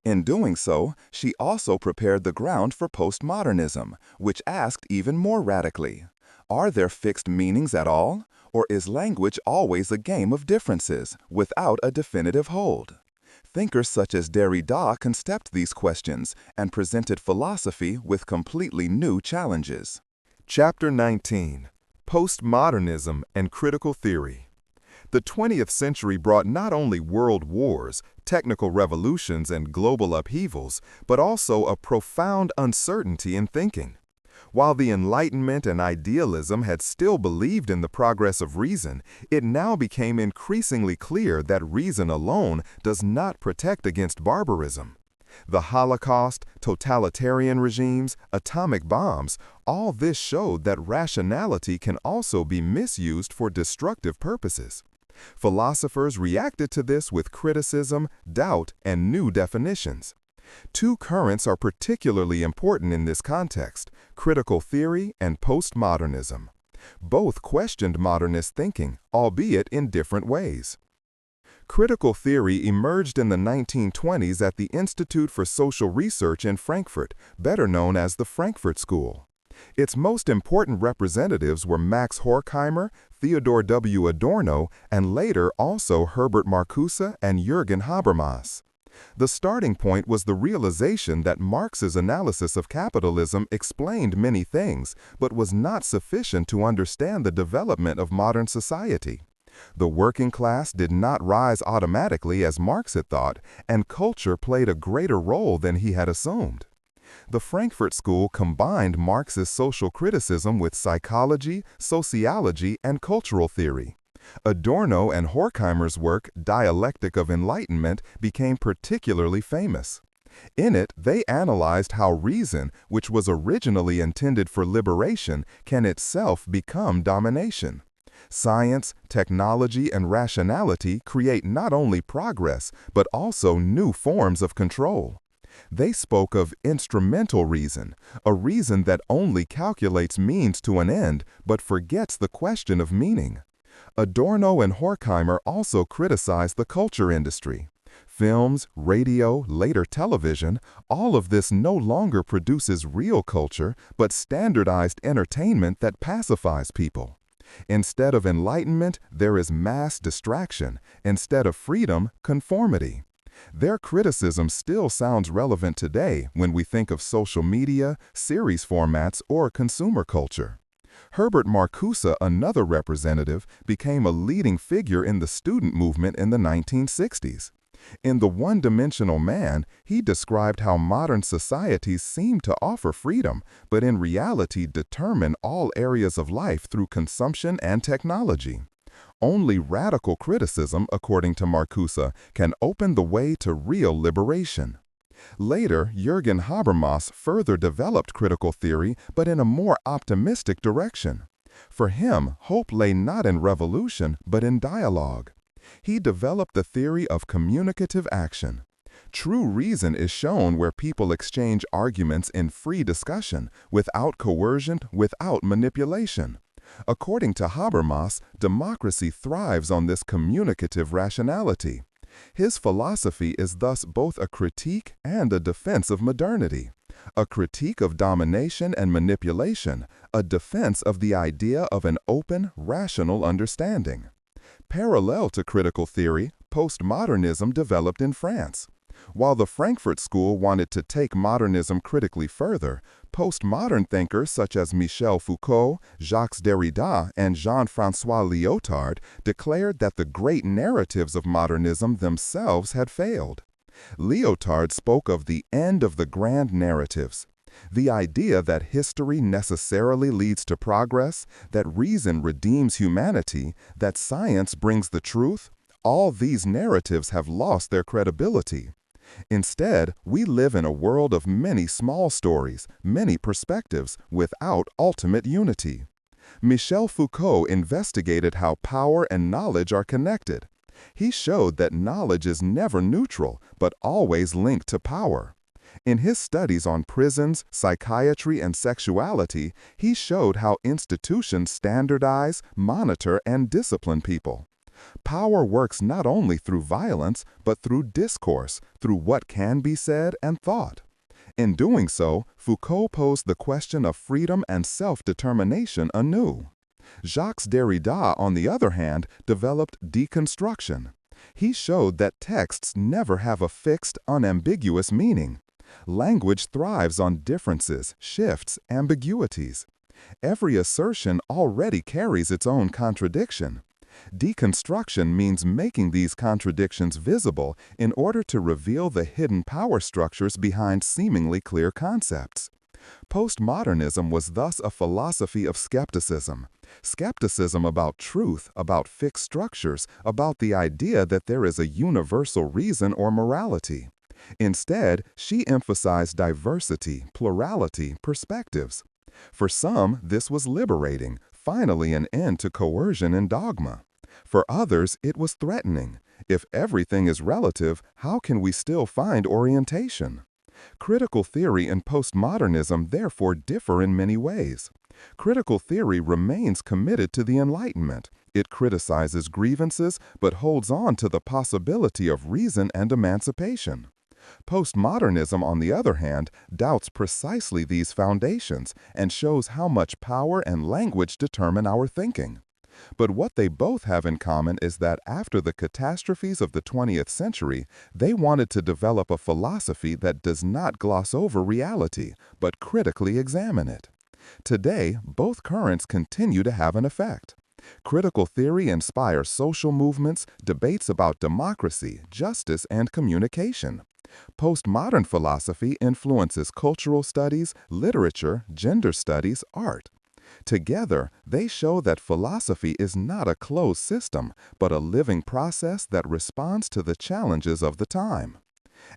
In doing so, she also prepared the ground for postmodernism, which asked even more radically: are there fixed meanings at all, or is language always a game of differences, without a definitive hold? Thinkers such as Derrida concept these questions and presented philosophy with completely new challenges. Chapter 19. Postmodernism and Critical Theory. The 20th century brought not only world wars, technical revolutions, and global upheavals, but also a profound uncertainty in thinking. While the Enlightenment and idealism had still believed in the progress of reason, it now became increasingly clear that reason alone does not protect against barbarism. The Holocaust, totalitarian regimes, atomic bombs, all this showed that rationality can also be misused for destructive purposes. Philosophers reacted to this with criticism, doubt, and new definitions. Two currents are particularly important in this context: critical theory and postmodernism. Both questioned modernist thinking, albeit in different ways. Critical theory emerged in the 1920s at the Institute for Social Research in Frankfurt, better known as the Frankfurt School. Its most important representatives were Max Horkheimer, Theodor W. Adorno, and later also Herbert Marcuse and Jürgen Habermas. The starting point was the realization that Marx's analysis of capitalism explained many things, but was not sufficient to understand the development of modern society. The working class did not rise automatically as Marx had thought, and culture played a greater role than he had assumed. The Frankfurt School combined Marx's social criticism with psychology, sociology, and cultural theory. Adorno and Horkheimer's work, Dialectic of Enlightenment, became particularly famous. In it, they analyzed how reason, which was originally intended for liberation, can itself become domination. Science, technology, and rationality create not only progress, but also new forms of control. They spoke of instrumental reason, a reason that only calculates means to an end, but forgets the question of meaning. Adorno and Horkheimer also criticized the culture industry. Films, radio, later television, all of this no longer produces real culture, but standardized entertainment that pacifies people. Instead of enlightenment, there is mass distraction. Instead of freedom, conformity. Their criticism still sounds relevant today when we think of social media, series formats, or consumer culture. Herbert Marcuse, another representative, became a leading figure in the student movement in the 1960s. In The One-Dimensional Man, he described how modern societies seem to offer freedom, but in reality determine all areas of life through consumption and technology. Only radical criticism, according to Marcuse, can open the way to real liberation. Later, Jürgen Habermas further developed critical theory, but in a more optimistic direction. For him, hope lay not in revolution, but in dialogue. He developed the theory of communicative action. True reason is shown where people exchange arguments in free discussion, without coercion, without manipulation. According to Habermas, democracy thrives on this communicative rationality. His philosophy is thus both a critique and a defense of modernity, a critique of domination and manipulation, a defense of the idea of an open, rational understanding. Parallel to critical theory, postmodernism developed in France. While the Frankfurt School wanted to take modernism critically further, postmodern thinkers such as Michel Foucault, Jacques Derrida, and Jean-François Lyotard declared that the great narratives of modernism themselves had failed. Lyotard spoke of the end of the grand narratives. The idea that history necessarily leads to progress, that reason redeems humanity, that science brings the truth, all these narratives have lost their credibility. Instead, we live in a world of many small stories, many perspectives, without ultimate unity. Michel Foucault investigated how power and knowledge are connected. He showed that knowledge is never neutral, but always linked to power. In his studies on prisons, psychiatry, and sexuality, he showed how institutions standardize, monitor, and discipline people. Power works not only through violence, but through discourse, through what can be said and thought. In doing so, Foucault posed the question of freedom and self-determination anew. Jacques Derrida, on the other hand, developed deconstruction. He showed that texts never have a fixed, unambiguous meaning. Language thrives on differences, shifts, ambiguities. Every assertion already carries its own contradiction. Deconstruction means making these contradictions visible in order to reveal the hidden power structures behind seemingly clear concepts. Postmodernism was thus a philosophy of skepticism. Skepticism about truth, about fixed structures, about the idea that there is a universal reason or morality. Instead, she emphasized diversity, plurality, perspectives. For some, this was liberating, finally an end to coercion and dogma. For others, it was threatening. If everything is relative, how can we still find orientation? Critical theory and postmodernism therefore differ in many ways. Critical theory remains committed to the Enlightenment. It criticizes grievances, but holds on to the possibility of reason and emancipation. Postmodernism, on the other hand, doubts precisely these foundations and shows how much power and language determine our thinking. But what they both have in common is that after the catastrophes of the 20th century, they wanted to develop a philosophy that does not gloss over reality, but critically examine it. Today, both currents continue to have an effect. Critical theory inspires social movements, debates about democracy, justice, and communication. Postmodern philosophy influences cultural studies, literature, gender studies, art. Together, they show that philosophy is not a closed system, but a living process that responds to the challenges of the time.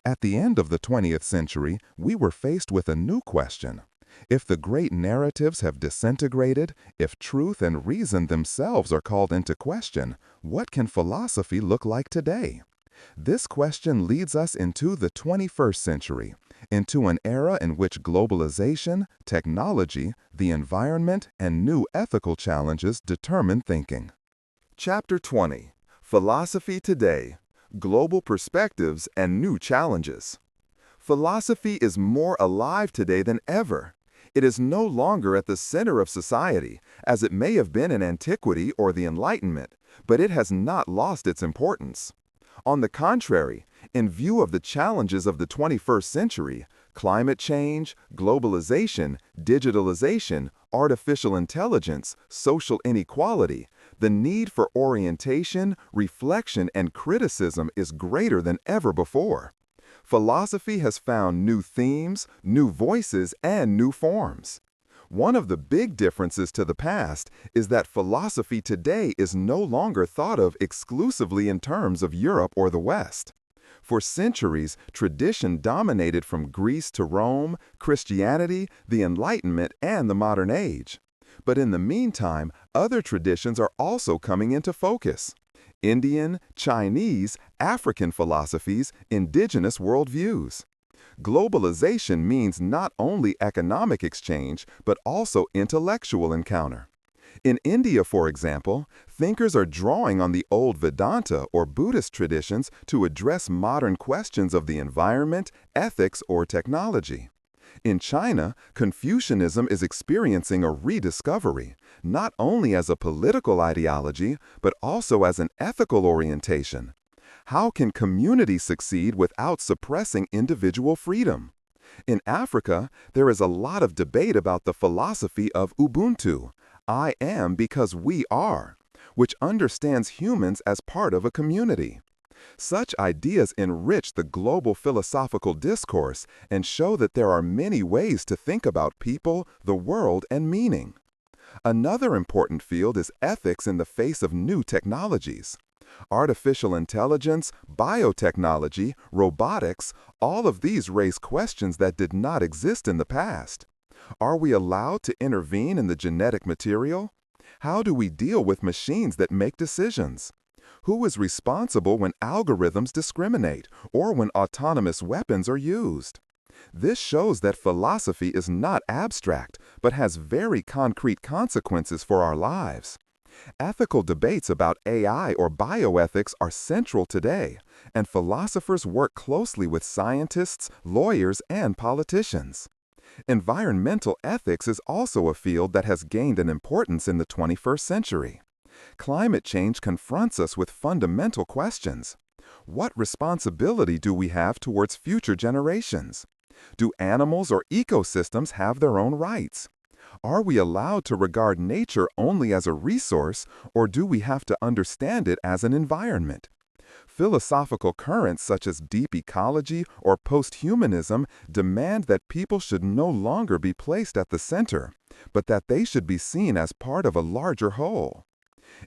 At the end of the 20th century, we were faced with a new question. If the great narratives have disintegrated, if truth and reason themselves are called into question, what can philosophy look like today? This question leads us into the 21st century, into an era in which globalization, technology, the environment, and new ethical challenges determine thinking. Chapter 20. Philosophy Today. Global Perspectives and New Challenges. Philosophy is more alive today than ever. It is no longer at the center of society, as it may have been in antiquity or the Enlightenment, but it has not lost its importance. On the contrary, in view of the challenges of the 21st century, climate change, globalization, digitalization, artificial intelligence, social inequality, the need for orientation, reflection, and criticism is greater than ever before. Philosophy has found new themes, new voices, and new forms. One of the big differences to the past is that philosophy today is no longer thought of exclusively in terms of Europe or the West. For centuries, tradition dominated from Greece to Rome, Christianity, the Enlightenment, and the modern age. But in the meantime, other traditions are also coming into focus. Indian, Chinese, African philosophies, indigenous worldviews. Globalization means not only economic exchange, but also intellectual encounter. In India, for example, thinkers are drawing on the old Vedanta or Buddhist traditions to address modern questions of the environment, ethics, or technology. In China, Confucianism is experiencing a rediscovery, not only as a political ideology, but also as an ethical orientation. How can community succeed without suppressing individual freedom? In Africa, there is a lot of debate about the philosophy of Ubuntu, I am because we are, which understands humans as part of a community. Such ideas enrich the global philosophical discourse and show that there are many ways to think about people, the world, and meaning. Another important field is ethics in the face of new technologies. Artificial intelligence, biotechnology, robotics, all of these raise questions that did not exist in the past. Are we allowed to intervene in the genetic material? How do we deal with machines that make decisions? Who is responsible when algorithms discriminate or when autonomous weapons are used? This shows that philosophy is not abstract, but has very concrete consequences for our lives. Ethical debates about AI or bioethics are central today, and philosophers work closely with scientists, lawyers, and politicians. Environmental ethics is also a field that has gained an importance in the 21st century. Climate change confronts us with fundamental questions. What responsibility do we have towards future generations? Do animals or ecosystems have their own rights? Are we allowed to regard nature only as a resource, or do we have to understand it as an environment? Philosophical currents such as deep ecology or posthumanism demand that people should no longer be placed at the center, but that they should be seen as part of a larger whole.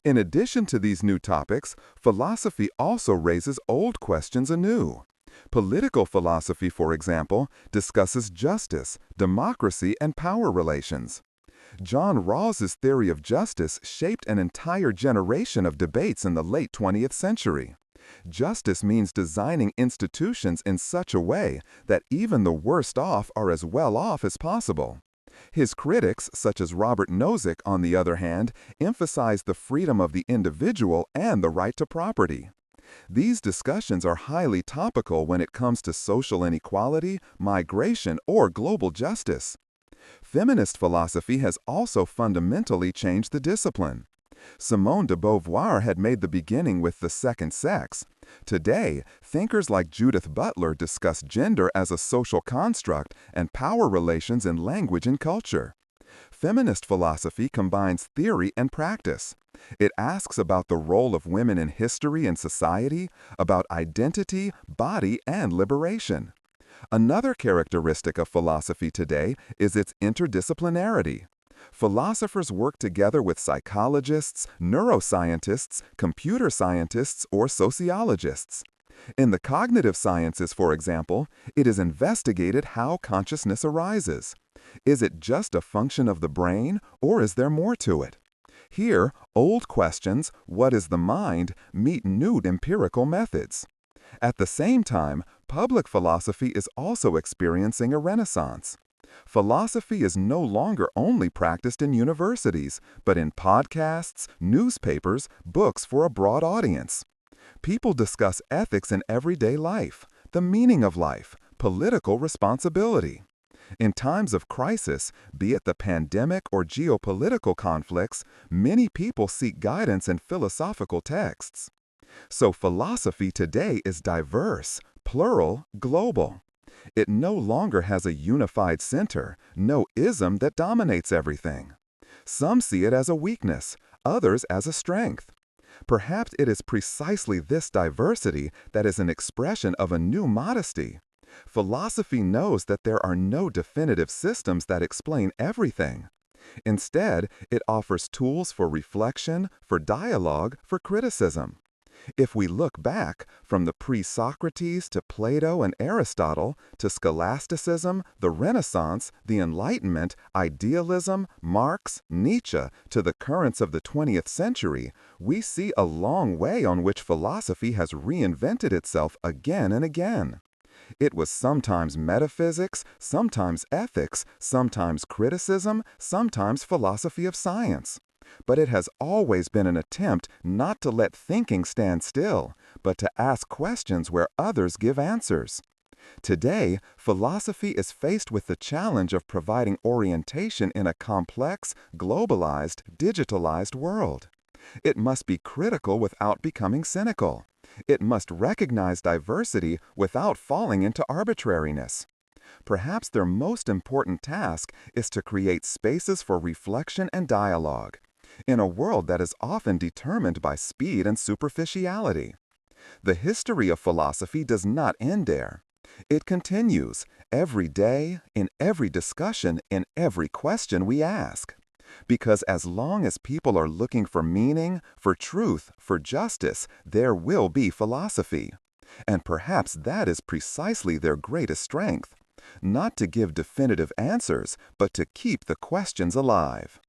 In addition to these new topics, philosophy also raises old questions anew. Political philosophy, for example, discusses justice, democracy, and power relations. John Rawls's theory of justice shaped an entire generation of debates in the late 20th century. Justice means designing institutions in such a way that even the worst off are as well off as possible. His critics, such as Robert Nozick, on the other hand, emphasize the freedom of the individual and the right to property. These discussions are highly topical when it comes to social inequality, migration, or global justice. Feminist philosophy has also fundamentally changed the discipline. Simone de Beauvoir had made the beginning with The Second Sex. Today, thinkers like Judith Butler discuss gender as a social construct and power relations in language and culture. Feminist philosophy combines theory and practice. It asks about the role of women in history and society, about identity, body, and liberation. Another characteristic of philosophy today is its interdisciplinarity. Philosophers work together with psychologists, neuroscientists, computer scientists, or sociologists. In the cognitive sciences, for example, it is investigated how consciousness arises. Is it just a function of the brain, or is there more to it? Here, old questions, what is the mind, meet new empirical methods. At the same time, public philosophy is also experiencing a renaissance. Philosophy is no longer only practiced in universities, but in podcasts, newspapers, books for a broad audience. People discuss ethics in everyday life, the meaning of life, political responsibility. In times of crisis, be it the pandemic or geopolitical conflicts, many people seek guidance in philosophical texts. So philosophy today is diverse, plural, global. It no longer has a unified center, no ism that dominates everything. Some see it as a weakness, others as a strength. Perhaps it is precisely this diversity that is an expression of a new modesty. Philosophy knows that there are no definitive systems that explain everything. Instead, it offers tools for reflection, for dialogue, for criticism. If we look back, from the pre-Socrates to Plato and Aristotle, to scholasticism, the Renaissance, the Enlightenment, idealism, Marx, Nietzsche, to the currents of the 20th century, we see a long way on which philosophy has reinvented itself again and again. It was sometimes metaphysics, sometimes ethics, sometimes criticism, sometimes philosophy of science. But it has always been an attempt not to let thinking stand still, but to ask questions where others give answers. Today, philosophy is faced with the challenge of providing orientation in a complex, globalized, digitalized world. It must be critical without becoming cynical. It must recognize diversity without falling into arbitrariness. Perhaps their most important task is to create spaces for reflection and dialogue, in a world that is often determined by speed and superficiality. The history of philosophy does not end there. It continues every day, in every discussion, in every question we ask. Because as long as people are looking for meaning, for truth, for justice, there will be philosophy. And perhaps that is precisely their greatest strength. Not to give definitive answers, but to keep the questions alive.